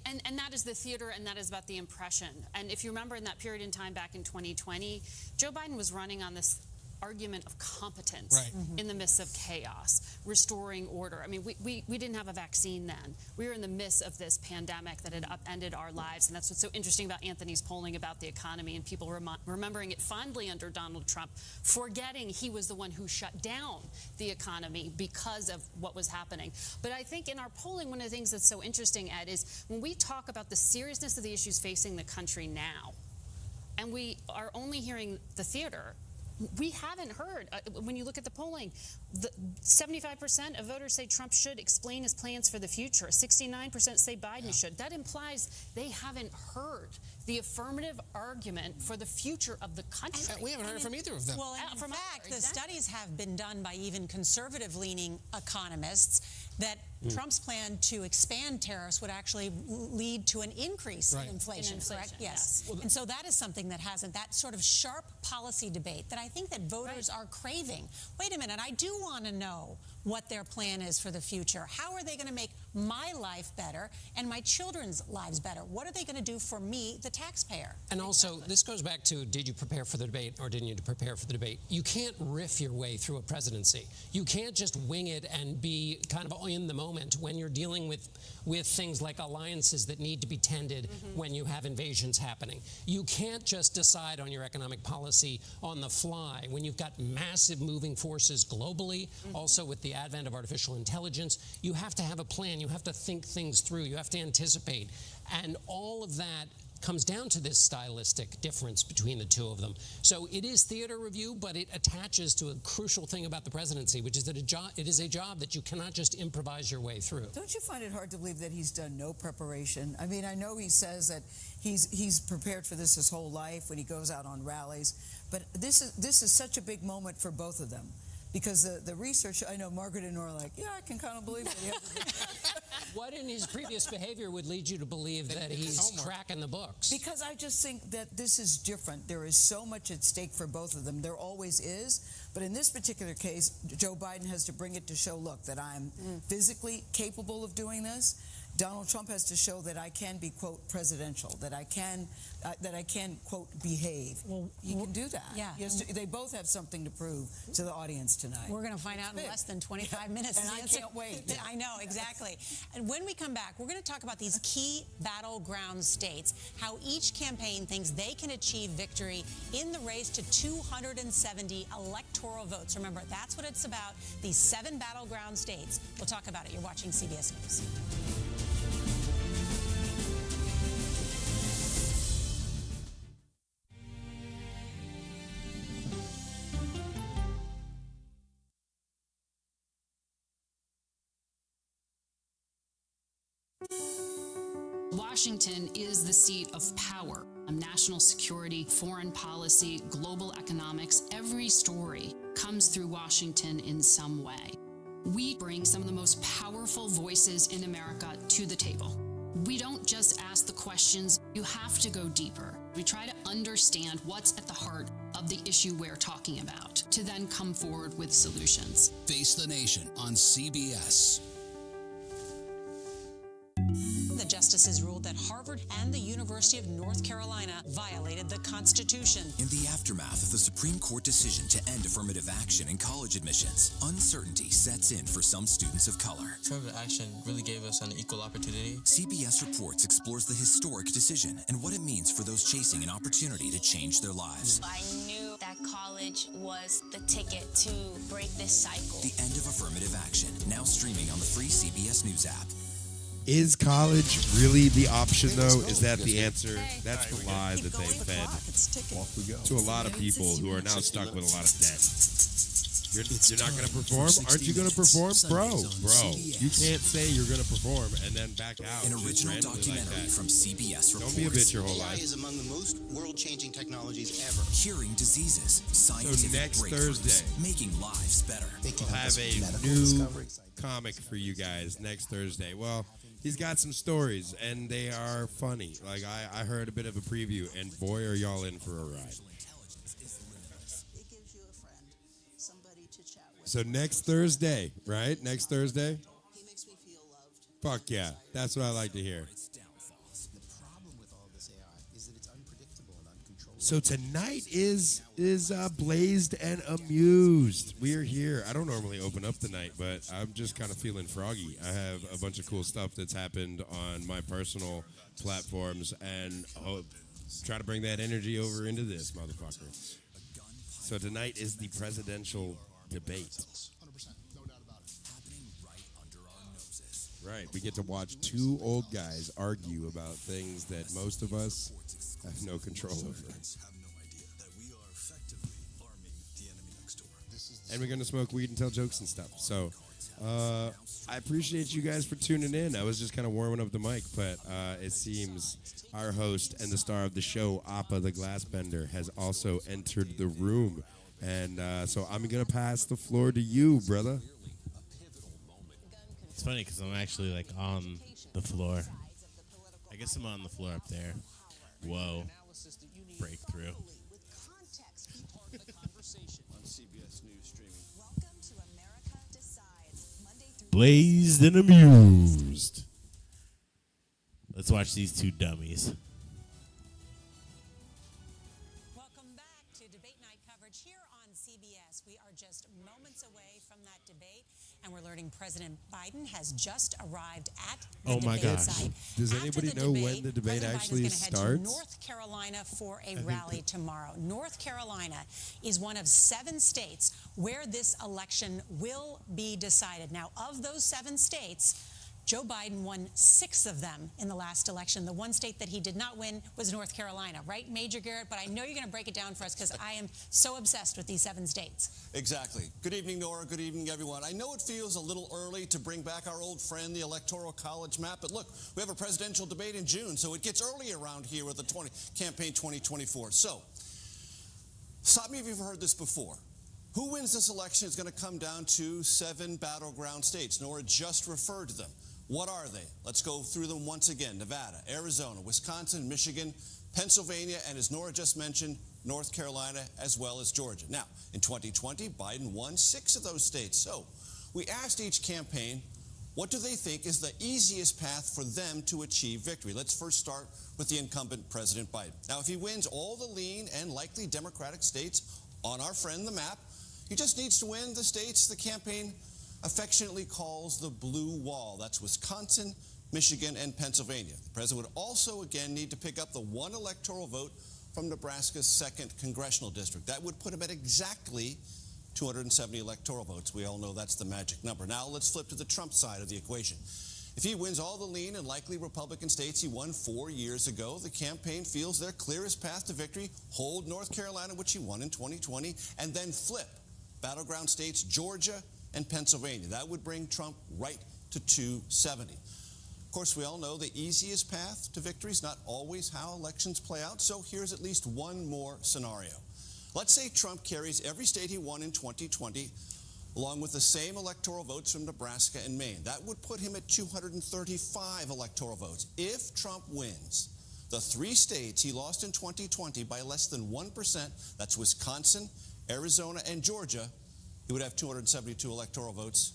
And that is the theater, and that is about the impression. And if you remember in that period in time back in 2020, Joe Biden was running on this argument of competence in the midst of chaos, restoring order. I mean, we didn't have a vaccine then. We were in the midst of this pandemic that had upended our lives, and that's what's so interesting about Anthony's polling about the economy and people remembering it fondly under Donald Trump, forgetting he was the one who shut down the economy because of what was happening. But I think in our polling, one of the things that's so interesting, Ed, is when we talk about the seriousness of the issues facing the country now, and we are only hearing the theater, we haven't heard, when you look at the polling, 75% of voters say Trump should explain his plans for the future. 69% say Biden should. That implies they haven't heard the affirmative argument for the future of the country. We haven't heard from either of them. Well, in fact, the studies have been done by even conservative-leaning economists that Trump's plan to expand tariffs would actually lead to an increase in inflation, correct? Yes. And so that is something that hasn't, that sort of sharp policy debate that I think that voters are craving. Wait a minute, I do want to know what their plan is for the future. How are they going to make my life better and my children's lives better? What are they going to do for me, the taxpayer? And also, this goes back to, did you prepare for the debate or didn't you prepare for the debate? You can't riff your way through a presidency. You can't just wing it and be kind of in the moment when you're dealing with things like alliances that need to be tended when you have invasions happening. You can't just decide on your economic policy on the fly when you've got massive moving forces globally, also with the advent of artificial intelligence. You have to have a plan. You have to think things through. You have to anticipate. And all of that comes down to this stylistic difference between the two of them. So it is theater review, but it attaches to a crucial thing about the presidency, which is that it is a job that you cannot just improvise your way through. Don't you find it hard to believe that he's done no preparation? I mean, I know he says that he's prepared for this his whole life when he goes out on rallies, but this is such a big moment for both of them. Because the research, I know Margaret and Nora are like, yeah, I can kind of believe that. What in his previous behavior would lead you to believe that he's cracking the books? Because I just think that this is different. There is so much at stake for both of them. There always is. But in this particular case, Joe Biden has to bring it to show, look, that I'm physically capable of doing this. Donald Trump has to show that I can be, quote, presidential, that I can, quote, behave. Well, he can do that. Yeah. They both have something to prove to the audience tonight. We're going to find out in less than 25 minutes. And I can't wait. I know, exactly. And when we come back, we're going to talk about these key battleground states, how each campaign thinks they can achieve victory in the race to 270 electoral votes. Remember, that's what it's about, these 7 battleground states. We'll talk about it. You're watching CBS News. Washington is the seat of power. National security, foreign policy, global economics, every story comes through Washington in some way. We bring some of the most powerful voices in America to the table. We don't just ask the questions, you have to go deeper. We try to understand what's at the heart of the issue we're talking about, to then come forward with solutions. Face the Nation on CBS. The justices ruled that Harvard and the University of North Carolina violated the Constitution. In the aftermath of the Supreme Court decision to end affirmative action in college admissions, uncertainty sets in for some students of color. Affirmative action really gave us an equal opportunity. CBS Reports explores the historic decision and what it means for those chasing an opportunity to change their lives. I knew that college was the ticket to break this cycle. The end of affirmative action, now streaming on the free CBS News app. Is college really the option, though? Is that the answer? That's the lie that they fed to a lot of people who are now stuck with a lot of debt. You're not going to perform? Aren't you going to perform? Bro, you can't say you're going to perform and then back out. An original documentary from CBS Reports. Don't be a bitch your whole AI life. is among the most world-changing technologies ever. Curing diseases, scientific next breakthroughs, Thursday, making lives better. we'll have a new comic for you guys next Thursday. Well, He's got some stories, and they are funny. Like, I heard a bit of a preview, and boy, are y'all in for a ride. It gives you a friend, somebody to chat with. So next Thursday, right? Next Thursday? He makes me feel loved. Fuck yeah. That's what I like to hear. The problem with all this AI is that it's unpredictable and uncontrollable. So tonight is blazed and amused. We are here. I don't normally open up the night, but I'm just kind of feeling froggy. I have a bunch of cool stuff that's happened on my personal platforms, and try to bring that energy over into this motherfucker. So tonight is the presidential debate. 100%, no doubt about it. Happening right under our noses. Right. We get to watch two old guys argue about things that most of us have no control over. And we're going to smoke weed and tell jokes and stuff. So I appreciate you guys for tuning in. I was just kind of warming up the mic, but it seems our host and the star of the show, Appa the Glassbender, has also entered the room. And so I'm going to pass the floor to you, brother. It's funny because I'm actually like on the floor. I guess I'm on the floor up there. Whoa. Breakthrough. Blazed and amused. Let's watch these two dummies. Welcome back to Debate Night coverage here on CBS. We are just moments away from that debate, and we're learning President Biden has just arrived at the debate site. Does anybody know when the debate actually starts? President Biden is going to head to North Carolina for a rally tomorrow. North Carolina is one of 7 states where this election will be decided. Now, of those 7 states, Joe Biden won 6 of them in the last election. The one state that he did not win was North Carolina, right, Major Garrett? But I know you're going to break it down for us because I am so obsessed with these 7 states. Exactly. Good evening, Nora. Good evening, everyone. I know it feels a little early to bring back our old friend, the Electoral College map, but look, we have a presidential debate in June, so it gets early around here with the campaign 2024. So, stop me if you've heard this before. Who wins this election is going to come down to 7 battleground states. Nora just referred to them. What are they? Let's go through them once again. Nevada, Arizona, Wisconsin, Michigan, Pennsylvania, and as Nora just mentioned, North Carolina, as well as Georgia. Now, in 2020, Biden won 6 of those states. So we asked each campaign, what do they think is the easiest path for them to achieve victory? Let's first start with the incumbent President Biden. Now, if he wins all the lean and likely Democratic states on our friend the map, he just needs to win the states the campaign affectionately calls the blue wall. That's Wisconsin, Michigan, and Pennsylvania. The president would also, again, need to pick up the 1 electoral vote from Nebraska's 2nd congressional district. That would put him at exactly 270 electoral votes. We all know that's the magic number. Now let's flip to the Trump side of the equation. If he wins all the lean and likely Republican states he won 4 years ago, the campaign feels their clearest path to victory: hold North Carolina, which he won in 2020, and then flip battleground states Georgia and Pennsylvania. That would bring Trump right to 270. Of course, we all know the easiest path to victory is not always how elections play out, so here's at least one more scenario. Let's say Trump carries every state he won in 2020, along with the same electoral votes from Nebraska and Maine. That would put him at 235 electoral votes. If Trump wins the 3 states he lost in 2020 by less than 1%, that's Wisconsin, Arizona, and Georgia, he would have 272 electoral votes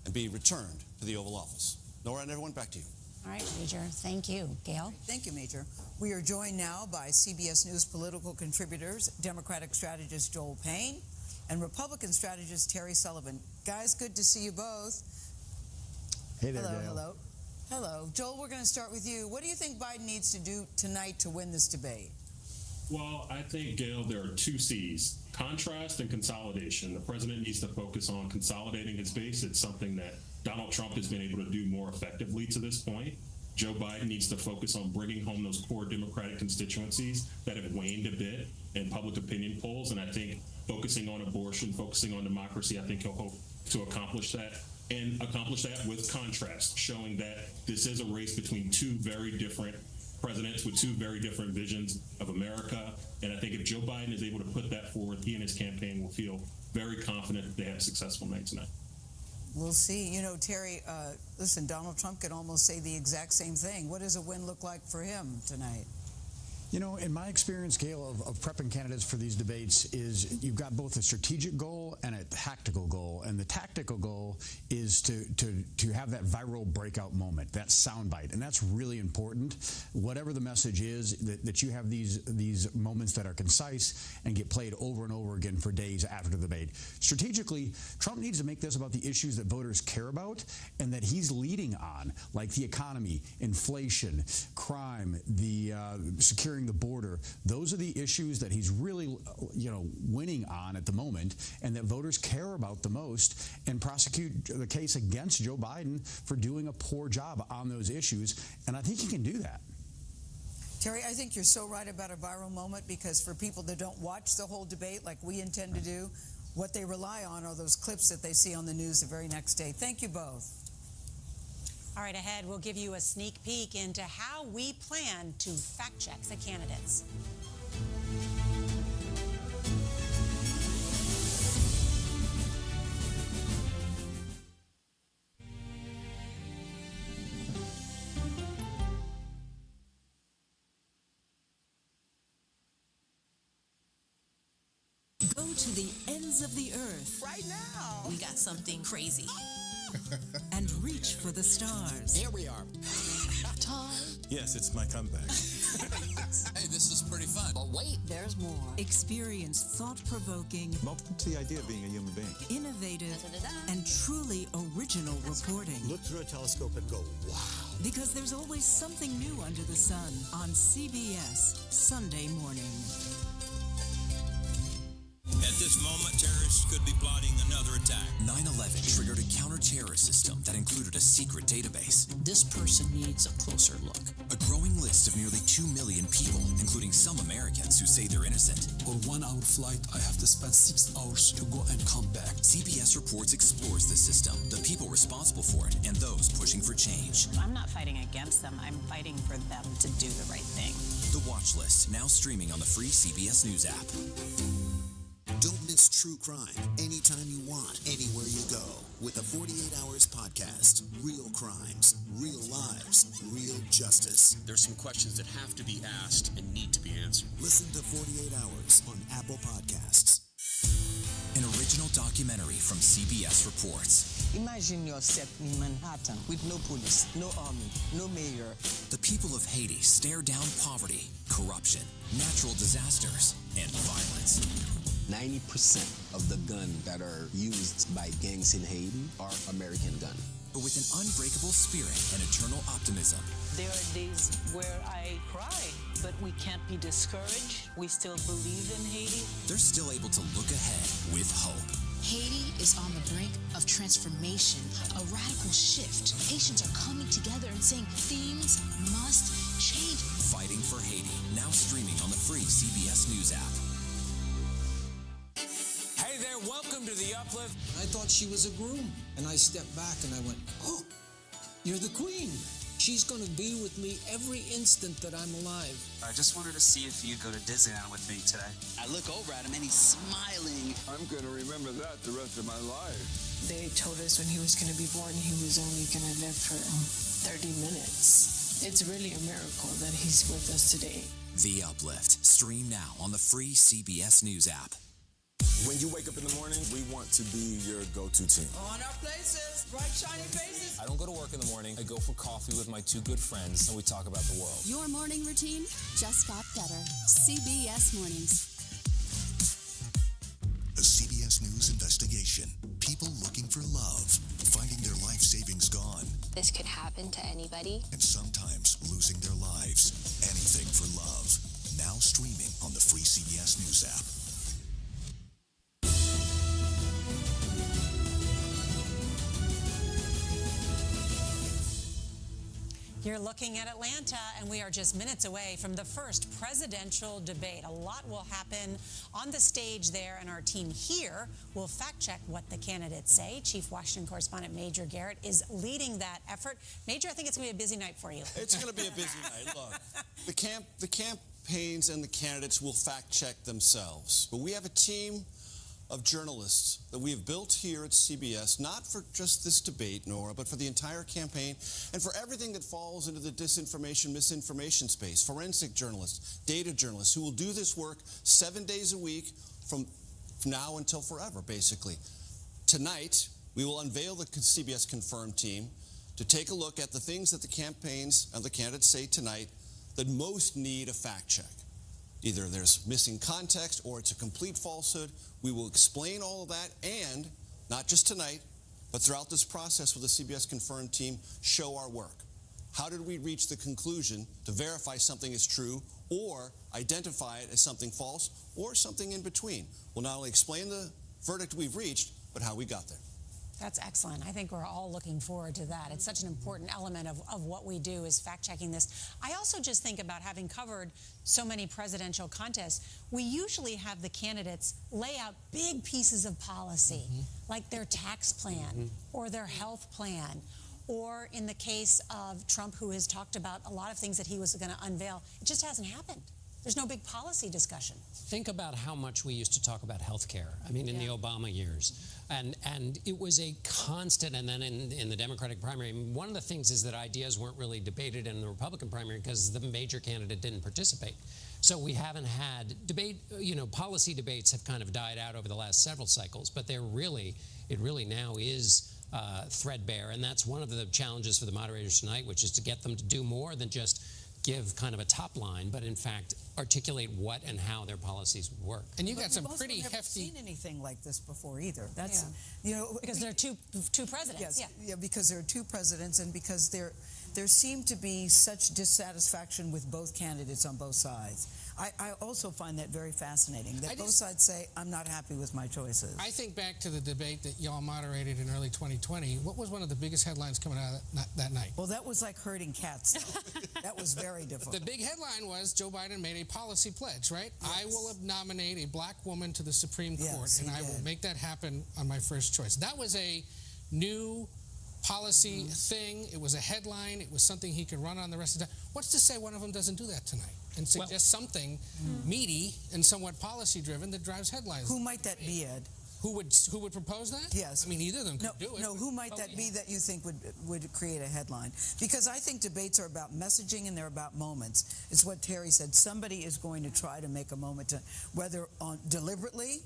and be returned to the Oval Office. Nora and everyone, back to you. All right, Major. Thank you. Gail? Thank you, Major. We are joined now by CBS News political contributors, Democratic strategist Joel Payne and Republican strategist Terry Sullivan. Guys, good to see you both. Hey there, hello, Gail. hello. Hello. Joel, we're going to start with you. What do you think Biden needs to do tonight to win this debate? Well, I think, Gail, there are 2 C's: contrast and consolidation. The president needs to focus on consolidating his base. It's something that Donald Trump has been able to do more effectively to this point. Joe Biden needs to focus on bringing home those core Democratic constituencies that have waned a bit in public opinion polls. And I think focusing on abortion, focusing on democracy, I think he'll hope to accomplish that. And accomplish that with contrast, showing that this is a race between 2 very different presidents with 2 very different visions of America. And I think if Joe Biden is able to put that forward, he and his campaign will feel very confident that they have a successful night tonight. We'll see. You know, Terry, listen, Donald Trump could almost say the exact same thing. What does a win look like for him tonight? You know, in my experience, Gail, of prepping candidates for these debates is you've got both a strategic goal and a tactical goal. And the tactical goal is to have that viral breakout moment, that soundbite. And that's really important. Whatever the message is, that you have these moments that are concise and get played over and over again for days after the debate. Strategically, Trump needs to make this about the issues that voters care about and that he's leading on, like the economy, inflation, crime, the securing the border. Those are the issues that he's really, winning on at the moment and that voters care about the most, and prosecute the case against Joe Biden for doing a poor job on those issues. And I think he can do that. Terry, I think you're so right about a viral moment, because for people that don't watch the whole debate like we intend to do, what they rely on are those clips that they see on the news the very next day. Thank you both. All right, ahead, we'll give you a sneak peek into how we plan to fact-check the candidates. Go to the ends of the earth. Right now. We got something crazy. And reach for the stars. Here we are. Todd. Yes, it's my comeback. Hey, this is pretty fun. But wait, there's more. Experience thought-provoking, Welcome to the idea of being a human being. innovative, and truly original reporting. Look through a telescope and go, wow. Because there's always something new under the sun on CBS Sunday morning. At this moment, terrorists could be plotting another attack. 9/11 triggered a counter-terrorist system that included a secret database. This person needs a closer look. A growing list of nearly 2 million people, including some Americans who say they're innocent. On 1 hour flight, I have to spend 6 hours to go and come back. CBS Reports explores the system, the people responsible for it, and those pushing for change. I'm not fighting against them. I'm fighting for them to do the right thing. The Watch List, now streaming on the free CBS News app. Don't miss true crime anytime you want, anywhere you go, with a 48 Hours podcast. Real crimes, real lives, real justice. There's some questions that have to be asked and need to be answered. Listen to 48 Hours on Apple Podcasts. An original documentary from CBS Reports. Imagine yourself in Manhattan with no police, no army, no mayor. The people of Haiti stare down poverty, corruption, natural disasters, and violence. 90% of the guns that are used by gangs in Haiti are American guns. But with an unbreakable spirit and eternal optimism. There are days where I cry, but we can't be discouraged. We still believe in Haiti. They're still able to look ahead with hope. Haiti is on the brink of transformation, a radical shift. Nations are coming together and saying things must change. Fighting for Haiti, now streaming on the free CBS News app. Hey there, welcome to The Uplift. I thought she was a groom, and I stepped back and I went, oh, you're the queen. She's going to be with me every instant that I'm alive. I just wanted to see if you'd go to Disneyland with me today. I look over at him and he's smiling. I'm going to remember that the rest of my life. They told us when he was going to be born, he was only going to live for 30 minutes. It's really a miracle that he's with us today. The Uplift. Stream now on the free CBS News app. When you wake up in the morning, we want to be your go-to team. On our places, bright shiny faces. I don't go to work in the morning. I go for coffee with my two good friends, and we talk about the world. Your morning routine just got better. CBS Mornings. A CBS News investigation. People looking for love, finding their life savings gone. This could happen to anybody. And sometimes losing their lives. Anything for love. Now streaming on the free CBS News app. You're looking at Atlanta, and we are just minutes away from the first presidential debate. A lot will happen on the stage there, and our team here will fact-check what the candidates say. Chief Washington correspondent Major Garrett is leading that effort. Major, I think it's going to be a busy night for you. It's going to be a busy night. Look, the campaigns and the candidates will fact-check themselves. But we have a team of journalists that we have built here at CBS, not for just this debate, Nora, but for the entire campaign and for everything that falls into the disinformation, misinformation space. Forensic journalists, data journalists who will do this work 7 days a week from now until forever, basically. Tonight, we will unveil the CBS Confirmed team to take a look at the things that the campaigns and the candidates say tonight that most need a fact check. Either there's missing context or it's a complete falsehood. We will explain all of that and, not just tonight, but throughout this process with the CBS Confirmed team, show our work. How did we reach the conclusion to verify something is true or identify it as something false or something in between? We'll not only explain the verdict we've reached, but how we got there. That's excellent. I think we're all looking forward to that. It's such an important element of what we do is fact-checking this. I also just think about having covered so many presidential contests, we usually have the candidates lay out big pieces of policy, like their tax plan or their health plan, or in the case of Trump, who has talked about a lot of things that he was going to unveil. It just hasn't happened. There's no big policy discussion. Think about how much we used to talk about health care. I mean, in the Obama years. And it was a constant, and then in the Democratic primary, one of the things is that ideas weren't really debated in the Republican primary because the major candidate didn't participate. So we haven't had debate, policy debates have kind of died out over the last several cycles, but it really now is threadbare. And that's one of the challenges for the moderators tonight, which is to get them to do more than just give kind of a top line, but in fact articulate what and how their policies work. And you got some pretty hefty. Seen anything like this before either. That's because there are two presidents. Yes, because there are two presidents, and because there seemed to be such dissatisfaction with both candidates on both sides. I also find that very fascinating, that both sides say, I'm not happy with my choices. I think back to the debate that y'all moderated in early 2020. What was one of the biggest headlines coming out of that night? Well, that was like herding cats. That was very difficult. The big headline was Joe Biden made a policy pledge, right? Yes. I will nominate a black woman to the Supreme Court, and I will make that happen on my first choice. That was a new policy thing. It was a headline. It was something he could run on the rest of the time. What's to say one of them doesn't do that tonight and suggest something meaty and somewhat policy-driven that drives headlines? Who might that be, Ed? Who would propose that? Yes. I mean, either of them could do it. No, who might that be that you think would create a headline? Because I think debates are about messaging and they're about moments. It's what Terry said. Somebody is going to try to make a moment, whether deliberately,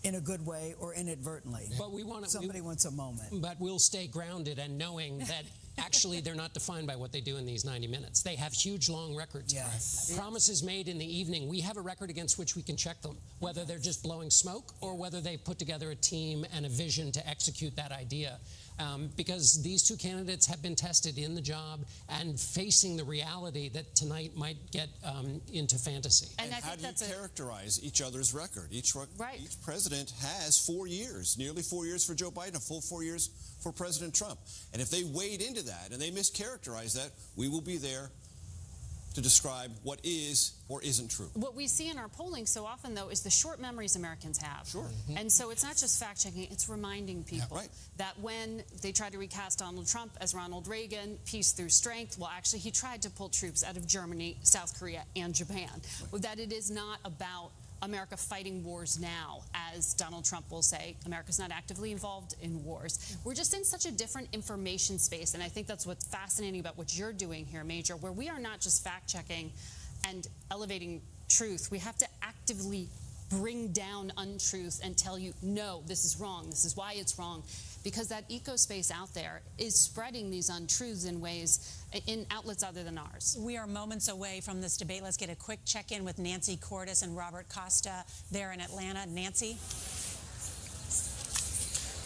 in a good way, or inadvertently. But somebody wants a moment. But we'll stay grounded and knowing that actually they're not defined by what they do in these 90 minutes. They have huge, long records. Yes. Promises made in the evening. We have a record against which we can check them, whether they're just blowing smoke or whether they've put together a team and a vision to execute that idea. Because these two candidates have been tested in the job and facing the reality that tonight might get into fantasy. And how do you characterize each other's record? Each president has 4 years, nearly 4 years for Joe Biden, a full 4 years for President Trump. And if they wade into that and they mischaracterize that, we will be there to describe what is or isn't true. What we see in our polling so often, though, is the short memories Americans have. Sure. And so it's not just fact-checking, it's reminding people that when they tried to recast Donald Trump as Ronald Reagan, peace through strength, well, actually, he tried to pull troops out of Germany, South Korea, and Japan. That it is not about America fighting wars now, as Donald Trump will say. America's not actively involved in wars. We're just in such a different information space, and I think that's what's fascinating about what you're doing here, Major, where we are not just fact-checking and elevating truth. We have to actively bring down untruth and tell you, no, this is wrong, this is why it's wrong, because that eco-space out there is spreading these untruths in ways, in outlets other than ours. We are moments away from this debate. Let's get a quick check-in with Nancy Cordes and Robert Costa there in Atlanta. Nancy?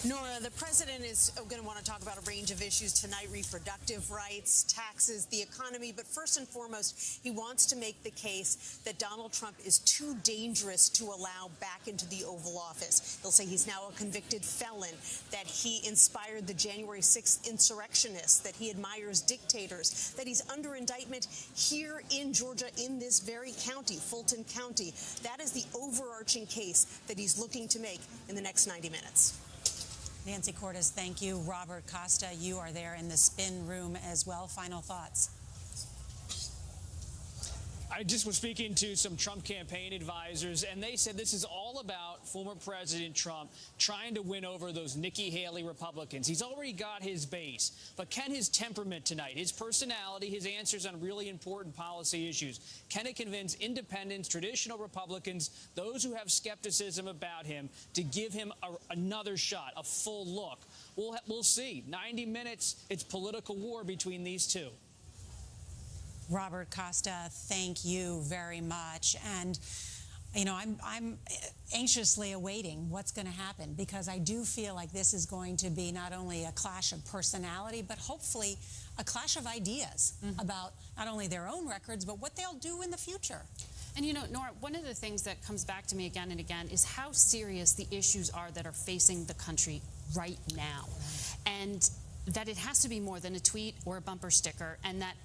Nora, the president is going to want to talk about a range of issues tonight: reproductive rights, taxes, the economy. But first and foremost, he wants to make the case that Donald Trump is too dangerous to allow back into the Oval Office. He'll say he's now a convicted felon, that he inspired the January 6th insurrectionists, that he admires dictators, that he's under indictment here in Georgia in this very county, Fulton County. That is the overarching case that he's looking to make in the next 90 minutes. Nancy Cordes, thank you. Robert Costa, you are there in the spin room as well. Final thoughts? I just was speaking to some Trump campaign advisors, and they said this is all about former President Trump trying to win over those Nikki Haley Republicans. He's already got his base, but can his temperament tonight, his personality, his answers on really important policy issues, can it convince independents, traditional Republicans, those who have skepticism about him, to give him another shot, a full look? We'll see. 90 minutes, it's political war between these two. Robert Costa, thank you very much. And, you know, I'm anxiously awaiting what's going to happen, because I do feel like this is going to be not only a clash of personality, but hopefully a clash of ideas about not only their own records, but what they'll do in the future. And, you know, Nora, one of the things that comes back to me again and again is how serious the issues are that are facing the country right now. And that it has to be more than a tweet or a bumper sticker, and that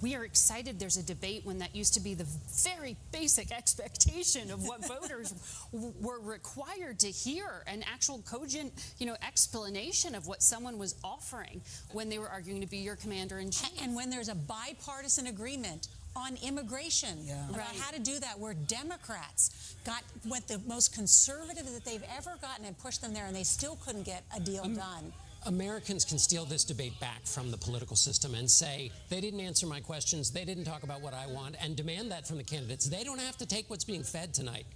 we are excited there's a debate when that used to be the very basic expectation of what voters were required to hear, an actual cogent, you know, explanation of what someone was offering when they were arguing to be your commander-in-chief. And when there's a bipartisan agreement on immigration about how to do that, where Democrats went the most conservative that they've ever gotten and pushed them there, and they still couldn't get a deal done. Americans can steal this debate back from the political system and say, they didn't answer my questions, they didn't talk about what I want, and demand that from the candidates. They don't have to take what's being fed tonight.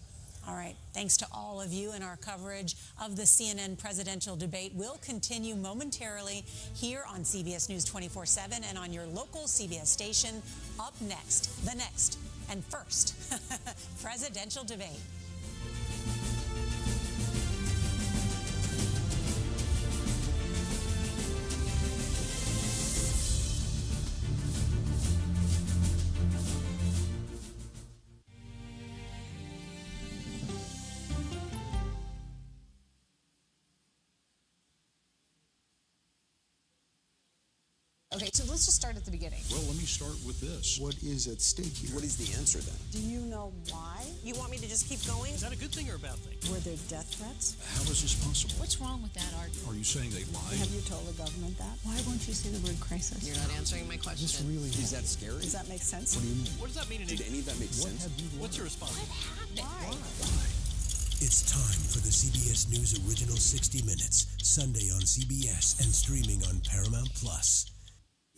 All right. Thanks to all of you, and our coverage of the CNN presidential debate will continue momentarily here on CBS News 24/7 and on your local CBS station. Up next, the next and first presidential debate. Okay, so let's just start at the beginning. Well, let me start with this. What is at stake here? What is the answer then? Do you know why? You want me to just keep going? Is that a good thing or a bad thing? Were there death threats? How is this possible? What's wrong with that argument? Are you saying they lied? Have you told the government that? Why won't you say the word crisis? You're not answering my question. Is that scary? Does that make sense? What do you mean? What does that mean in Did any of that make sense? What's your response? What happened? It's time for the CBS News Original 60 Minutes, Sunday on CBS and streaming on Paramount+.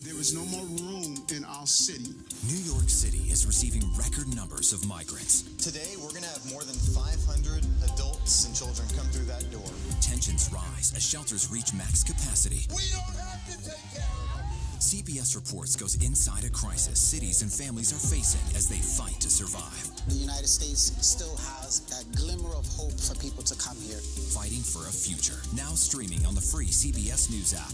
There is no more room in our city. New York City is receiving record numbers of migrants. Today, we're going to have more than 500 adults and children come through that door. Tensions rise as shelters reach max capacity. We don't have to take care of them. CBS Reports goes inside a crisis cities and families are facing as they fight to survive. The United States still has a glimmer of hope for people to come here. Fighting for a future. Now streaming on the free CBS News app.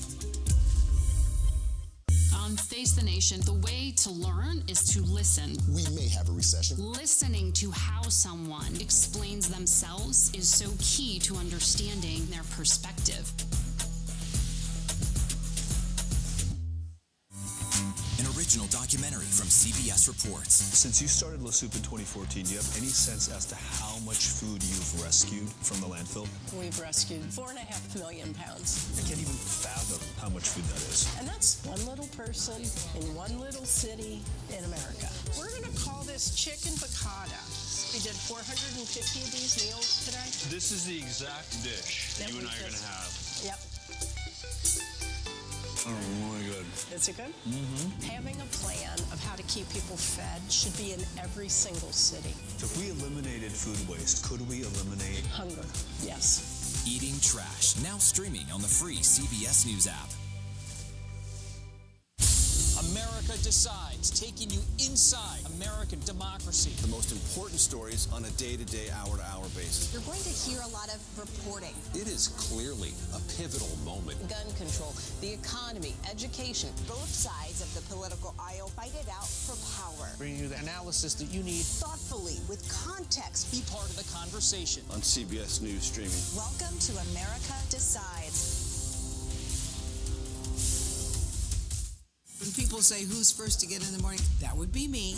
On Face the Nation, the way to learn is to listen. We may have a recession. Listening to how someone explains themselves is so key to understanding their perspective. An original documentary from CBS Reports. Since you started La Soup in 2014, do you have any sense as to how much food you've rescued from the landfill? We've rescued 4.5 million pounds. I can't even fathom how much food that is. And that's one little person in one little city in America. We're going to call this chicken piccata. We did 450 of these meals today. This is the exact dish that you and I are going to have. Yep. Oh, really good. Is it good? Mm-hmm. Having a plan of how to keep people fed should be in every single city. If we eliminated food waste, could we eliminate hunger? Yes. Eating Trash, now streaming on the free CBS News app. America Decides, taking you inside American democracy. The most important stories on a day-to-day, hour-to-hour basis. You're going to hear a lot of reporting. It is clearly a pivotal moment. Gun control, the economy, education. Both sides of the political aisle fight it out for power. Bringing you the analysis that you need. Thoughtfully, with context. Be part of the conversation. On CBS News streaming. Welcome to America Decides. When people People say, who's first to get in the morning? That would be me.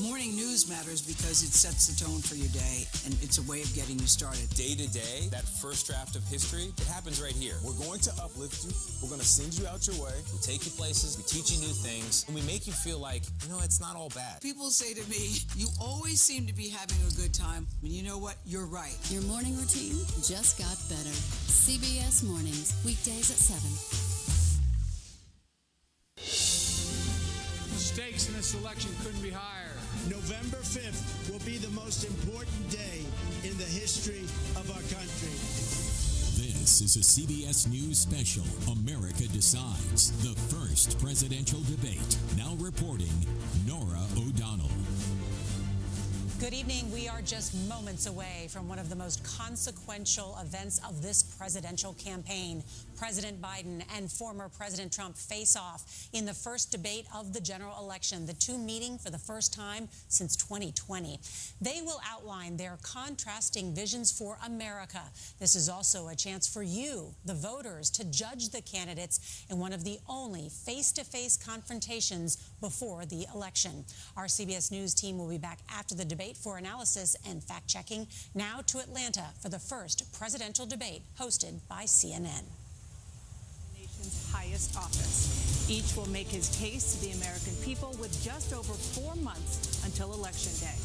Morning news matters because it sets the tone for your day, and it's a way of getting you started. Day to day, that first draft of history, it happens right here. We're going to uplift you. We're going to send you out your way. We take you places, we teach you new things, and we make you feel like, it's not all bad. People say to me, you always seem to be having a good time. And you know what? You're right. Your morning routine just got better. CBS Mornings, weekdays at 7. The stakes in this election couldn't be higher. November 5th will be the most important day in the history of our country. This is a CBS News special, America Decides, the first presidential debate. Now reporting, Norah O'Donnell. Good evening. We are just moments away from one of the most consequential events of this presidential campaign. President Biden and former President Trump face off in the first debate of the general election, the two meeting for the first time since 2020. They will outline their contrasting visions for America. This is also a chance for you, the voters, to judge the candidates in one of the only face-to-face confrontations before the election. Our CBS News team will be back after the debate for analysis and fact-checking. Now to Atlanta for the first presidential debate hosted by CNN. Highest office. Each will make his case to the American people with just over 4 months until Election Day.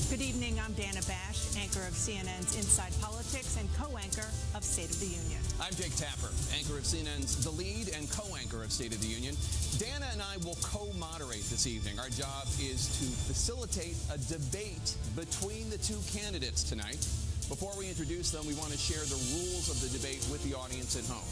Good evening, I'm Dana Bash, anchor of CNN's Inside Politics and co-anchor of State of the Union. I'm Jake Tapper, anchor of CNN's The Lead and co-anchor of State of the Union. Dana and I will co-moderate this evening. Our job is to facilitate a debate between the two candidates tonight. Before we introduce them, we want to share the rules of the debate with the audience at home.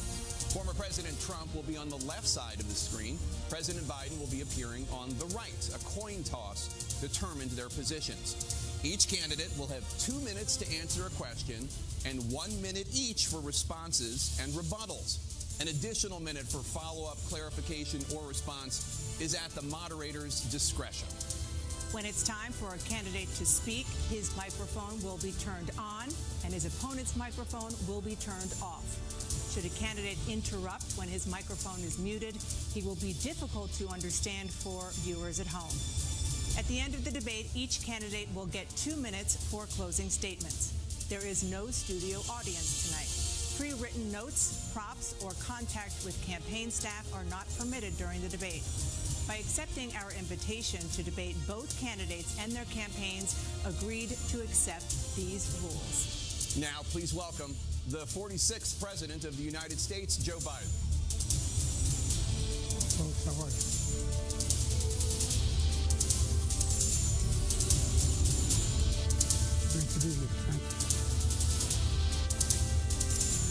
Former President Trump will be on the left side of the screen. President Biden will be appearing on the right. A coin toss determined their positions. Each candidate will have 2 minutes to answer a question and 1 minute each for responses and rebuttals. An additional minute for follow-up, clarification, or response is at the moderator's discretion. When it's time for a candidate to speak, his microphone will be turned on and his opponent's microphone will be turned off. Should a candidate interrupt when his microphone is muted, he will be difficult to understand for viewers at home. At the end of the debate, each candidate will get 2 minutes for closing statements. There is no studio audience tonight. Pre-written notes, props, or contact with campaign staff are not permitted during the debate. By accepting our invitation to debate, both candidates and their campaigns agreed to accept these rules. Now, please welcome the 46th President of the United States, Joe Biden. Folks, how are you? Great to be here. Thank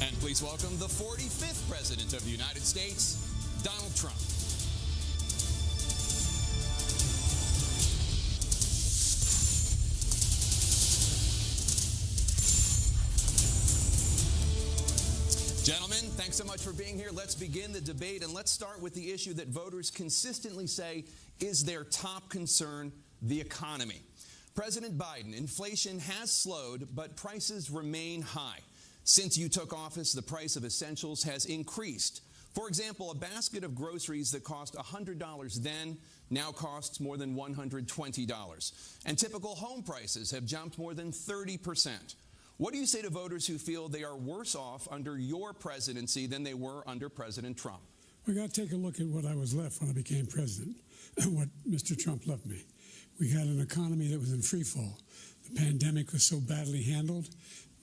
you. And please welcome the 45th President of the United States, Donald Trump. Gentlemen, thanks so much for being here. Let's begin the debate, and let's start with the issue that voters consistently say is their top concern, the economy. President Biden, inflation has slowed, but prices remain high. Since you took office, the price of essentials has increased. For example, a basket of groceries that cost $100 then now costs more than $120. And typical home prices have jumped more than 30%. What do you say to voters who feel they are worse off under your presidency than they were under President Trump? We got to take a look at what I was left when I became president and what Mr. Trump left me. We had an economy that was in free fall. The pandemic was so badly handled.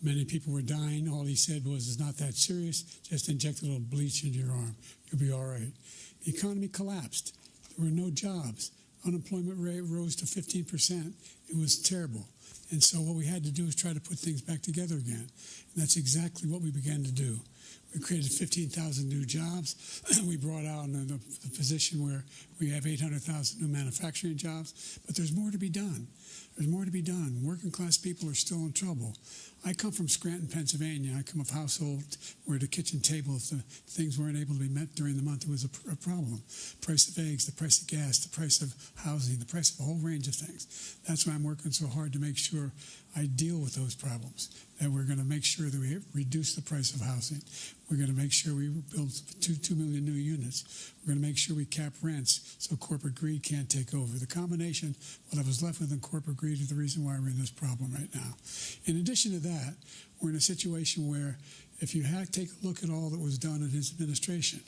Many people were dying. All he said was, it's not that serious. Just inject a little bleach into your arm. You'll be all right. The economy collapsed. There were no jobs. Unemployment rate rose to 15%. It was terrible. And so what we had to do is try to put things back together again. And that's exactly what we began to do. We created 15,000 new jobs. We brought out the position where we have 800,000 new manufacturing jobs. But there's more to be done. There's more to be done. Working class people are still in trouble. I come from Scranton, Pennsylvania. I come of a household where the kitchen table, if the things weren't able to be met during the month, it was a problem. Price of eggs, the price of gas, the price of housing, the price of a whole range of things. That's why I'm working so hard to make sure I deal with those problems, that we're going to make sure that we reduce the price of housing. We're going to make sure we build 2 million new units. We're going to make sure we cap rents so corporate greed can't take over. The combination, what I was left with in corporate greed, is the reason why we're in this problem right now. In addition to that, we're in a situation where if you take a look at all that was done in his administration,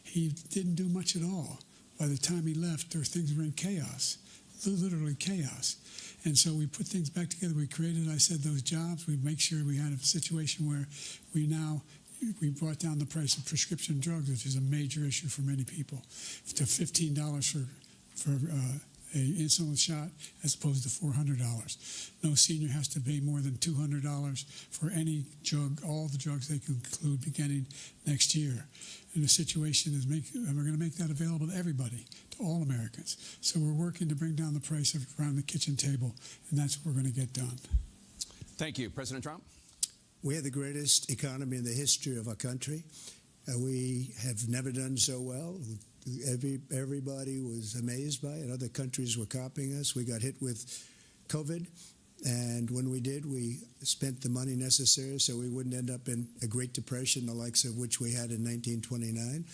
he didn't do much at all. By the time he left, things were in chaos, literally chaos. And so we put things back together. We created, I said, those jobs. We make sure we had a situation where we brought down the price of prescription drugs, which is a major issue for many people, to $15 for a insulin shot as opposed to $400. No senior has to pay more than $200 for any drug, all the drugs they can include beginning next year. And the situation is and we're going to make that available to everybody, to all Americans. So we're working to bring down the price around the kitchen table, and that's what we're going to get done. Thank you. President Trump? We have the greatest economy in the history of our country. We have never done so well. Everybody was amazed by it. Other countries were copying us. We got hit with COVID, and when we did, we spent the money necessary so we wouldn't end up in a Great Depression, the likes of which we had in 1929.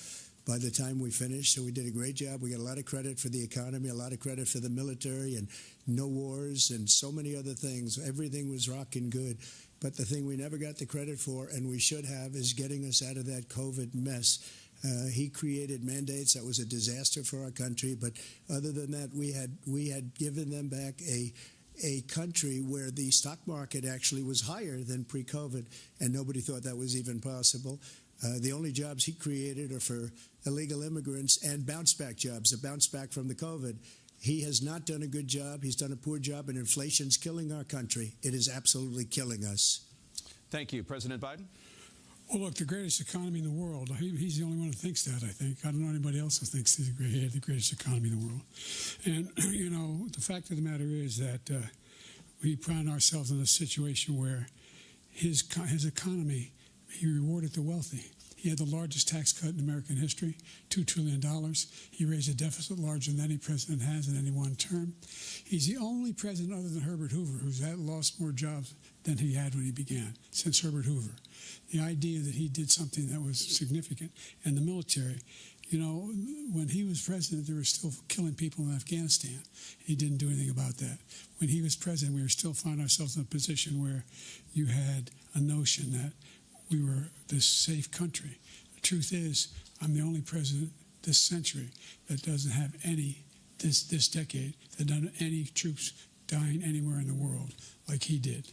By the time we finished, so we did a great job. We got a lot of credit for the economy, a lot of credit for the military, and no wars, and so many other things. Everything was rocking good. But the thing we never got the credit for, and we should have, is getting us out of that COVID mess. He created mandates that was a disaster for our country. But other than that, we had given them back a country where the stock market actually was higher than pre-COVID, and nobody thought that was even possible. The only jobs he created are for illegal immigrants and bounce-back jobs, a bounce-back from the COVID. He has not done a good job. He's done a poor job, and inflation's killing our country. It is absolutely killing us. Thank you. President Biden? Well, look, the greatest economy in the world, he's the only one who thinks that, I think. I don't know anybody else who thinks he had the greatest economy in the world. And, you know, the fact of the matter is that we find ourselves in a situation where his economy, he rewarded the wealthy. He had the largest tax cut in American history, $2 trillion. He raised a deficit larger than any president has in any one term. He's the only president other than Herbert Hoover who's lost more jobs than he had when he began, since Herbert Hoover. The idea that he did something that was significant. And the military, you know, when he was president, they were still killing people in Afghanistan. He didn't do anything about that. When he was president, we were still finding ourselves in a position where you had a notion that we were this safe country. The truth is, I'm the only president this century that doesn't have this decade, that doesn't have any troops dying anywhere in the world like he did.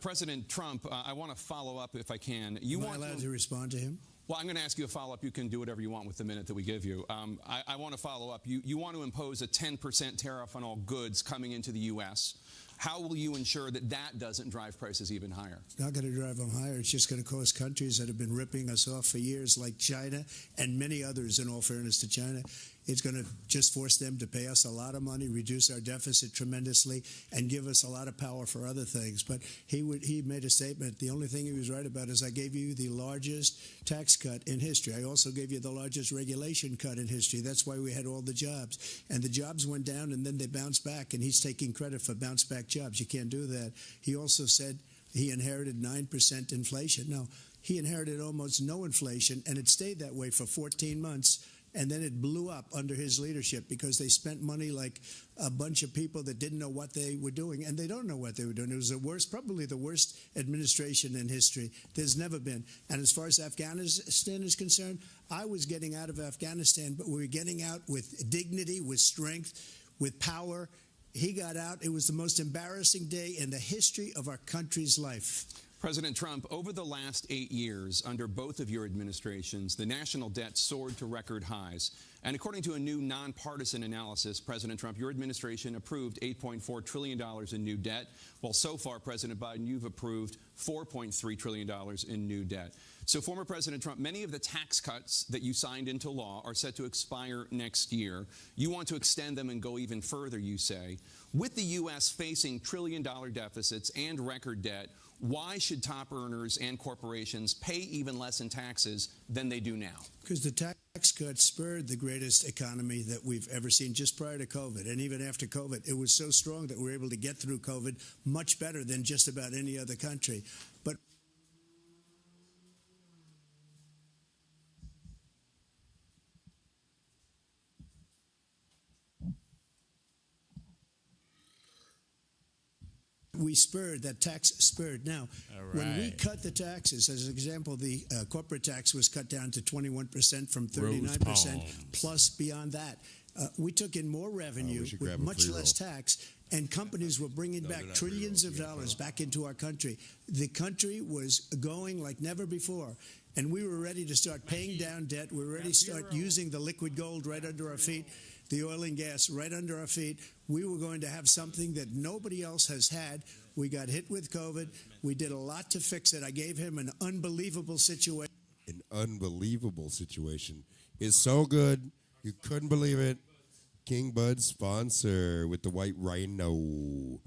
President Trump, I want to follow up if I can. Am I allowed to respond to him? Well, I'm going to ask you a follow-up. You can do whatever you want with the minute that we give you. I want to follow up. You want to impose a 10% tariff on all goods coming into the U.S. How will you ensure that that doesn't drive prices even higher? It's not going to drive them higher. It's just going to cause countries that have been ripping us off for years, like China and many others, in all fairness to China. It's going to just force them to pay us a lot of money, reduce our deficit tremendously, and give us a lot of power for other things. But he made a statement. The only thing he was right about is I gave you the largest tax cut in history. I also gave you the largest regulation cut in history. That's why we had all the jobs. And the jobs went down, and then they bounced back, and he's taking credit for bounce-back jobs. You can't do that. He also said he inherited 9% inflation. No, he inherited almost no inflation, and it stayed that way for 14 months. And then it blew up under his leadership because they spent money like a bunch of people that didn't know what they were doing, and they don't know what they were doing. It was probably the worst administration in history. There's never been. And as far as Afghanistan is concerned, I was getting out of Afghanistan, but we were getting out with dignity, with strength, with power. He got out. It was the most embarrassing day in the history of our country's life. President Trump, over the last 8 years, under both of your administrations, the national debt soared to record highs. And according to a new nonpartisan analysis, President Trump, your administration approved $8.4 trillion in new debt, while so far, President Biden, you've approved $4.3 trillion in new debt. So, former President Trump, many of the tax cuts that you signed into law are set to expire next year. You want to extend them and go even further, you say. With the U.S. facing trillion-dollar deficits and record debt, why should top earners and corporations pay even less in taxes than they do now? Because the tax cuts spurred the greatest economy that we've ever seen just prior to COVID. And even after COVID, it was so strong that we were able to get through COVID much better than just about any other country. But we spurred, that tax spurred. Now, when we cut the taxes, as an example, the corporate tax was cut down to 21% from 39%, plus beyond that. We took in more revenue with much less tax, and companies were bringing back trillions of dollars back into our country. The country was going like never before, and we were ready to start paying down debt. We were ready to start using the liquid gold right under our feet, the oil and gas right under our feet. We were going to have something that nobody else has had. We got hit with COVID. We did a lot to fix it. I gave him an unbelievable situation. An unbelievable situation is so good. You couldn't believe it. King Bud sponsor with the white rhino.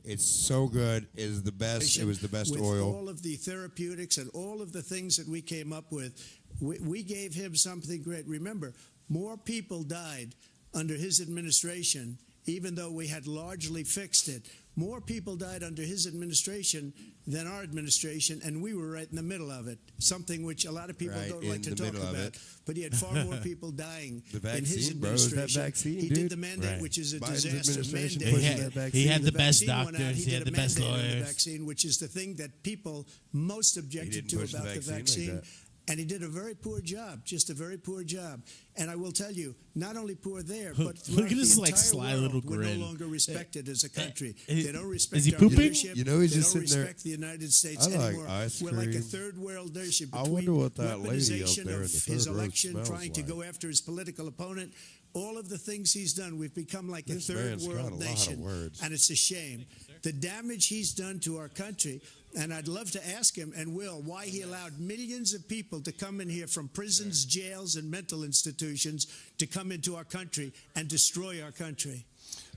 It's so good. It is the best. It was the best with oil. All of the therapeutics and all of the things that we came up with, we gave him something great. Remember, more people died under his administration, even though we had largely fixed it. More people died under his administration than our administration, and we were right in the middle of it, something which a lot of people don't like to talk about. But he had far more people dying in his administration. He did the mandate, which is a disaster mandate. He had the best doctors. He had the best lawyers. The vaccine, which is the thing that people most objected to about the vaccine. And he did a very poor job, just a very poor job. And I will tell you, not only poor there, but look at the his entire sly world, little we're grin. no longer respected as a country. They don't respect is he our pooping? leadership. You know, he's they just don't sitting there. respect the United States I like anymore. ice We're like a cream. third world nation. I Between wonder what that lady out weaponization there in the of third his row election, smells trying to like. go after his political opponent, all of the things he's done, we've become like This a third man's got a world lot of nation. words. And it's a shame. The damage he's done to our country. And I'd love to ask him, and will, why he allowed millions of people to come in here from prisons, jails, and mental institutions to come into our country and destroy our country.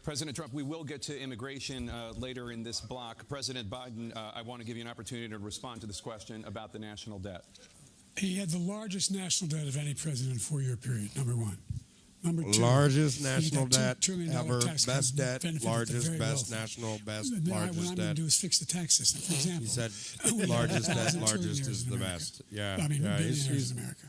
President Trump, we will get to immigration later in this block. President Biden, I want to give you an opportunity to respond to this question about the national debt. He had the largest national debt of any president in a 4-year period, number one. Number two, largest he national got $2 debt trillion ever. tax Best cut, debt, benefited the largest, very best wealthy. national, best, What I'm largest going to debt. do is fix the tax system. For example, He said we have largest debt, 1,000 largest trillionaires is in the America. best. Yeah, I mean, yeah, billionaires in America.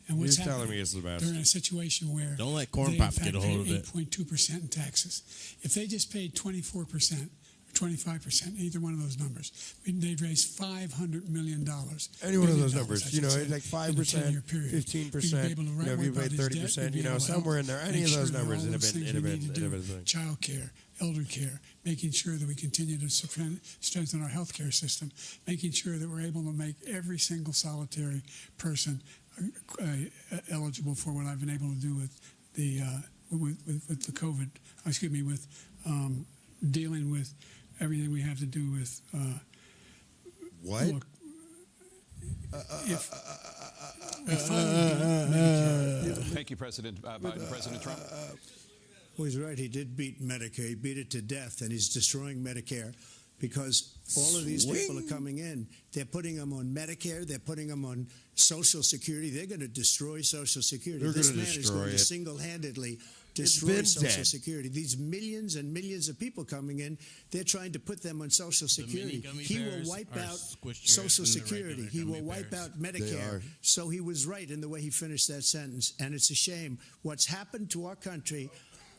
And what's he's telling happening? me it's the best. They're in a situation where Don't let Corn they, Pop in fact, get a hold of it. paid 8.2% in taxes. If they just paid 24%, 25%, either one of those numbers, they'd raise $500 million. Any one of those numbers, you know, it's like 5%, 15%, if you paid 30%, you know, somewhere in there, any of those numbers, it'd have been. Child care, elder care, making sure that we continue to strengthen our health care system, making sure that we're able to make every single solitary person eligible for what I've been able to do with the with the COVID, with dealing with everything we have to do with what? Look, Thank you, President Biden. President Trump. Well, he's right. He did beat Medicare. He beat it to death, and he's destroying Medicare because all of these people are coming in. They're putting them on Medicare. They're putting them on Social Security. They're going to destroy Social Security. This man is going to single-handedly destroy Social Security. These millions and millions of people coming in, they're trying to put them on Social Security. He will wipe out Social Security. He will wipe out Medicare. So he was right in the way he finished that sentence. And it's a shame. What's happened to our country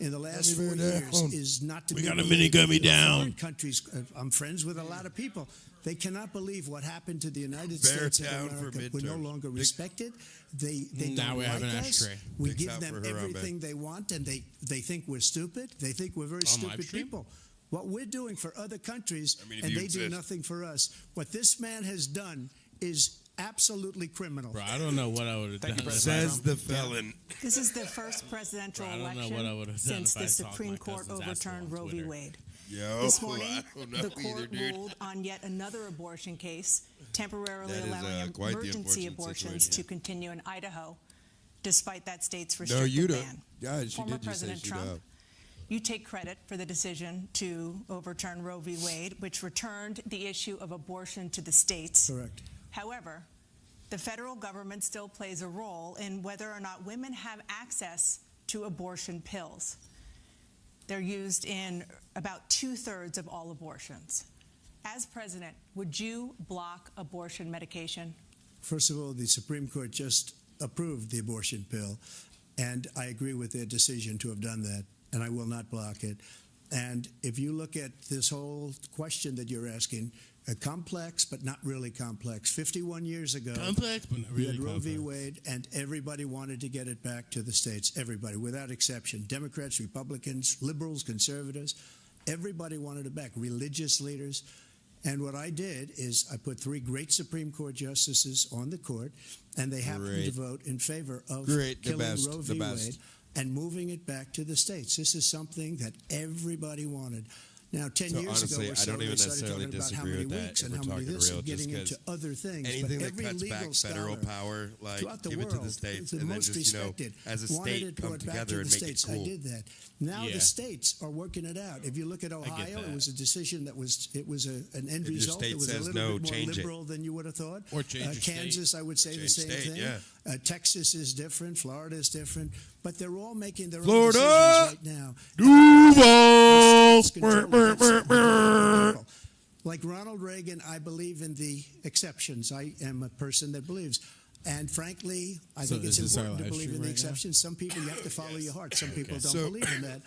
in the last 4 years is not to be believed. We got a mini gummy down. Countries, I'm friends with a lot of people. They cannot believe what happened to the United States of America. We're no longer respected. They now don't we have like an us. ashtray. We give them everything they want, and they think we're stupid. They think we're very stupid people. What we're doing for other countries, and they do nothing for us. What this man has done is absolutely criminal. Bro, I don't know what I would have done. Says the felon. This is the first presidential election since the Supreme Court overturned Roe v. Wade. This morning, the court ruled on yet another abortion case, temporarily allowing emergency abortions to continue in Idaho, despite that state's restricted ban. God, Former President Trump, you take credit for the decision to overturn Roe v. Wade, which returned the issue of abortion to the states. Correct. However, the federal government still plays a role in whether or not women have access to abortion pills. They're used in about 2/3 of all abortions. As president, would you block abortion medication? First of all, the Supreme Court just approved the abortion pill, and I agree with their decision to have done that, and I will not block it. And if you look at this whole question that you're asking, complex but not really complex. 51 years ago, Complex but not you really had Roe v. complex. Wade, and everybody wanted to get it back to the states. Everybody, without exception. Democrats, Republicans, liberals, conservatives. Everybody wanted it back. Religious leaders. And what I did is I put 3 great Supreme Court justices on the court, and they happened to vote in favor of killing Roe v. Wade and moving it back to the states. This is something that everybody wanted. Now, 10 So years honestly, ago, I don't even they started necessarily talking about how disagree many with that weeks if and we're how many talking this real, and getting just into other things. anything but that every cuts legal back federal scholar power, like throughout the give world, it to the states, the and then most just respected, as a wanted state it come brought back together to the and make it states. cool. I did that. Now Yeah. the states are working it out. If you look at Ohio, it was a decision that was an end If your result. state It was a says little no, bit more change it. liberal than you would have thought. Or change your state. Kansas, I would say the Change same state, thing. yeah. Texas is different. Florida is different. But they're all making their Florida! own decisions right now. Duval! States control the people. Like Ronald Reagan, I believe in the exceptions. I am a person that believes. And frankly, I think it's important to believe in the exceptions. Some people, you have to follow your heart. Some people don't believe in that.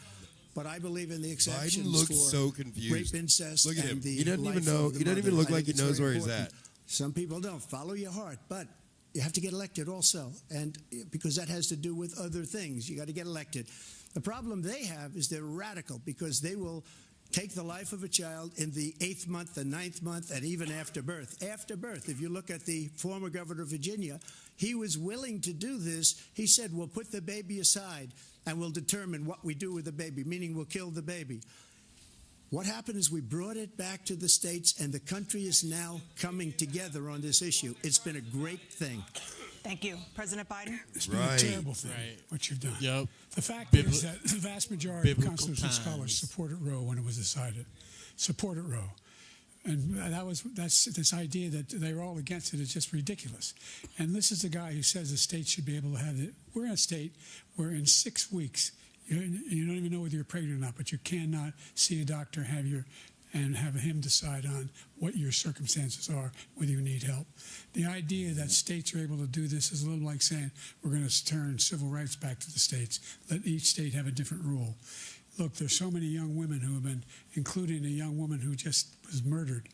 But I believe in the exceptions Biden looks for so confused. rape, incest, Look at him. and the He doesn't even life know. of the He doesn't even mother. look I like he think it's knows very where he's important. at. Some people don't. Follow your heart. But you have to get elected also. And because that has to do with other things. You got to get elected. The problem they have is they're radical because they will take the life of a child in the 8th month, the 9th month, and even after birth. After birth, if you look at the former governor of Virginia, he was willing to do this. He said, we'll put the baby aside and we'll determine what we do with the baby, meaning we'll kill the baby. What happened is we brought it back to the states, and the country is now coming together on this issue. It's been a great thing. Thank you. President Biden? It's been a terrible thing, what you've done. Yep. The fact is that the vast majority of biblical constitutional times. scholars supported Roe when it was decided. Supported Roe. And that's this idea that they're all against it is just ridiculous. And this is the guy who says the state should be able to have it. We're in a state where in 6 weeks, you don't even know whether you're pregnant or not, but you cannot see a doctor, and have him decide on what your circumstances are, whether you need help. The idea that states are able to do this is a little like saying we're going to turn civil rights back to the states, let each state have a different rule. Look, there's so many young women who have been, including a young woman who just was murdered,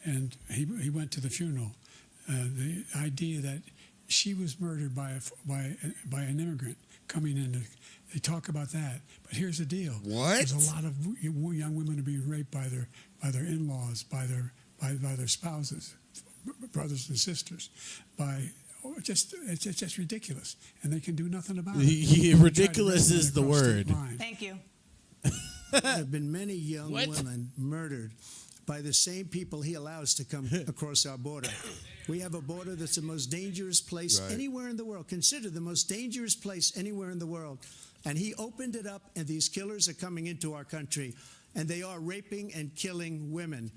and he went to the funeral. The idea that she was murdered by an immigrant coming in. They talk about that, but here's the deal: What? There's a lot of young women are being raped by their in-laws, by their spouses, brothers and sisters, it's just ridiculous, and they can do nothing about it. Yeah, ridiculous is the word. Thank you. There have been many young women murdered by the same people he allows to come across our border. We have a border that's the most dangerous place anywhere in the world. Consider the most dangerous place anywhere in the world. And he opened it up, and these killers are coming into our country, and they are raping and killing women.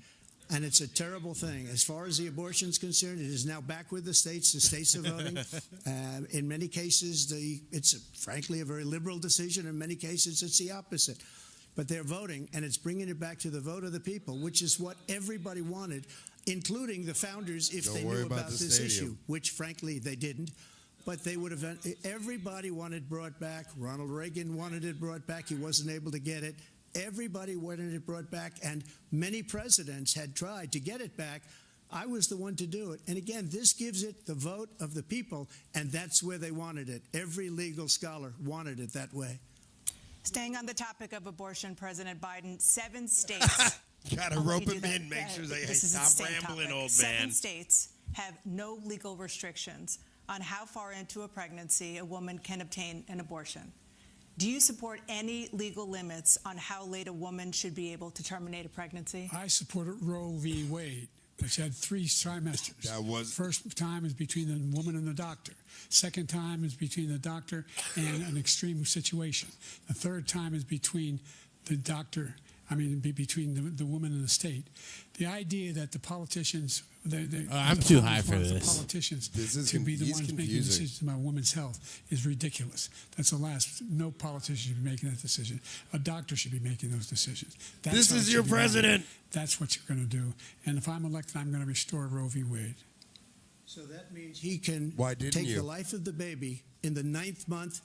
And it's a terrible thing. As far as the abortion is concerned, it is now back with the states. The states are voting. In many cases, it's frankly a very liberal decision. In many cases, it's the opposite. But they're voting, and it's bringing it back to the vote of the people, which is what everybody wanted, including the founders, if they knew about this issue, which, frankly, they didn't. But they would have. Everybody wanted brought back. Ronald Reagan wanted it brought back. He wasn't able to get it. Everybody wanted it brought back, and many presidents had tried to get it back. I was the one to do it. And again, this gives it the vote of the people, and that's where they wanted it. Every legal scholar wanted it that way. Staying on the topic of abortion, President Biden, 7 states. Gotta rope him in, make sure they stop rambling, old man. 7 states have no legal restrictions on how far into a pregnancy a woman can obtain an abortion. Do you support any legal limits on how late a woman should be able to terminate a pregnancy? I supported Roe v. Wade, which had 3 trimesters. First time is between the woman and the doctor. Second time is between the doctor and an extreme situation. The third time is between the doctor, between the woman and the state. The idea that the politicians, I'm too high for this. The politicians to be the ones making decisions about women's health is ridiculous. That's the last. No politician should be making that decision. A doctor should be making those decisions. This is your president. That's what you're going to do. And if I'm elected, I'm going to restore Roe v. Wade. So that means he can take the life of the baby in the 9th month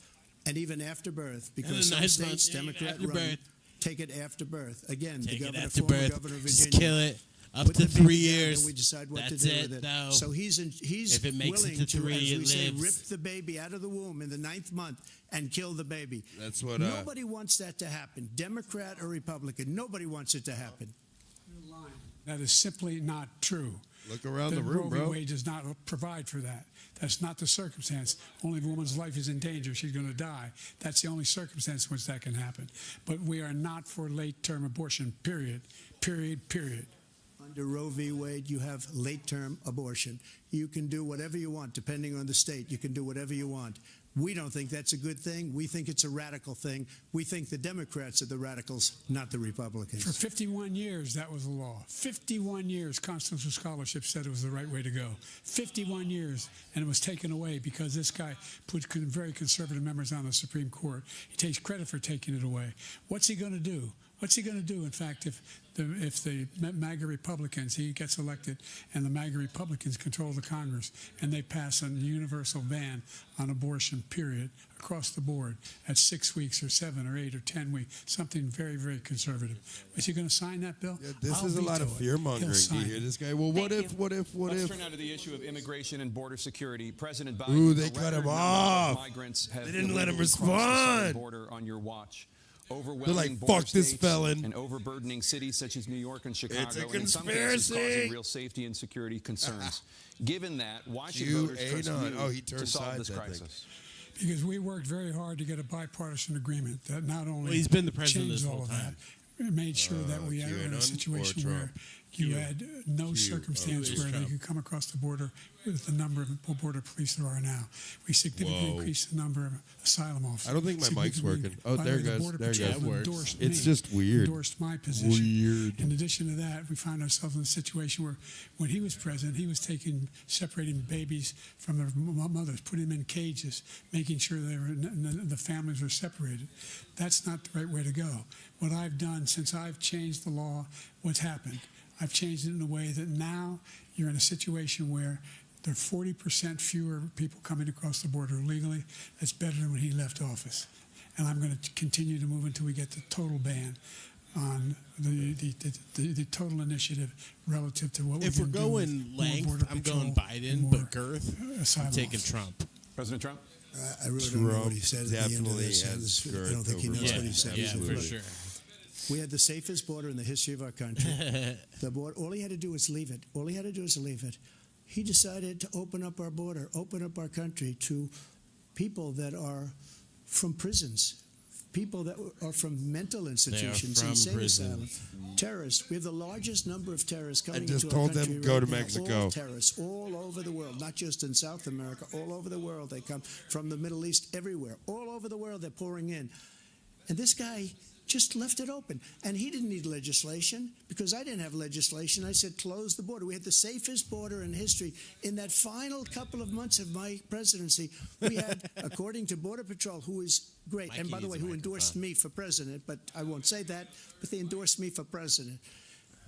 and even after birth, because some states, Democrat run, take it after birth. Again, Take the it governor, after former birth. governor of Just Virginia. kill it. Up Put to the baby 3 down, years. then we decide what That's to do it. with it. No. So he's If it makes willing it to 3, as it we say, lives. rip the baby out of the womb in the 9th month and kill the baby. That's what. Nobody wants that to happen, Democrat or Republican. Nobody wants it to happen. That is simply not true. Look around the Roe room, v. bro. Wade does not provide for that. That's not the circumstance. Only if a woman's life is in danger, she's going to die. That's the only circumstance in which that can happen. But we are not for late-term abortion, period. Period, period. Under Roe v. Wade, you have late-term abortion. You can do whatever you want, depending on the state. You can do whatever you want. We don't think that's a good thing. We think it's a radical thing. We think the Democrats are the radicals, not the Republicans. For 51 years, that was the law. 51 years, constitutional scholarship said it was the right way to go. 51 years, and it was taken away because this guy put very conservative members on the Supreme Court. He takes credit for taking it away. What's he going to do? What's he going to do, in fact, if the MAGA Republicans, he gets elected, and the MAGA Republicans control the Congress, and they pass a universal ban on abortion, period, across the board at 6 weeks or 7 or 8 or 10 weeks, something very, very conservative. Is he going to sign that bill? Yeah, this I'll is a lot of veto it. fear-mongering. He'll Do sign you hear it. this guy? Well, what if? Let's turn now to the issue of immigration and border security. President Biden, Ooh, they a cut him record number of off. Migrants have They didn't let him illegally crossed the southern respond. border on your watch. They're Overwhelming like, border fuck this states felon. and overburdening cities such as New York and Chicago, It's a and in some cases conspiracy. causing real safety and security concerns. Given that, why should You voters trust ain't on. you Oh, he to turned solve sides, this I think. crisis? Because we worked very hard to get a bipartisan agreement that not only Well, he's been the president changed this all whole of time. that, it made sure that we are in QAnon a or situation Trump? where you had no circumstance Q. where they Trump. could come across the border with the number of border police there are now. We significantly Whoa. increased the number of asylum officers. I don't think my mic's Significantly. working. Oh, By the there way, it the goes. Border There it Patrol goes. endorsed It's me, just weird. Endorsed my position. Weird. In addition to that, we found ourselves in a situation where, when he was president, he was separating babies from their mothers, putting them in cages, making sure the families were separated. That's not the right way to go. What I've done since I've changed the law, what's happened? I've changed it in a way that now you're in a situation where there are 40% fewer people coming across the border illegally. That's better than when he left office. And I'm going to continue to move until we get the total ban on the total initiative relative to what we If can we're do going with more length, border I'm patrol going Biden, and but more girth, I'm asylum taking officers. Trump. President Trump? I really don't know what he said at the end of definitely this. has I don't think he knows girth what he said. Yeah, He's for a- sure. We had the safest border in the history of our country. The border, all he had to do was leave it. All he had to do was leave it. He decided to open up our border, open up our country to people that are from prisons, people that are from mental institutions, from insane prisons. asylums, terrorists. We have the largest number of terrorists coming just into our told them, country go right to now. Mexico. All terrorists all over the world, not just in South America, all over the world. They come from the Middle East, everywhere. All over the world, they're pouring in. And this guy just left it open. And he didn't need legislation because I didn't have legislation. I said, close the border. We had the safest border in history. In that final couple of months of my presidency, we had, according to Border Patrol, who is great, and by the way, who endorsed me for president, but I won't say that, but they endorsed me for president.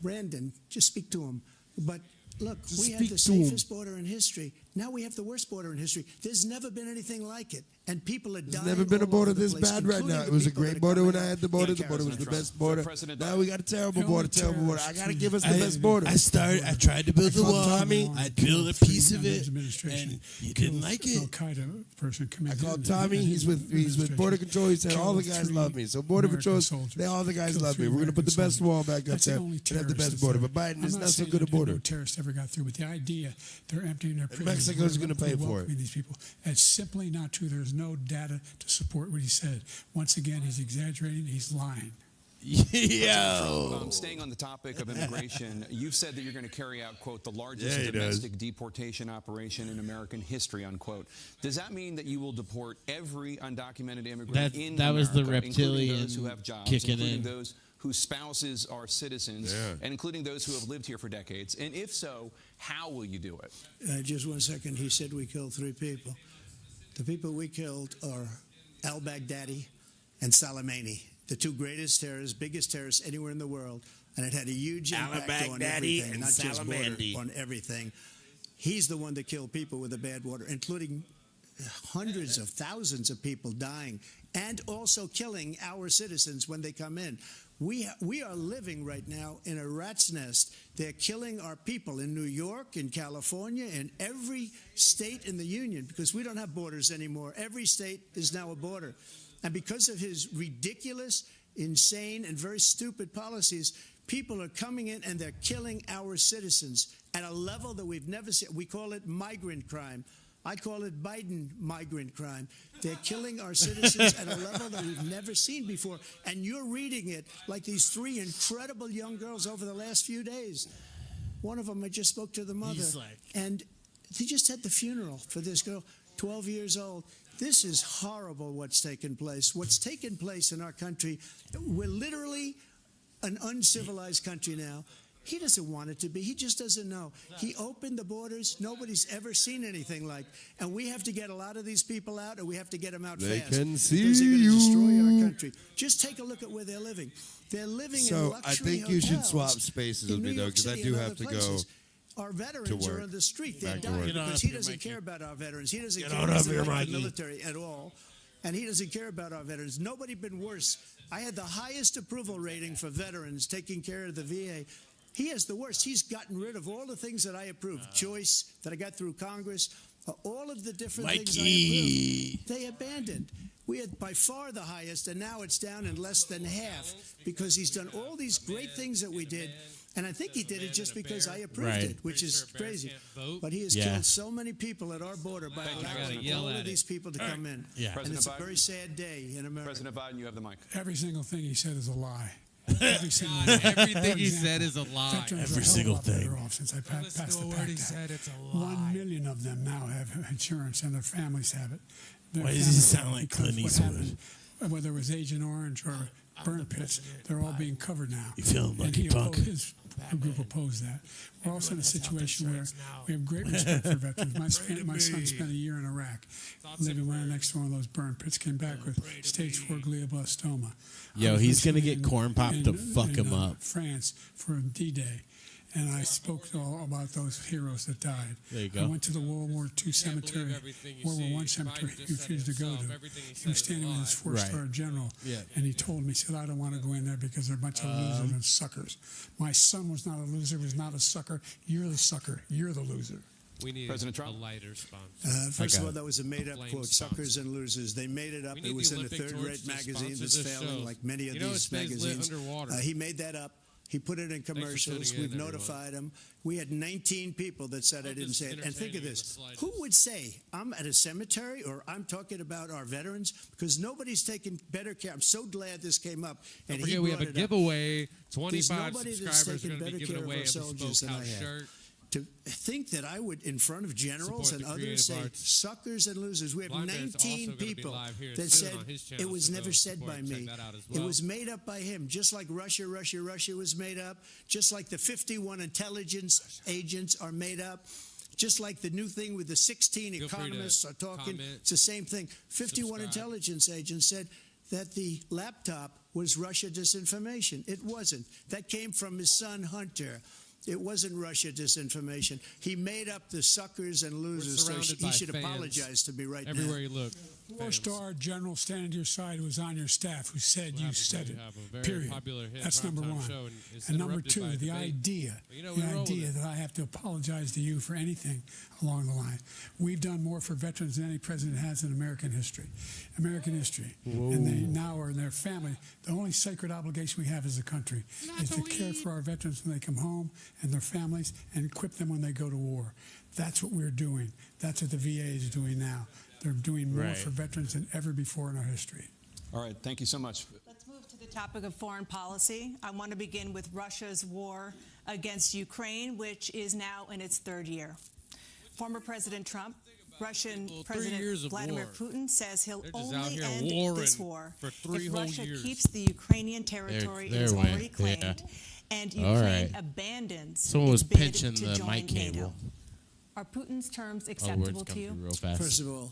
Brandon, just speak to him. But look, we had the safest border in history. Now we have the worst border in history. There's never been anything like it. And people are dying. There's never been a all border over the this place, bad right including now. the It was a people that great are border when coming I in. had the border. The Yeah, border was the Trump. best border. President Now Biden. we got a terrible The border, only terrible border. I terrorists gotta who- give us the best border. I tried to build the called wall. Tommy. I built a piece of it, and he didn't like Al it. Qaeda person I called Tommy. He's with Border Control. He said all the guys love me. So Border Patrol, all the guys love me. We're gonna put the best wall back up That's there the only and have the terrorist best border. that's But there. Biden is I'm not so saying good a that no border. terrorist ever got through, but the idea they're emptying their prisons. Mexico's we're gonna pay for it. welcoming these people. That's simply not true. There's no data to support what he said. Once again, he's exaggerating. He's lying. Yo. Staying on the topic of immigration, you've said that you're going to carry out, quote, the largest Yeah, he domestic deportation operation in American history, unquote. Does that mean that you will deport every undocumented immigrant in that was the America, including reptilian those who have jobs, kicking including in. those whose spouses are citizens, Yeah. and including those who have lived here for decades? And if so, how will you do it? Just 1 second. He said we killed 3 people. The people we killed are al-Baghdadi and Soleimani, the 2 greatest terrorists, biggest terrorists anywhere in the world, and it had a huge impact on Al-Baghdadi everything, and not just border, Soleimani. on everything. He's the one that killed people with the bad water, including hundreds of thousands of people dying and also killing our citizens when they come in. We are living right now in a rat's nest. They're killing our people in New York, in California, in every state in the union, because we don't have borders anymore. Every state is now a border. And because of his ridiculous, insane, and very stupid policies, people are coming in and they're killing our citizens at a level that we've never seen. We call it migrant crime. I call it Biden migrant crime. They're killing our citizens at a level that we've never seen before. And you're reading it like these three incredible young girls over the last few days. One of them, I just spoke to the mother. And they just had the funeral for this girl, 12 years old. This is horrible what's taken place. What's taken place in our country, we're literally an uncivilized country now. He doesn't want it to be. He just doesn't know. He opened the borders. Nobody's ever seen anything like. And we have to get a lot of these people out, and we have to get them out fast. They can see because they're going to you. destroy our country. Just take a look at where they're living. They're living in luxury I think you should hotels swap spaces with in me, New though, York because I City do and have other to places. go. Our veterans are on the street. They're Back to dying work. because he doesn't care about our veterans. He doesn't care on about up here, the Mikey. military at all. And he doesn't care about our veterans. Nobody been worse. I had the highest approval rating for veterans taking care of the VA. He has the worst. He's gotten rid of all the things that I approved. Choice that I got through Congress. All of the different things I approved, they abandoned. We had by far the highest, and now it's down in less than half because he's done all these great things that we did. And I think he did it just because I approved it, which is crazy. But he has killed so many people at our border by allowing all of these people to come in. And it's a very sad day in America. President Biden, you have the mic. Every single thing he said is a lie. Everything he said is a lie. Every single thing. Since I passed the PACT Act. 1 million of them now have insurance, and their families have it. Why does he sound like Clint Eastwood? Whether it was Agent Orange or burn pits, they're all being covered now. You feeling lucky, punk? His group opposed that. We're also in a situation where we have great respect for veterans. My son spent a year in Iraq, living right next to one of those burn pits, came back with stage 4 glioblastoma. Yo, he's going to get corn popped to fuck him up. France for D-Day. And I spoke all about those heroes that died. There you go. I went to the World War II cemetery, World War I cemetery he refused to go to. He was standing with his 4-star general, and he told me, he said, I don't want to go in there because they're a bunch of losers and suckers. My son was not a loser, was not a sucker. You're the sucker. You're the loser. We need President Trump. a lighter sponsor. First of all, that was a made-up quote, suckers and losers. They made it up. It was in a third-rate magazine that's failing, like many of these magazines. He made that up. He put it in commercials. We've notified him. We had 19 people that said I didn't say it. And think of this. Who would say I'm at a cemetery or I'm talking about our veterans? Because nobody's taking better care. I'm so glad this came up. And Don't forget, we have a giveaway. 25 subscribers are going to be giving away a Bespoke House shirt. To think that I would, in front of generals and others, say suckers and losers. We have 19 people that said it was never said by me. It was made up by him, just like Russia was made up, just like the 51 intelligence agents are made up, just like the new thing with the 16 economists are talking. It's the same thing. 51 intelligence agents said that the laptop was Russia disinformation. It wasn't. That came from his son, Hunter. It wasn't Russia disinformation. He made up the suckers and losers, so he should apologize to me right now. Everywhere you look. 4-star general standing to your side who was on your staff who said you said it. Period. That's number one. And number two, the idea that I have to apologize to you for anything along the line. We've done more for veterans than any president has in American history. American history. Whoa. And they now are in their family. The only sacred obligation we have as a country is to care for our veterans when they come home and their families and equip them when they go to war. That's what we're doing. That's what the VA is doing now. They're doing more for veterans than ever before in our history. All right, thank you so much. Let's move to the topic of foreign policy. I want to begin with Russia's war against Ukraine, which is now in its third year. Former President Trump, Russian President Vladimir Putin says he'll only end this war if Russia keeps the Ukrainian territory it has already claimed and Ukraine abandons its bid to join NATO. Are Putin's terms acceptable to you? First of all,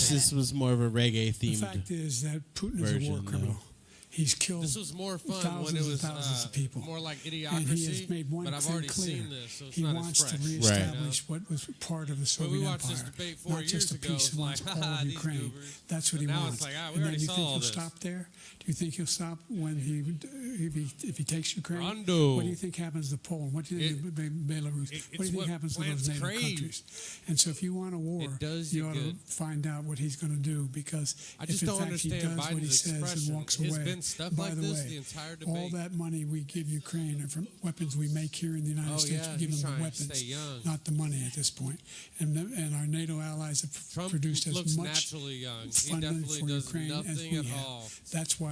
wish this was more of a reggae The themed. fact is that Putin is a war criminal. He's killed This was more fun thousands when it was and thousands of people. more like And Idiocracy. he has made one but I've thing already clear. seen this, so it's He not wants as to fresh. reestablish what was part of the When Soviet we watched this Empire, debate 4 not just years a ago, piece. it's He wants like, all of these Ukraine. goobers. That's what But he now wants. it's like, we And then already you saw think all he'll this. stop there? Do you think he'll stop when if he takes Ukraine? Rondo. What do you think happens to Poland? What do you think to Belarus? What do you think happens to those NATO countries? And so, if you want a war, you ought to find out what he's going to do, because I if just in don't fact he understand does what he Biden's says and expression. walks It's away, been stuff by like the this way, the entire all debate. that money we give Ukraine are from weapons we make here in the United States. yeah, We give he's them the trying to weapons, stay young. not the money at this point. And our NATO allies have Trump produced as looks much naturally young. He funding definitely for does Ukraine as nothing we at have. all. That's why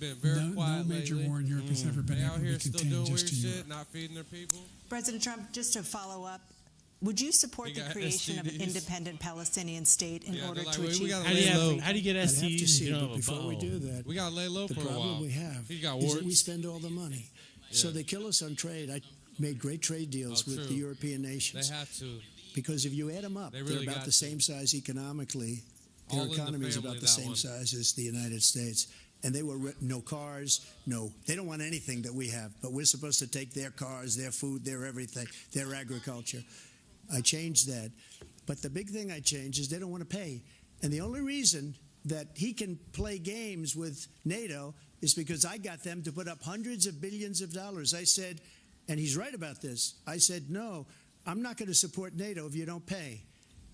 been very quiet No major lately. war in Europe has ever been They able out to here be still contained doing weird just to shit, Europe. not feeding their people. President Trump, just to follow up, would you support They the got creation of an STDs. independent Palestinian state in Yeah, order they're like, to "Well, we achieve? gotta How do you lay low. have, how do you get I'd have to STDs? see, You don't but have a before we bone. do that, We gotta lay low the for a while. problem we have He got is that we warts. spend all the money. So Yeah. they kill us on trade. I made great trade deals with true. the European nations. They have to. Because if you add them up, They really they're about got the to. same size economically. All Their in the economy is family, about the that same one. size as the United States. And they were no cars, they don't want anything that we have. But we're supposed to take their cars, their food, their everything, their agriculture. I changed that. But the big thing I changed is they don't want to pay. And the only reason that he can play games with NATO is because I got them to put up hundreds of billions of dollars. I said, and he's right about this, I said, no, I'm not going to support NATO if you don't pay.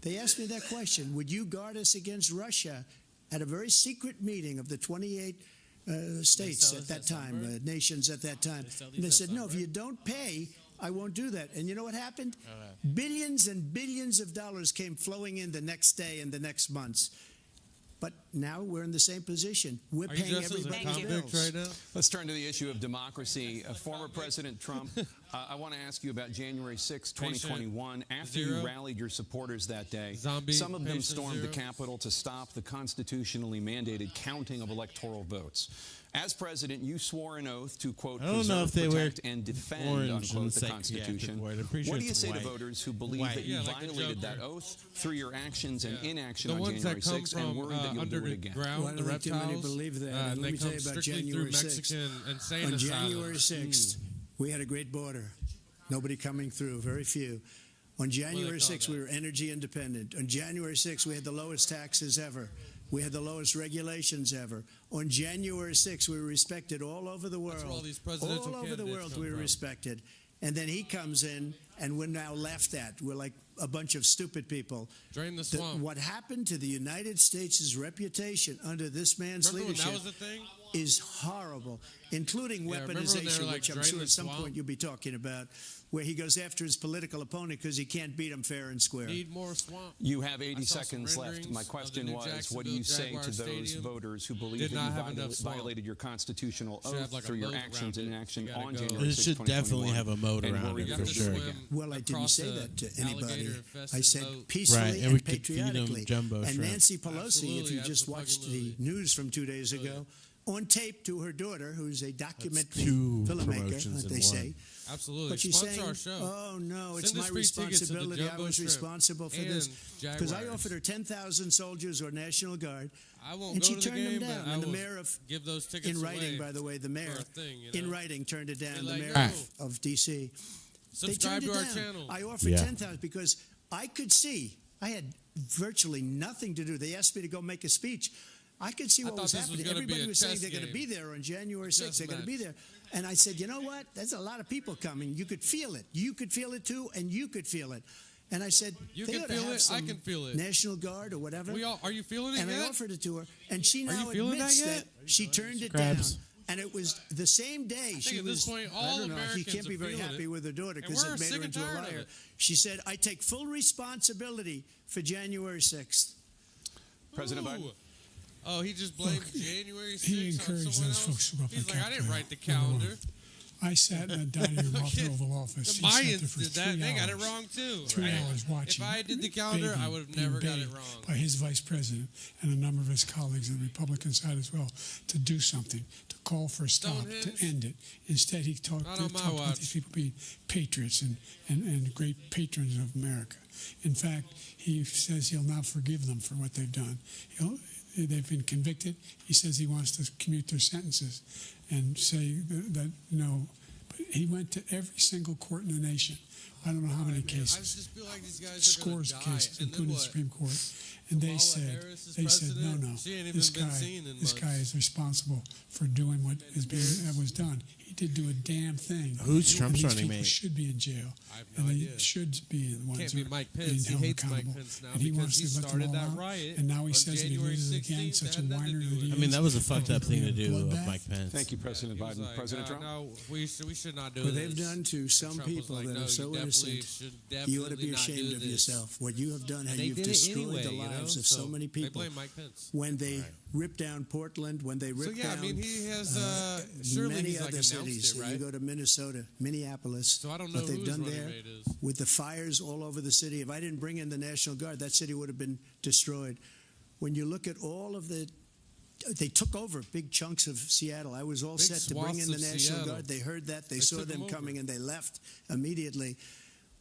They asked me that question, would you guard us against Russia at a very secret meeting of the 28 states at that time, nations at that time. And they said, no, if you don't pay, I won't do that. And you know what happened? Billions and billions of dollars came flowing in the next day and the next months. But now we're in the same position. We're paying everybody's bills. Right now? Let's turn to the issue of democracy. Former President Trump, I want to ask you about January 6, 2021. After you rallied your supporters that day, some of them stormed the Capitol to stop the constitutionally mandated counting of electoral votes. As president, you swore an oath to, quote, preserve, protect, and defend, unquote, the Constitution. What do you say to voters who believe that you violated that oath through your actions and inaction on January 6th and worry that you'll do it again? Well, I don't think too many believe that. And let me tell you about January 6th. On January 6th, we had a great border. Nobody coming through, very few. On January 6th, we were energy independent. On January 6th, we had the lowest taxes ever. We had the lowest regulations ever. On January 6th, we were respected all over the world. All over the world, we were respected. And then he comes in, and we're now laughed at. We're like a bunch of stupid people. Drain the swamp. What happened to the United States' reputation under this man's leadership is horrible, including weaponization, which I'm sure at some point you'll be talking about, where he goes after his political opponent because he can't beat him fair and square. Need more swamp. You have 80 seconds left. My question was, what do you say to those voters who believe that you violated your constitutional oath through your actions and inaction on January 6, 2021? It should definitely have a moat around it, for sure. Well, I didn't say that to anybody. I said peacefully and patriotically. And Nancy Pelosi, if you just watched the news from 2 days ago, on tape to her daughter, who's a documentary filmmaker, they say. Absolutely. But she's saying, oh, no, it's my responsibility. I was responsible for this. Because I offered her 10,000 soldiers or National Guard, and she turned them down. And the mayor of, in writing, by the way, the mayor, in writing, turned it down, the mayor of D.C. They turned it down. I offered 10,000 because I could see, I had virtually nothing to do. They asked me to go make a speech. I could see what was happening. Everybody was saying they're going to be there on January 6th. They're going to be there. And I said, you know what? There's a lot of people coming. You could feel it. You could feel it too, and you could feel it. And I said, you can feel it. I can feel it. National Guard or whatever. Are you feeling it and yet? I offered it to her, and she now admits that she turned it down. And it was the same day she was. I don't know. She can't be very happy with her daughter because it made her into a liar. She said, "I take full responsibility for January 6th." President Biden. Oh, he just blamed January 6th. He encouraged those folks to go up He's the like, I didn't write the calendar. I sat in the dining room off the Oval Office. The Mayans did that. They got it wrong, too. 3 hours watching. If I did the calendar, I would have never got it wrong. By his vice president and a number of his colleagues on the Republican side as well to do something, to call for a stop, to end it. Instead, he talked about these people being patriots and great patrons of America. In fact, he says he'll now forgive them for what they've done. They've been convicted. He says he wants to commute their sentences and say that no. But he went to every single court in the nation. I don't know how many cases. I just feel like these guys scores of cases, including the Supreme Court. And they said, no, this guy is responsible for doing what was done. He did do a damn thing. Who's Trump's running mate? Should be in jail. I have no idea. They should be the ones Can't who be Mike Pence. He hates Mike Pence now because he started that riot. And now he says if he loses again, such a whiner that he is. I mean, that was a fucked up thing to do with Mike Pence. Thank you, President Biden. Like, President Trump? No, we should not do what this. They've done to some people that are so innocent, you ought to be ashamed of yourself. What you have done, how you've destroyed the lives of so many people. They blame Mike Pence. When they ripped down Portland, when they ripped down he has surely many other cities. It, right? You go to Minnesota, Minneapolis, so I don't know what they've done there with the fires all over the city. If I didn't bring in the National Guard, that city would have been destroyed. When you look at all of they took over big chunks of Seattle. I was all set to bring in the National Guard. They heard that. They saw them coming, and they left immediately.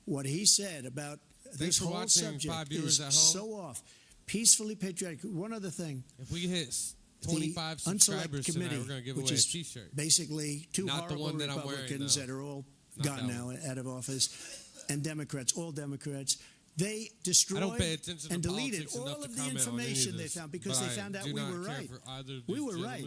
What he said about this whole subject is so off. Peacefully patriotic. One other thing. If we hit 25 subscribers tonight, we're going to give away a T-shirt. Basically, two Not horrible the one that Republicans that are all gone now, out of office, and Democrats, all Democrats. They destroyed and deleted all of the information they found because they found out we were right. We were right.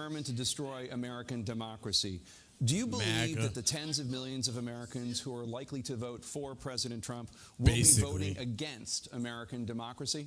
determined to destroy American democracy. Do you believe MAGA. that the tens of millions of Americans who are likely to vote for President Trump will be voting against American democracy?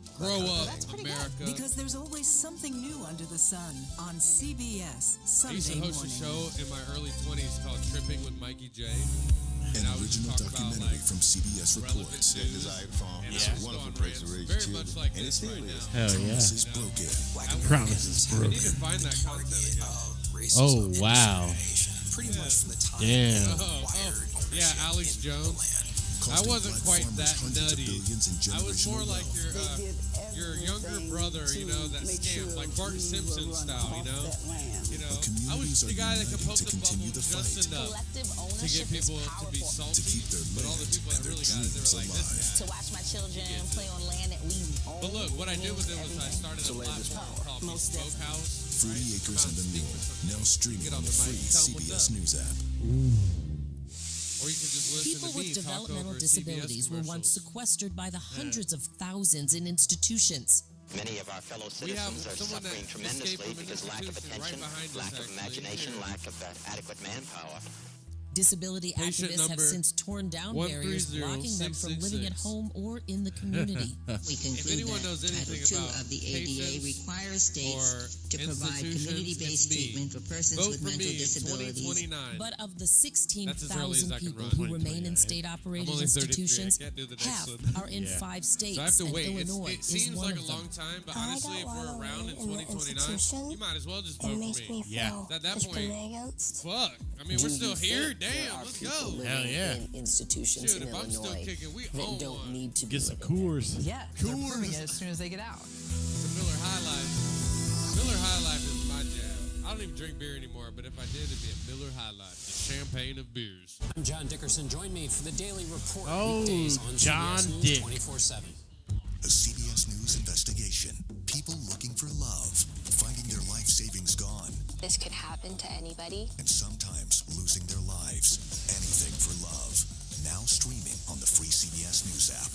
Grow up, That's pretty good. America. Because there's always something new under the sun on CBS I used Sunday to host morning. a show in my early 20s called Tripping with Mikey J. And An original documentary from CBS Reports. That Desired Farm is a wonderful place to raise children. Like and it still is. Hell yeah. Promises broken. Promises broken. I need to find that content again. Oh, wow. Pretty much from the time. Damn. Yeah, Alex Jones. I wasn't quite that nutty. I was more like your younger brother, you know, that scamp, like Bart Simpson style, you know. I was the guy that could poke the bubble just enough to get people to be salty, but all the people that really got it, they were like, this guy. To watch my children play on land that we own. But look, what I did with it was I started a platform called Bespoke House. 30 acres and a mule. Now streaming on the free CBS News app. Or you can just listen People to me with talk developmental over disabilities CBS were once sequestered by the hundreds of thousands in institutions. Many of our fellow citizens are suffering tremendously because lack of attention, lack of imagination, lack of adequate manpower. Disability activists have since torn down barriers blocking them from living at home or in the community. We conclude that Title II of the ADA requires states to provide community-based treatment for persons with mental disabilities. But of the 16,000 people who remain in state-operated institutions, half are in 5 states, so I have to and wait. Illinois It seems is one like of a them. long time, but honestly, if we're around in 2029, you might as well just vote for me. Yeah. At that point, fuck. I mean, we're still here. Damn, let's go. Hell yeah. In institutions Shoot, in if I'm still Illinois kicking, we that own don't one. need to Get some be Coors. Yeah, they're proving it as soon as they get out. It's a Miller High Life. Miller High Life is my jam. I don't even drink beer anymore, but if I did, it'd be a Miller High Life, the champagne of beers. I'm John Dickerson. Join me for the Daily Report. Oh, weekdays on John CBS Dick. News 24/7. A CBS News investigation. People looking for love, finding their life savings gone, This could happen to anybody. and sometimes losing their lives. Anything for love. Now streaming on the free CBS News app.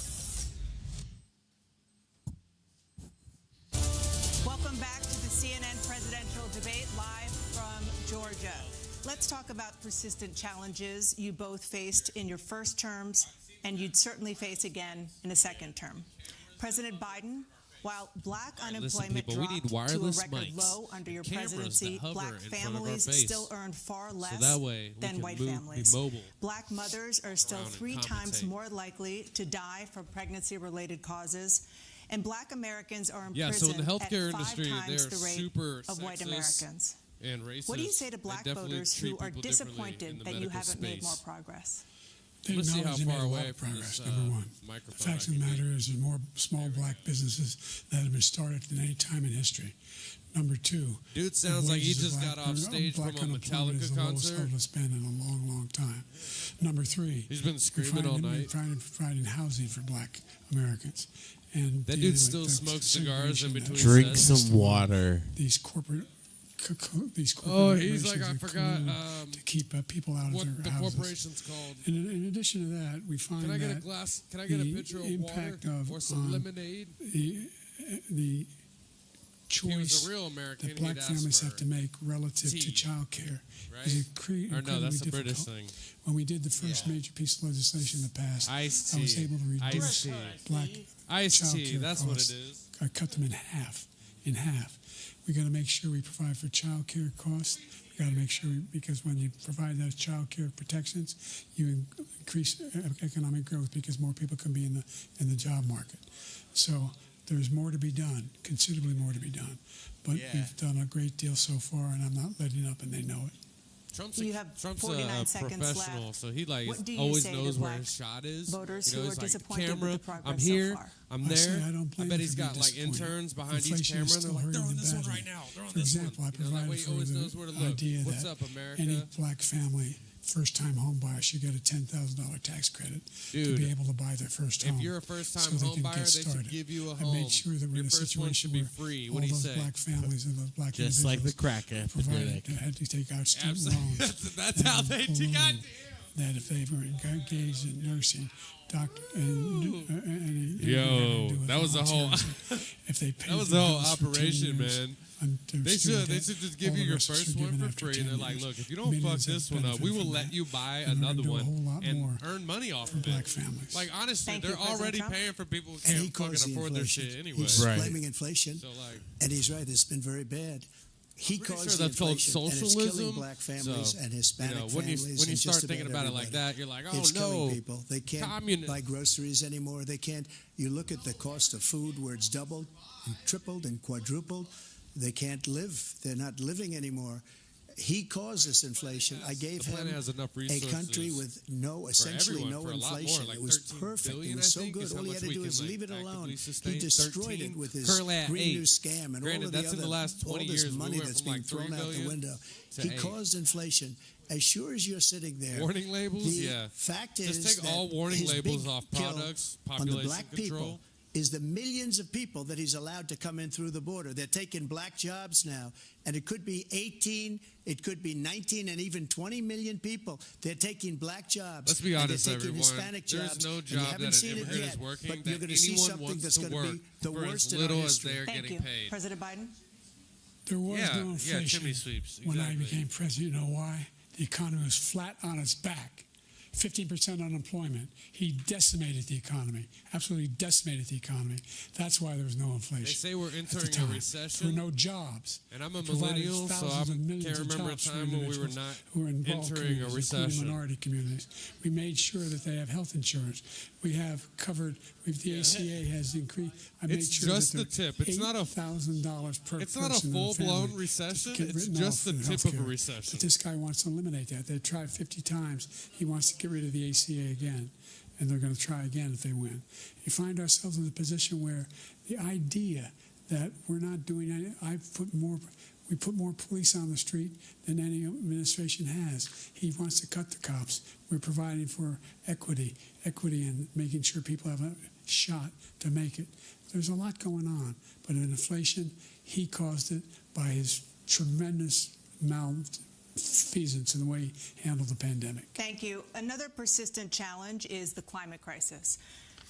Welcome back to the CNN presidential debate live from Georgia. Let's talk about persistent challenges you both faced in your first terms and you'd certainly face again in a second term. President Biden, while black unemployment people, we need dropped to a wireless record mics low under your and cameras that presidency, hover black in front of our families face. still earn far less that way we than can white be families. mobile Black mothers are still around and 3 times compensate. more likely to die from pregnancy-related causes. And black Americans are in Yeah, so prison in the healthcare at 5 industry, times they're the rate super of white sexist Americans. and racist. What do you say to They black definitely voters treat who are people differently in disappointed the that you medical haven't made more space. progress? They Let's see acknowledge how they far made a lot away of from progress, this, number one. The microphone fact of I the can matter is there's more small black businesses that have been started than any time in history. Number two, Dude the sounds like he wages of just black- got off stage black from a unemployment is Metallica the lowest concert. level it's been in a long, long time. Number three, He's been screaming all night. Providing housing for black Americans. And That dealing dude with still the smokes cigars in segregation between that Drink exists some among water. These corporate. Oh, he's like, I corporations are forgot collude to keep people out of what their the houses. corporation's called. In addition to that, we find Can I get a that glass? Can I get a the pitcher of impact water of, or some lemonade? The He was choice a real American. that black he'd ask families for have to make relative tea, to child care right? is Or no, that's the British thing. When we did the first major piece of legislation in the past, Iced I was tea. able to reduce Iced tea. black Iced child tea, care that's what costs. it is. I cut them in half. We got to make sure we provide for child care costs. We got to make sure because when you provide those child care protections, you increase economic growth because more people can be in the job market. So there's more to be done, considerably more to be done. But we've done a great deal so far, and I'm not letting up, and they know it. Trump's You have 49 seconds professional, left. so he like What do you always say knows to where black his shot is. voters You know, who he's are like, disappointed camera, with the progress I'm here, so far? I'm I say there. I don't blame bet them he's for being got like disappointed. interns behind each Inflation camera, is and they're still like, they're on hurting this one badly. right now. They're on For this example, one. I You know, that provided way he for always the knows where to look. idea What's that up, America? any black family, first-time home buyer should get a $10,000 tax credit to Dude, be able to buy their first home. If you're a first-time so they home can buyer, get they should started. give you a I home. made sure that we're Your in a first one situation should be where free. all What do you those say? black families and those black Just like the individuals cracker provided epidemic. that had to take out student Absolutely. loans. That's how and they balloon got. that if they were engaged in nursing, doctor, and Yo, that was the whole. if they paid That was their the whole bills for 10 operation, years, man. and their They student should. They debt, should just all give the you your rest is first one forgiven for after free, 10 and they're like, years. "Look, if you don't fuck Millions this have one up, we benefited will from let that. you buy And we're another gonna do a whole one lot and more earn money off for of black it." families. Like honestly, Thank you, they're President already Trump. paying for people who And can't he fucking caused the afford their inflation. shit anyway. He's Right. blaming inflation, So like, and he's right. It's been very bad. he caused sure the that's called inflation, and it's socialism. killing black families and Hispanic when families. you and start just thinking about it like everybody. that, you're like, oh It's killing no, people. They can't communist. buy groceries anymore. They can't. You look at the cost of food, where it's doubled, and tripled, and quadrupled. They can't live. They're not living anymore. He caused this inflation. I gave him has enough a country with essentially no inflation. Like it was perfect. Billion, it was so good. All he had to do is leave it alone. He destroyed it with his Green New Scam and all of the other, in the last 20 all this years, money that's being thrown out the window. He caused inflation. As sure as you're sitting there, warning labels. The fact is, just take all warning labels off products. On the black control. people is the millions of people that he's allowed to come in through the border. They're taking black jobs now, and it could be 18, it could be 19, and even 20 million people. They're taking black jobs. Let's be honest, and they're taking everyone. Hispanic There's jobs, no and you job haven't that seen an it immigrant yet, is working but that you're going to see anyone something wants that's to going to work be the for worst as in our little as history. they're Thank getting you. paid. President Biden? There was no inflation chimney sweeps. when I Exactly. became president. You know why? The economy was flat on its back. 15% unemployment. He decimated the economy, absolutely decimated the economy. That's why there was no inflation. They say we're at the entering a time. recession. There were no jobs. And I'm a It provided millennial, so I thousands of millions can't of remember a jobs for time when we were individuals not who were in all entering a communities, including recession. minority communities. We made sure that they have health insurance. We have covered. The ACA has increased. I made It's sure just that the tip. It's not a $8,000 per It's person. not a in full-blown family recession. to get It's written just off the for tip of a healthcare. recession. But this guy wants to eliminate that. They've tried 50 times. He wants to get rid of the ACA again, and they're going to try again if they win. You find ourselves in a position where the idea that we're not doing any, we put more police on the street than any administration has. He wants to cut the cops. We're providing for equity and making sure people have a shot to make it. There's a lot going on, but in inflation, he caused it by his tremendous malfeasance in the way he handled the pandemic. Thank you. Another persistent challenge is the climate crisis.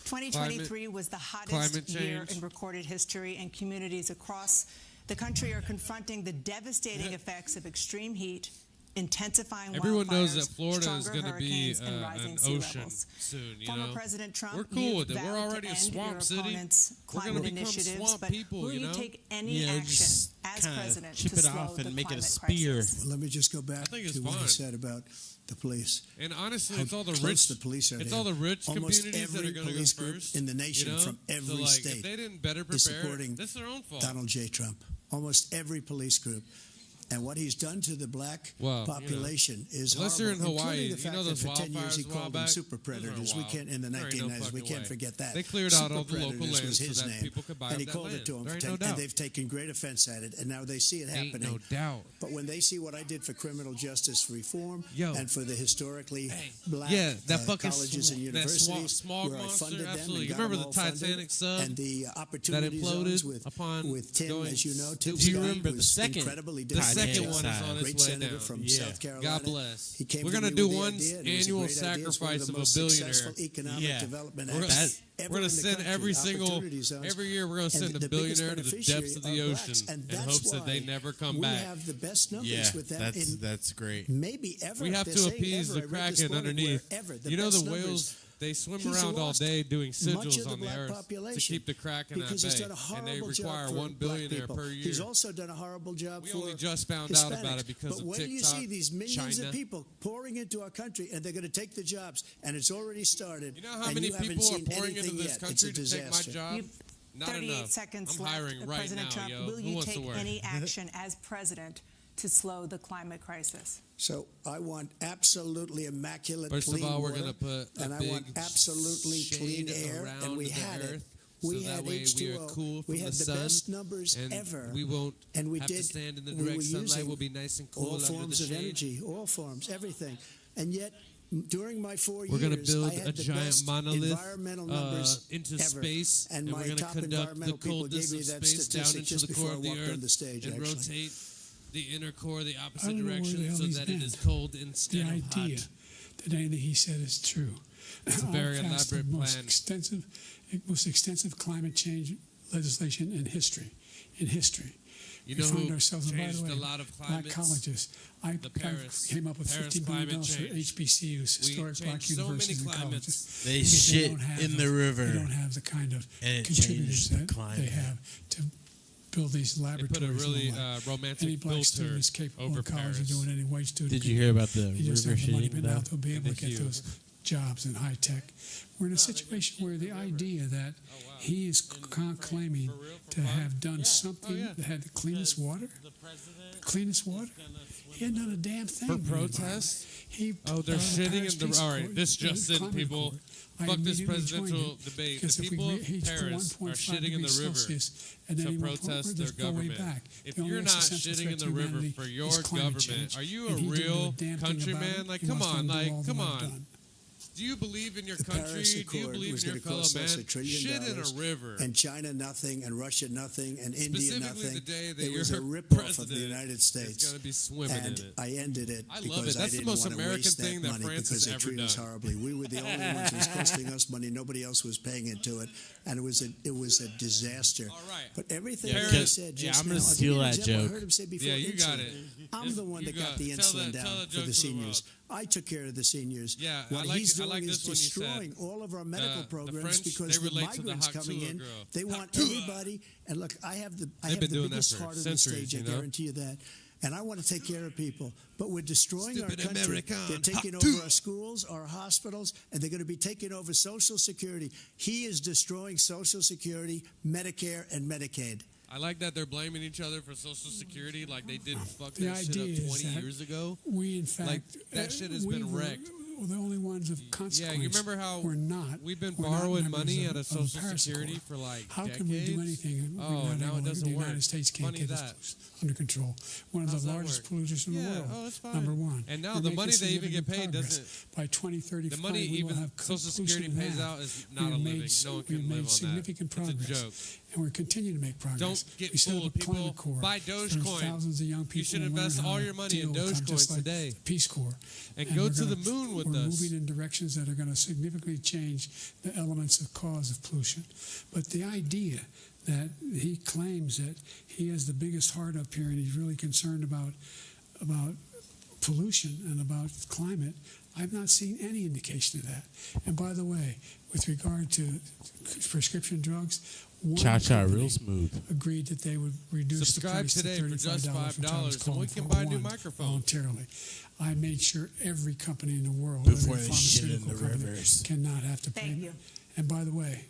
2023 was the hottest year in recorded history, and communities across the country are confronting the devastating effects of extreme heat, intensifying Everyone knows wildfires, that Florida is stronger going to be hurricanes, and rising an sea ocean levels. soon. You Former know, President Trump, we're cool you've with it. We're vowed already to a end swamp your city. opponent's We're going climate to become initiatives, swamp but people. will you you know, take any action just as kinda president chip to it slow off the and make it a climate spear. crisis? Well, let me just go back think it's to what I fine. said about the police. And honestly, How it's all the close rich. the police are It's to all the him. rich Almost communities that every are going to go police group first in the nation, you know? from every so, like, state, if they didn't better is prepare, supporting that's their own fault. Donald J. Trump. Almost every police group. And what he's done to the black population is unless horrible. you're in Hawaii, including the fact that for 10 years he called them super predators. We can't, in the 1990s, we can't forget that. They cleared out all the Super local predators was land his so that name, people could buy and he up called that it to them land. for There 10, ain't no and doubt. they've taken great offense at it, and now they see it happening. No doubt. But when they see what I did for criminal justice reform and for the historically black that fucking colleges and universities, smog where I monster, funded them absolutely. and You got remember them the all funded, Titanic sub and the that opportunity imploded zones upon with Tim, going? as you know, Tim Do you Scott, remember who the was second? incredibly The second different. one is on Great its way senator down. from South Carolina. God bless. He came We're to gonna me do with the one idea, and it was a annual great idea. It's one sacrifice of the of a most billionaire. successful economic development We're acts gonna ever in the send country, every single opportunity zones. every year. We're gonna And send a the biggest billionaire to the beneficiary depths of the are blacks, ocean and in that's hopes that they why never come we back. have the best numbers with them. That's great. Maybe ever. We have They're to saying appease ever. the I read this Kraken morning underneath. where ever. You know best the numbers. whales. They swim He's around all lost day doing much sigils of the on the black earth to population keep the Kraken at because he's bay, done a and they horrible require job for $1 black billionaire people. per year. He's also done a horrible job We for only just found Hispanics. out about it because but of when you TikTok, see these millions China. of people pouring into our country, and they're going to take the jobs, and it's already started. You know how and many you haven't people are seen pouring into anything this yet. country It's a to take my disaster. job? Not 38 enough. seconds I'm left. hiring right President now, Trump, yo. will Who you wants to take work? any action as president to slow the climate crisis? So I want absolutely immaculate First clean of all, we're water, going to put and a I big want absolutely clean shade air, around and we the had it. earth, We so had that way H2O. we are cool from we had the sun, best numbers and ever. we won't and we have did, to stand in the we direct were sunlight. using We'll be nice and cool all under forms the of shade. energy, all forms, everything. And yet, during my 4 years, We're going to build I had a the giant best monolith environmental numbers into ever. space, and we're my going to top conduct the environmental people coldness gave me of that space down statistic into just the before core I of the walked on earth the stage, and actually. rotate the inner core the I opposite don't know where the direction hell so he's that been. it is cold The instead of idea hot. that anything he said is true. It's a very I've passed the elaborate most plan. most extensive climate change legislation in history. You We know find who ourselves, and by changed the way, a lot of black climates? colleges. I came up with Paris $50 billion climate for change. HBCUs, We historic black changed so many universities and climates. colleges. They because shit don't have in the river. They don't have the kind of and it contributors changed the that climate. they have to build these They laboratories. put a really and all that. romantic Any black student filter is capable over of college Paris. of doing any white student. Did can you hear do. about the You just river have the money, shitting but now though? they'll be able to And the get hue. those jobs in high tech. We're in a situation where the idea that he is claiming to have done something that had the cleanest water, he hadn't done a damn thing For the protest? environment. They're shitting Paris in the. Peace All right, Accord, this just in, climate people. accord. I Fuck this immediately presidential joined it, debate. because The if we people of reach Paris are 1.5 shitting in the degrees river Celsius, and then to he won't protest just their go way government. back. If The only you're not existential shitting threat in to the river humanity for your is climate government, change. are you a And he didn't do real damn thing countryman? about it. Like, He come wants to on, undo like, all that come I've on. done. Do you believe in your The country? Paris Do you Accord believe was in your going to fellow cost us man? $1 trillion. Shit in a river. And China nothing, and Russia nothing, and India Specifically nothing. the day that It was your a ripoff of president the United is States. gonna be swimming and in it. I ended it I love because it. That's I the didn't most want to American waste thing that that money France because has they ever treat us done. horribly. We were the only ones who was costing us money. Nobody else was paying into it, and it was a disaster. All right. But everything Yeah, that he said yeah, just I'm gonna now, I'll give steal you an that example. I joke. heard him say before Yeah, you got insulin. it. I'm the one You that got the tell insulin tell down the for joke the to the world. seniors. I took care of the seniors. Yeah, I what like- he's I doing like is this when you said, destroying all of our medical the programs French, because they the relate to the migrants coming Haktula in, girl. they want Haktula. everybody. And look, I have the They've been doing that biggest for heart on the centuries, stage. I you know? guarantee you that. And I want to take care of people. But we're destroying Stupid our country. American. They're taking over our schools, our hospitals, and they're going to be taking over Social Security. He is destroying Social Security, Medicare, and Medicaid. I like that they're blaming each other for Social Security like they didn't fuck The that shit idea up is 20 that years ago. We, in fact, Like, that shit has we been were wrecked. The only ones of consequence. Yeah, you remember how we're not. we've been we're not borrowing members money of- out of of Social Paris Security Accord. for like How decades? can we do anything? and Oh, we're not now it able- doesn't the work. United States can't Funny get that. this under control. One of How's the that largest work? polluters in the Yeah, world. oh, that's fine. Number one. And now We're the making money they even get significant paid progress. doesn't. By 2035, The money we will even have Social pollution Security in pays half. out is We not a have living. made, No one we've can live made on that. significant It's a progress. joke. And we're continuing to make progress. Don't get we set up fooled, a climate people. corps. Buy There's Dogecoin. thousands of young people You should who learn invest how all to your money in deal with them, just Dogecoin like today. the Peace Corps. And go we're to the gonna- moon with we're us. moving in directions that are going to significantly change the elements of cause of pollution. But the idea that he claims that he has the biggest heart up here and he's really concerned about pollution and about climate, I've not seen any indication of that. And by the way, with regard to prescription drugs, one Cha-cha, company real smooth. agreed that they would reduce Subscribe the price today to for $35 just $5 which I was and we calling can for buy a new one microphone. voluntarily. I made sure every company in the world, Before every they shit in pharmaceutical the company, rivers. cannot have to pay. Thank you. And by the way,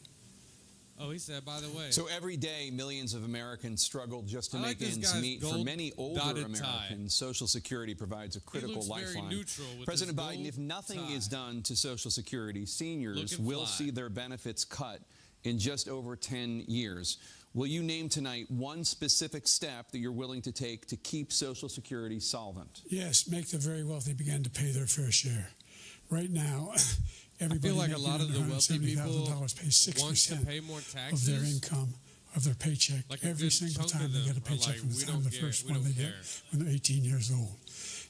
Oh, he said, by the way. So every day, millions of Americans struggle just to I make like this ends guy's meet. For gold many older dotted tie. Americans, Social Security provides a critical looks very lifeline. neutral with President his Biden, gold if nothing tie. is done to Social Security, seniors Looking will fly. see their benefits cut in just over 10 years. Will you name tonight one specific step that you're willing to take to keep Social Security solvent? yes, make the very wealthy begin to pay their fair share. Right now, everybody like a making lot of under the wealthy people $170,000 pays want to 6% pay more of taxes. their income, of their paycheck, Like a every good single chunk of time they them get a are paycheck like, from the "We time don't the care, first we one don't they get care." when they're 18 years old.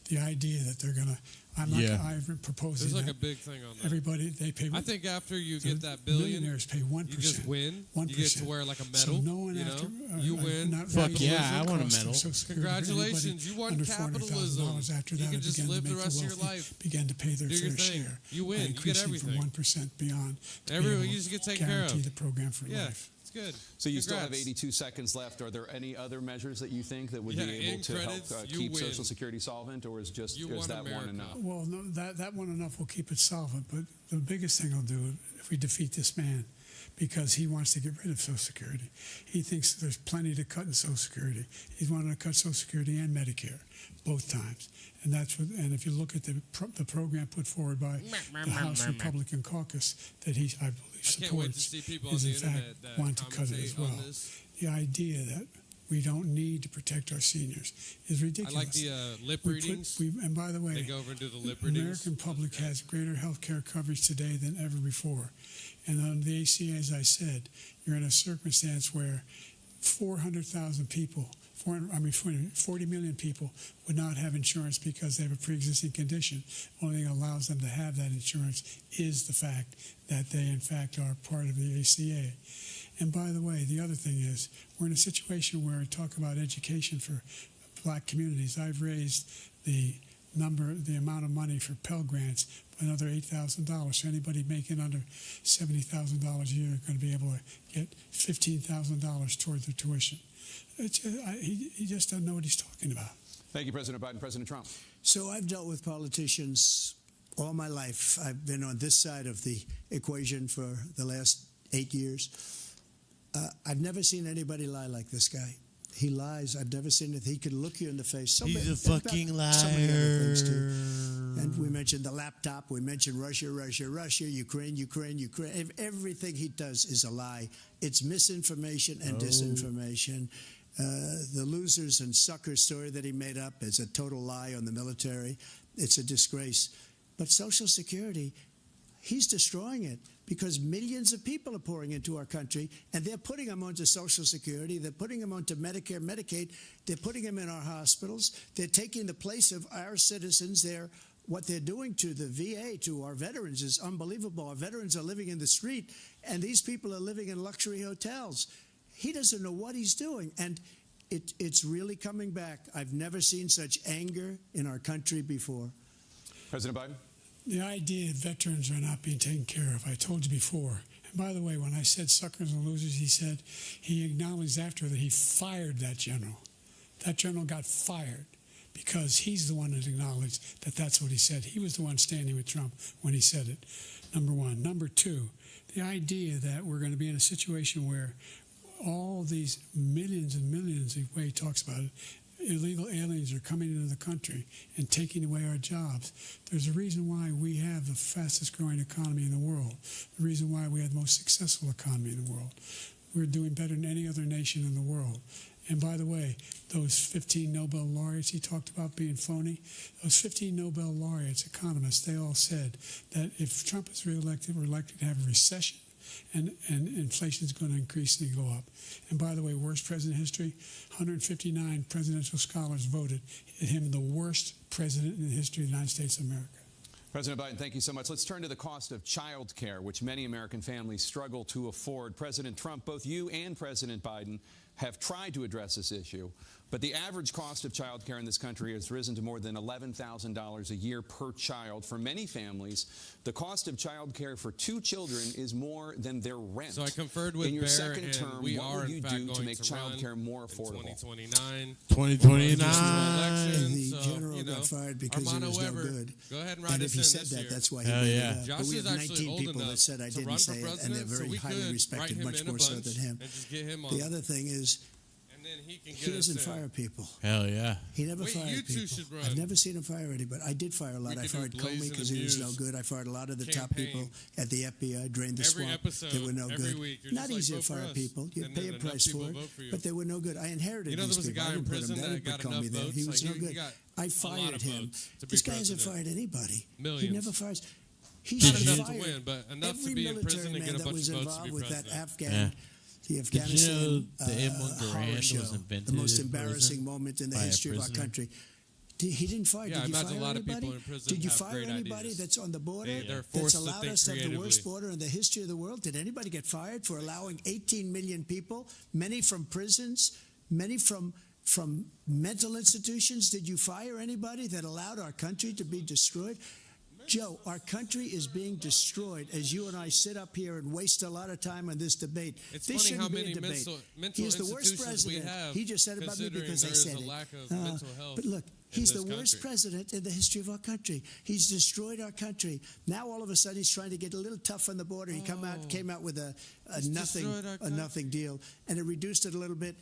The idea that they're going to, I'm not, Yeah. I'm proposing There's like that a big thing on that. everybody, they pay, I think after you the get that billion, millionaires pay 1%. you just win. 1%. You get to wear like a So medal. no one you know? after, You win. not Fuck raised yeah, the I want a cost of medal. Social Security for anybody Congratulations, you won under capitalism. $400,000. After You that, can it just began to live the make rest of your wealthy life. begin to pay their Do your fair thing. share. You win. by You get increasing everything. from 1% beyond. to be Everyone, able you to just get taken care of. guarantee the program for Yeah, life. it's good. So you still have Congrats. 82 seconds left. Are there any other measures that you think that would Yeah, be able in to credits, help you keep win. Social Security solvent, or is You won that America. one enough? Well, no, that one enough will keep it solvent. But the biggest thing I'll do if we defeat this man, because he wants to get rid of Social Security. He thinks there's plenty to cut in Social Security. He's wanting to cut Social Security and Medicare both times. And that's what. And if you look at the program put forward by the House Republican Caucus that he, I believe, I can't wait to supports, see people on is the in fact internet that want to cut it as commentate on well. this. The idea that we don't need to protect our seniors is ridiculous. I like the lip We readings. and by the way, They go over and do the lip the readings. American public has greater health care coverage today than ever before. And on the ACA, as I said, you're in a circumstance where 400,000 people, 40 million people would not have insurance because they have a pre-existing condition. Only thing that allows them to have that insurance is the fact that they, in fact, are part of the ACA. And by the way, the other thing is, we're in a situation where we talk about education for black communities. I've raised the amount of money for Pell Grants by another $8,000. So anybody making under $70,000 a year is going to be able to get $15,000 toward their tuition. He just doesn't know what he's talking about. Thank you, President Biden. President Trump. So I've dealt with politicians all my life. I've been on this side of the equation for the last 8 years. I've never seen anybody lie like this guy. He lies. I've never seen it. He could look you in the face. He's a fucking liar. So many other things too. And we mentioned the laptop. We mentioned Russia, Ukraine. Everything he does is a lie. It's misinformation and disinformation. The losers and suckers story that he made up is a total lie on the military. It's a disgrace. But Social Security, he's destroying it because millions of people are pouring into our country, and they're putting them onto Social Security. They're putting them onto Medicare, Medicaid. They're putting them in our hospitals. They're taking the place of our citizens. What they're doing to the VA, to our veterans, is unbelievable. Our veterans are living in the street, and these people are living in luxury hotels. He doesn't know what he's doing, and it's really coming back. I've never seen such anger in our country before. President Biden? The idea that veterans are not being taken care of, I told you before. And by the way, when I said suckers and losers, he acknowledged after that he fired that general. That general got fired because he's the one that acknowledged that that's what he said. He was the one standing with Trump when he said it, number one. Number two, the idea that we're going to be in a situation where all these millions and millions, the way he talks about it, illegal aliens are coming into the country and taking away our jobs. There's a reason why we have the fastest growing economy in the world, the reason why we have the most successful economy in the world. We're doing better than any other nation in the world. And by the way, those 15 Nobel laureates he talked about being phony, those 15 Nobel laureates, economists, they all said that if Trump is reelected, we're likely to have a recession, and inflation is going to increasingly go up. And by the way, worst president in history, 159 presidential scholars voted him the worst president in the history of the United States of America. President Biden, thank you so much. Let's turn to the cost of child care, which many American families struggle to afford. President Trump, both you and President Biden have tried to address this issue, but the average cost of child care in this country has risen to more than $11,000 a year per child. For many families, the cost of child care for 2 children is more than their rent. So I conferred with in your Bear, second and term, we what are will you in fact do to going make to child run care more affordable? 2029. 2029. The general got fired because he was no good. Go ahead and write and us if he in said this that, year. that's why he Hell made yeah. it up. Josh But we is have actually 19 old people enough that said I to didn't run say for it, and president, they're so very we highly could respected, write him much in a more so bunch than him. and just get him on. The other thing is, And then he can get he doesn't us in. fire people. Hell yeah. He never Wait, fired you two people. should run. I've never seen him fire anybody. I did fire a lot. We I could do fired Blaze Comey and because the he was no Muse good. I fired a lot of the top campaign. people at the FBI, drained the Every swamp. episode, They were no every good. week, you're Not just like, easy to vote for fire us. people. You And pay then a enough price people for it. vote for you. But they were no good. I inherited You know, these there was a people. guy I in didn't put prison him there. I that didn't got put enough Comey there. votes. He was Like, no good. he got I a lot fired of him. votes to be This guy hasn't president. fired anybody. Millions. He never fires. He Not should enough fire to win, but enough to every be in prison military and get man a that bunch was of votes to involved be with that president. The Did you know Afghanistan the M1 horror Garand show, was invented the most in embarrassing prison moment in the by a history of our prisoner? country. He didn't fire. Yeah, I Did you imagine fire a lot of anybody? people in prison Did you have fire great anybody ideas. that's on the border They're that's forced to allowed think us to have the worst creatively. border in the history of the world? Did anybody get fired for allowing 18 million people, many from prisons, many from mental institutions? Did you fire anybody that allowed our country to be destroyed? Joe, our country is being destroyed as you and I sit up here and waste a lot of time on this debate. It's this funny how shouldn't be many a debate. mental He's the worst institutions we president. have, He just said about me considering because I there is said a it. lack of mental health But look, in he's the this worst country. president in the history of our country. He's destroyed our country. Now all of a sudden he's trying to get a little tough on the border. He came out with a nothing deal, and it reduced it a little bit,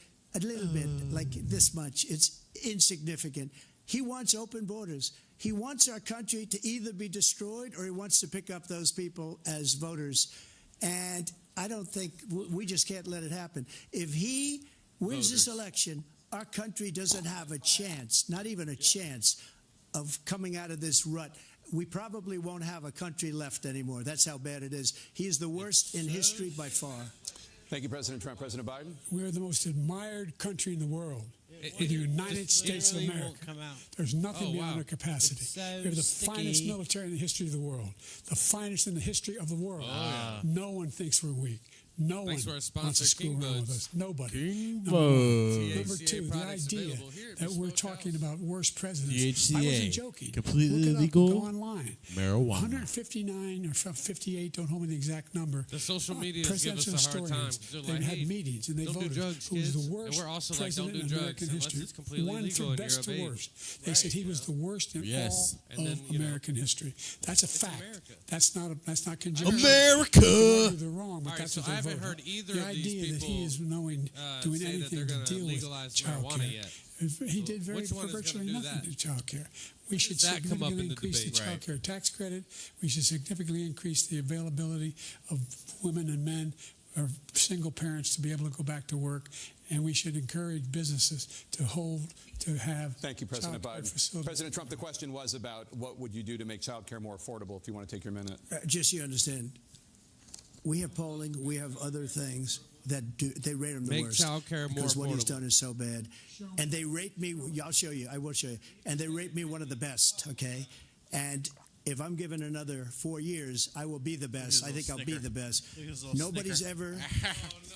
like this much. It's insignificant. He wants open borders. He wants our country to either be destroyed or he wants to pick up those people as voters. And I don't think we just can't let it happen. If he wins this election, our country doesn't have a chance, not even a chance, of coming out of this rut. We probably won't have a country left anymore. That's how bad it is. He is the worst in history by far. Thank you, President Trump. President Biden? We're the most admired country in the world. We're the United States of America. There's nothing beyond our capacity. We have the finest military in the history of the world. The finest in the history of the world. No one thinks we're weak. No one wants to screw around with us. Nobody. King Number two, the idea that we're talking about worst presidents. DHCA, I wasn't joking. completely Look it up, legal go online. marijuana. 159 or 58, don't hold me the exact number. The social media give us a hard time. They're They like, had hey, meetings and they don't do voted drugs, who was kids. the worst And we're also like, president don't do in drugs American unless history. it's completely One legal from and you're best of to age. worst. They said he was the worst in Yes. all of American history. That's a fact. America. That's not conjecture. America. They're wrong, but All right, that's so what they I haven't voted. heard either the of these idea that he is people, doing say that anything they're to gonna deal with legalize child marijuana care. yet. He did Which one is virtually gonna do nothing that? to child care. We should that come up significantly in the increase the debate? child Right. care tax credit. We should significantly increase the availability of women and men or single parents to be able to go back to work. And we should encourage businesses to have Thank you, President child care Biden. facilities. President Trump, the question was about what would you do to make child care more affordable, if you want to take your minute. Just so you understand, we have polling, we have other things that they rate him the Make worst. child care more because what he's affordable. done is so bad. And they rate me, I'll show you, I will show you. And they rate me one of the best, okay? And if I'm given another 4 years, I will be the best. I think I'll be the best. Nobody's ever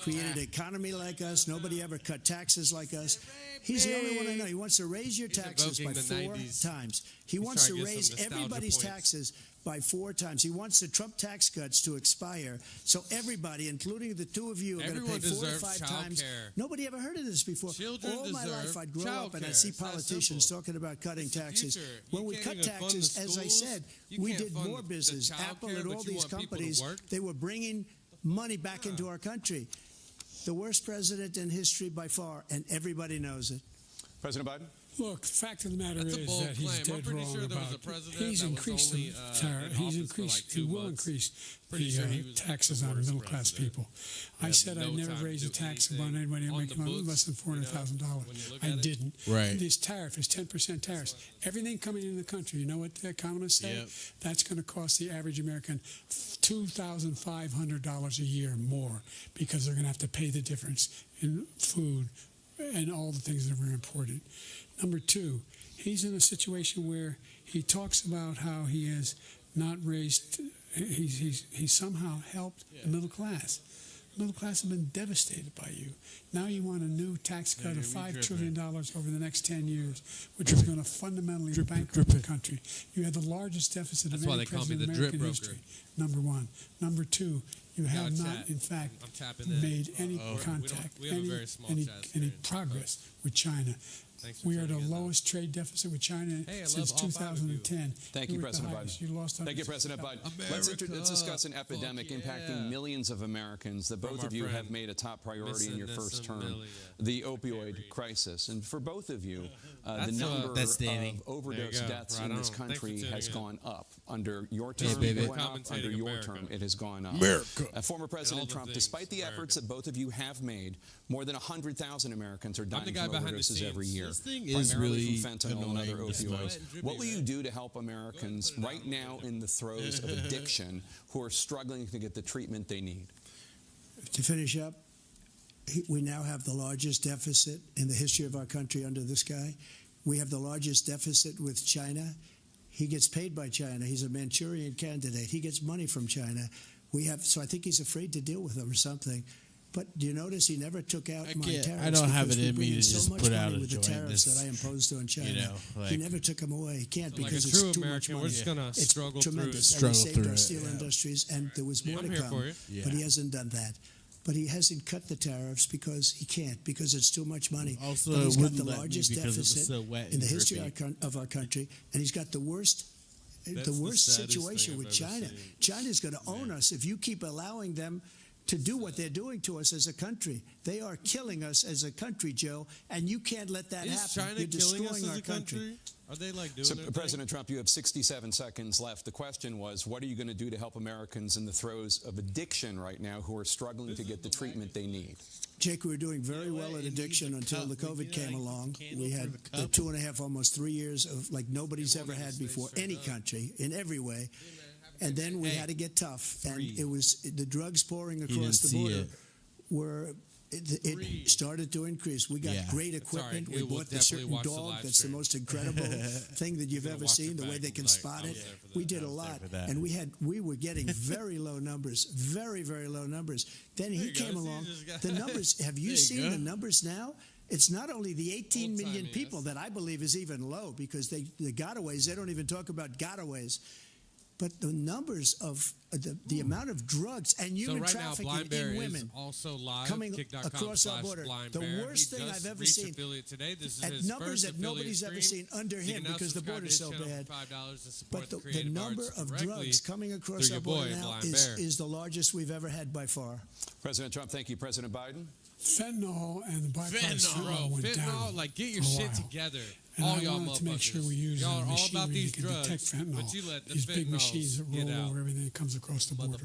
created an economy like us. Nobody ever cut taxes like us. He's the only one I know. He wants to raise your taxes by 4 times. He wants to raise everybody's taxes by 4 times. He wants the Trump tax cuts to expire. So everybody, including the two of you, are going to pay 4 to 5 times. Nobody ever heard of this before. Children All my life, I'd grow up and I'd see politicians talking about cutting taxes. When we cut taxes, as I said, we did more business. Apple and all these companies, they were bringing money back into our country. The worst president in history by far, and everybody knows it. President Biden? Look, the fact of the matter That's a is bold that he's claim. I'm dead pretty wrong sure there was about. a president He's that was increased only, the tariff. in He's office for increased. like He 2 will months. increase Pretty the sure he was taxes the on worst middle class president. people. He I had said no I'd never time raise to the do tax anything on anybody on making the books, less than $400,000. when you look I at it. didn't. Right. This tariff is 10% tariffs. Everything coming in the country. You know what the economists say? Yep. That's going to cost the average American $2,500 a year more because they're going to have to pay the difference in food and all the things that are very important. Number 2, he's in a situation where he talks about how he has not raised, he's somehow helped the middle class. The middle class have been devastated by you. Now you want a new tax cut of $5 trillion over the next 10 years, which is going to fundamentally bankrupt the country. You had the largest deficit of any president in American history, number 1. Number 2, you have not, in fact, made any contact, any progress with China. We are at the lowest trade deficit with China since 2010. Thank you, President Biden. You lost Thank you, President Biden. Let's discuss an epidemic impacting millions of Americans that both of you have made a top priority in your first term, the opioid crisis. And for both of you, the number of overdose deaths in this country has gone up. Under your term, it went up. Under your term, it has gone up. Former President Trump, despite the efforts that both of you have made, more than 100,000 Americans are dying from overdoses every year. This thing is primarily really from fentanyl and other annoying. opioids. What will you do to help Americans right now in the throes of addiction who are struggling to get the treatment they need? To finish up, we now have the largest deficit in the history of our country under this guy. We have the largest deficit with China. He gets paid by China. He's a Manchurian candidate. He gets money from China. So I think he's afraid to deal with them or something. But do you notice he never took out my tariffs? I don't have it in me me to just put out a with the joint. tariffs that I imposed on China. He never took them away. He can't because like it's too much money. We're just gonna it's struggle tremendous. through it. And he saved our steel industries, and there was more to come. But he hasn't done that. But he hasn't cut the tariffs because he can't, because it's too much money. Also, but he's got the let me largest because it was deficit so wet in the and history drippy. of our country, and he's got the worst situation with China. China's going to own us if you keep allowing them to do what they're doing to us as a country. They are killing us as a country, Joe, and you can't let that happen. China You're killing us destroying as our a country? Are they like doing So, their President Trump, you have 67 seconds left. The question was, what are you going to do to help Americans in the throes of addiction right now who are struggling to get the treatment they need? Jake, we were doing very well at addiction until the COVID came along. We had the 2.5, almost 3 years of like nobody's ever had before, any country, in every way. And then we had to get tough, and it was the drugs pouring across the border it started to increase. We got great equipment. We bought the certain dog that's the most incredible thing that you've ever seen, the way they can spot it. We did a lot, and we were getting very low numbers, very, very low numbers. Then he came along. The numbers, have you seen the numbers now? it's not only the 18 million people that I believe is even low, because the gotaways, they don't even talk about gotaways, but the numbers of the amount of drugs and human trafficking in women also live, coming across our border. The worst thing I've ever seen. Today. This is at his numbers first that nobody's ever seen under him because the border's so bad. But the number of drugs coming across our border now is the largest we've ever had by far. President Trump, thank you. President Biden? Fentanyl and the bipartisan fentanyl went down. Like, get your shit together. And all I y'all wanted to make sure we use y'all are all machinery about these that can detect fentanyl. But you let the these big machines that roll over everything that comes across the border.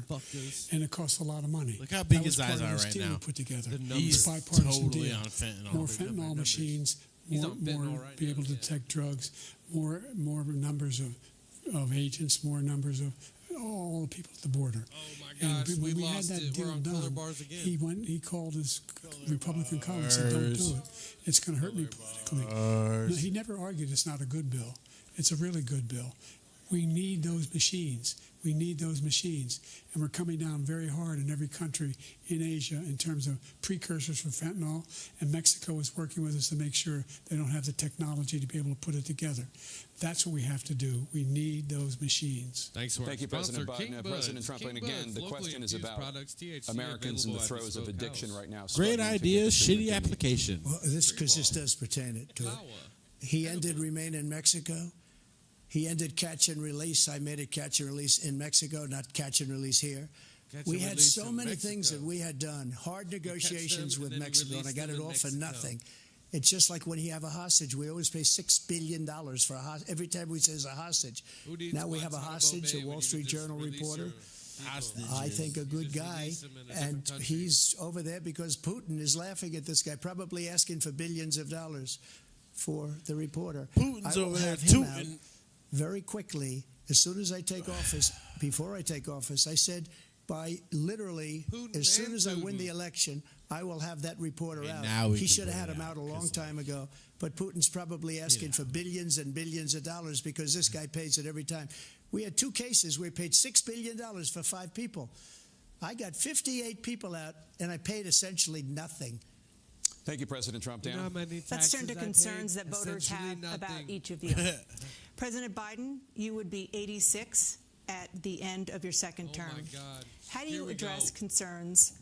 And it costs a lot of money. Look how big his eyes are right now. Put together. He's totally on fentanyl. More fentanyl machines, more be able to detect drugs, more numbers of agents, more numbers of all the people at the border. Oh my gosh, and when we had that deal done, he called his Republican colleagues and said, "Don't do it. It's going to hurt me politically." No, he never argued it's not a good bill. It's a really good bill. We need those machines. We need those machines. And we're coming down very hard in every country in Asia in terms of precursors for fentanyl. And Mexico is working with us to make sure they don't have the technology to be able to put it together. That's what we have to do. We need those machines. Thank you, President Biden. President Trump, and again, the question is about Americans in the throes of addiction right now. Great idea, shitty application. Well, this does pertain to it. He ended Remain in Mexico. He ended catch and release. I made it catch and release in Mexico, not catch and release here. We had so many things that we had done, hard negotiations with Mexico, and I got it all for nothing. It's just like when you have a hostage. We always pay $6 billion for a hostage. Every time we say it's a hostage. Now we have a hostage, a Wall Street Journal reporter. I think a good guy, and he's over there because Putin is laughing at this guy, probably asking for billions of dollars for the reporter. Putin's over there tooting. Very quickly, as soon as I take office, before I take office, I said, by literally, as soon as I win the election, I will have that reporter out. He should have had him out a long time ago. But Putin's probably asking for billions and billions of dollars because this guy pays it every time. We had 2 cases where we paid $6 billion for 5 people. I got 58 people out, and I paid essentially nothing. Thank you, President Trump. Dan? Let's turn to concerns that voters have about each of you. President Biden, you would be 86 at the end of your second term. Oh my God. How do you address concerns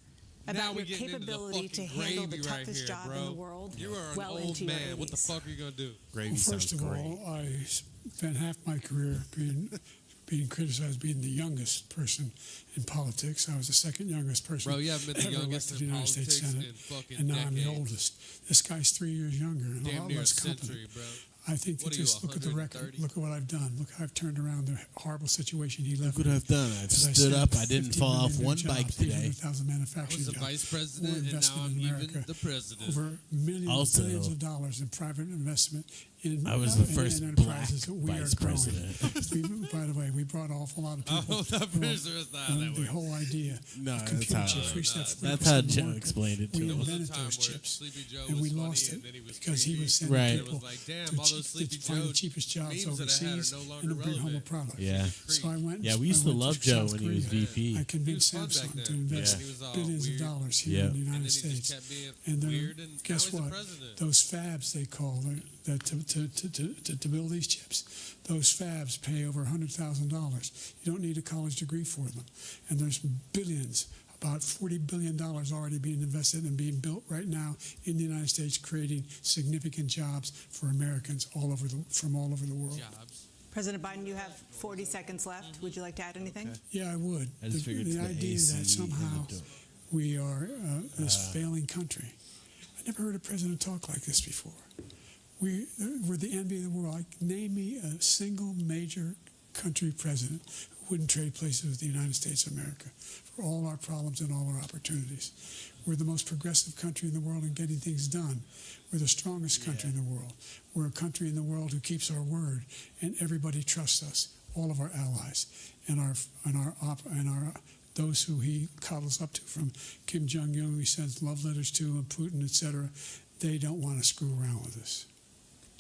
about your capability to handle the toughest job in the world? You are an old man. What the fuck are you going to do? Well, first of all, I spent half my career being criticized being the youngest person in politics. I was the second youngest person. Bro, you haven't been the youngest in United States Senate, and now I'm the oldest. This guy's 3 years younger and a lot less competent. I think that just look at the record. Look at what I've done. Look how I've turned around the horrible situation he left. Look what I've done. I've stood up. I didn't fall off one bike today. 300,000 manufacturing jobs. I was the vice president, and now I'm even the president. Over billions of dollars in private investment in I was the first black vice president. By the way, we brought an awful lot of people. The whole idea of computer chips. That's how Joe explained it to we him. invented those chips, and we lost it because he was sending people to find the cheapest jobs overseas and to bring home a product. Yeah. So I went. Yeah, we used to love Joe when he was VP. I convinced Samsung to invest billions of dollars here in the United States. And then guess what? Those fabs they call that to build these chips, those fabs pay over $100,000. You don't need a college degree for them. And there's billions, about $40 billion already being invested and being built right now in the United States, creating significant jobs for Americans from all over the world. President Biden, you have 40 seconds left. Would you like to add anything? Yeah, I would. I just figured the idea that somehow we are this failing country. I never heard a president talk like this before. We're the envy of the world. Name me a single major country president who wouldn't trade places with the United States of America for all our problems and all our opportunities. We're the most progressive country in the world in getting things done. We're the strongest country in the world. We're a country in the world who keeps our word, and everybody trusts us. All of our allies and those who he coddles up to, from Kim Jong-un, who he sends love letters to, and Putin, etc. They don't want to screw around with us.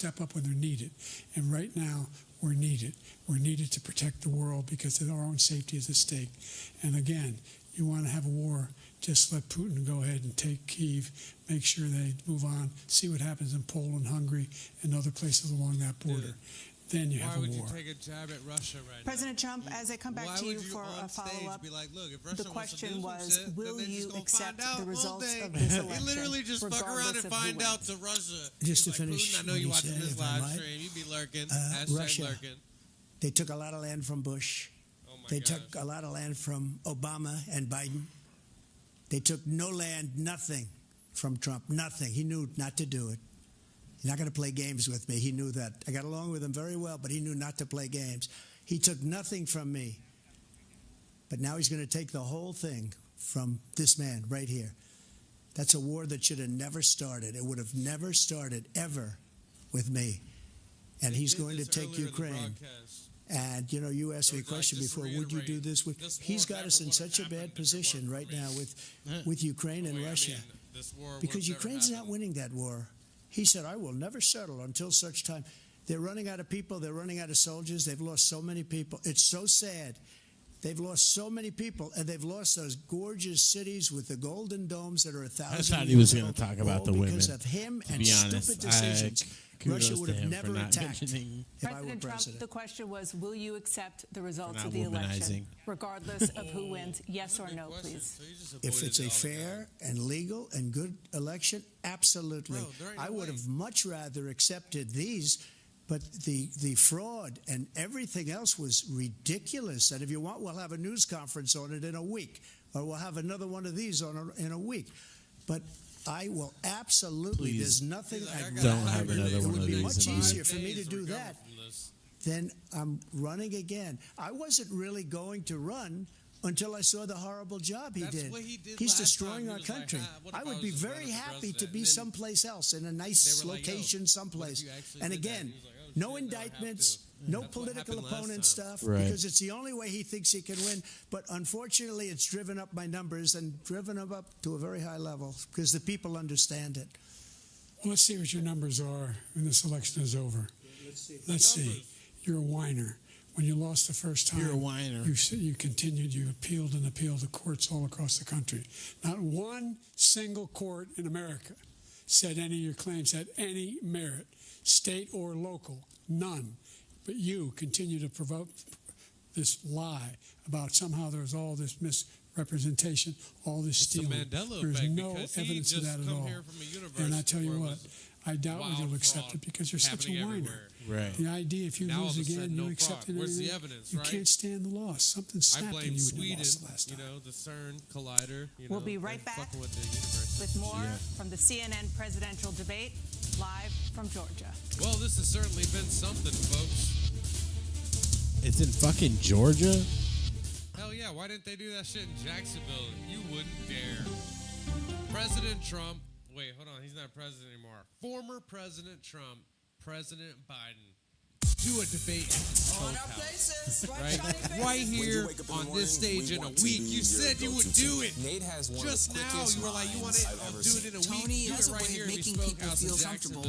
step up when they're needed. And right now, we're needed. We're needed to protect the world because our own safety is at stake. And again, you want to have a war, just let Putin go ahead and take Kyiv, make sure they move on, see what happens in Poland, Hungary, and other places along that border. Then you have a war. Why would you take a jab at Russia right President Trump, as I come back to you for a follow-up, the question was, will you accept the results of this election? He literally just fuck around and find out to Russia. Just to like, finish, Putin, I know you watching this live stream. You be lurking. Russia, lurking. They took a lot of land from Bush. They took a lot of land from Obama and Biden. They took no land, nothing from Trump, nothing. He knew not to do it. He's not going to play games with me. He knew that. I got along with him very well, but he knew not to play games. He took nothing from me. But now he's going to take the whole thing from this man right here. That's a war that should have never started. It would have never started ever with me. And he's going to take Ukraine. And, you know, you asked me a question before, would you do this? He's got us in such a bad position right now with Ukraine and Russia. Because Ukraine's not winning that war. He said, I will never settle until such time. They're running out of people. They're running out of soldiers. They've lost so many people. It's so sad. They've lost so many people, and they've lost those gorgeous cities with the golden domes that are 1,000 years old. I thought he was going to talk about the women. Because of him and stupid decisions. Russia would have never attacked if I were President Trump, president. the question was, will you accept the results of the election, regardless of who wins? Yes or no, please. If it's a fair and legal and good election, absolutely. I would have much rather accepted these, but the fraud and everything else was ridiculous. And if you want, we'll have a news conference on it in a week, or we'll have another one of these in a week. But I will absolutely. There's nothing I'd rather have another do. one It would of be these much in easier for me to do that than I'm running again. I wasn't really going to run until I saw the horrible job he did. He's destroying our country. I would be very happy to be someplace else, in a nice location someplace. And again, no indictments, no political opponent stuff, because it's the only way he thinks he can win. But unfortunately, it's driven up my numbers and driven them up to a very high level because the people understand it. Well, let's see what your numbers are when this election is over. Let's see. You're a whiner. When you lost the first time, you're a whiner. You continued, you appealed and appealed to courts all across the country. Not one single court in America said any of your claims had any merit, state or local, none. But you continue to provoke this lie about somehow there's all this misrepresentation, all this stealing. There's no evidence of that at all. And I tell you what, I doubt whether you'll accept it because you're such a whiner. Right. The idea, if you lose again, you accept it. Where's the evidence, you can't stand the loss. Something snapped in you when you lost last time. You know, the CERN collider. We'll be right back with more from the CNN presidential debate, live from Georgia. Well, this has certainly been something, folks. It's in fucking Georgia? Hell yeah, why didn't they do that shit in Jacksonville? You wouldn't dare. President Trump, wait, hold on, he's not president anymore. Former President Trump, President Biden, do a debate at the Bespoke House. Right here on this stage in a week. You said you would do it. Nate has one just of the now. You were like, you want to do it in a week. Tony has a way of making people feel comfortable.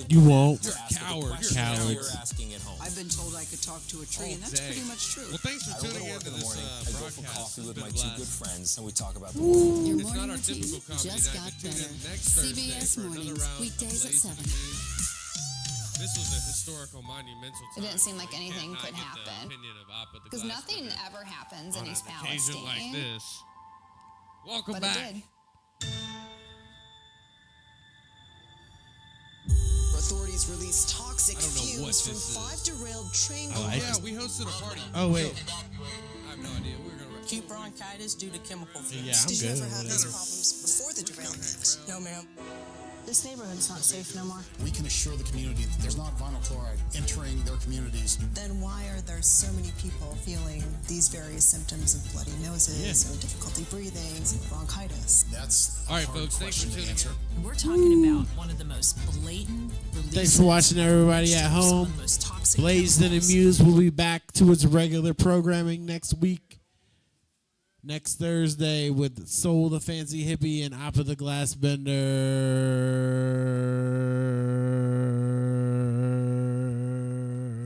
You won't. You're a coward. You're asking at home. I've been told I could talk to a tree, and that's pretty much true. Well, thanks for tuning in to this I go for coffee with my two good friends, and we talk about the Your It's not morning our typical routine comedy just night, got but tune in better. next Thursday CBS for another Mornings, round of weekdays at Blaze 7. This was a historical, monumental time. It didn't seem like anything Can't could not get the happen. opinion of Appa the Because Glass nothing Figure ever happens in on East an occasion like Palestine. this. Welcome But back. it did. Authorities released toxic I don't know what fumes from this 5 is. derailed train Oh, like yeah, we hosted a party. Oh, wait. I have no idea. We were going to Acute bronchitis due to chemical fumes. Yeah, I'm Did you good. ever have these problems before the derailment? No, ma'am. This neighborhood's not safe no more. We can assure the community that there's not vinyl chloride entering their communities. Then why are there so many people feeling these various symptoms of bloody noses or difficulty breathing and bronchitis? That's all right, folks. Thanks for tuning in. We're talking about one of the most blatant releases. Thanks for watching, everybody at home. Blazed and Amused will be back to its regular programming next week. Next Thursday with Soul the Fancy Hippie and Appa the Glass Bender.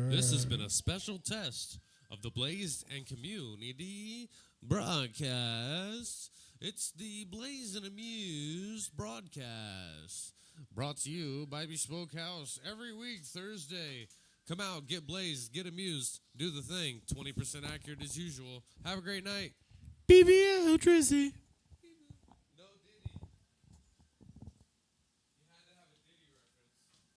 This has been a special test of the Blazed and Community broadcast. It's the Blaze and Amuse broadcast, brought to you by Bespoke House every week, Thursday. Come out, get blazed, get amused, do the thing. 20% accurate as usual. Have a great night. BBL, Tracy.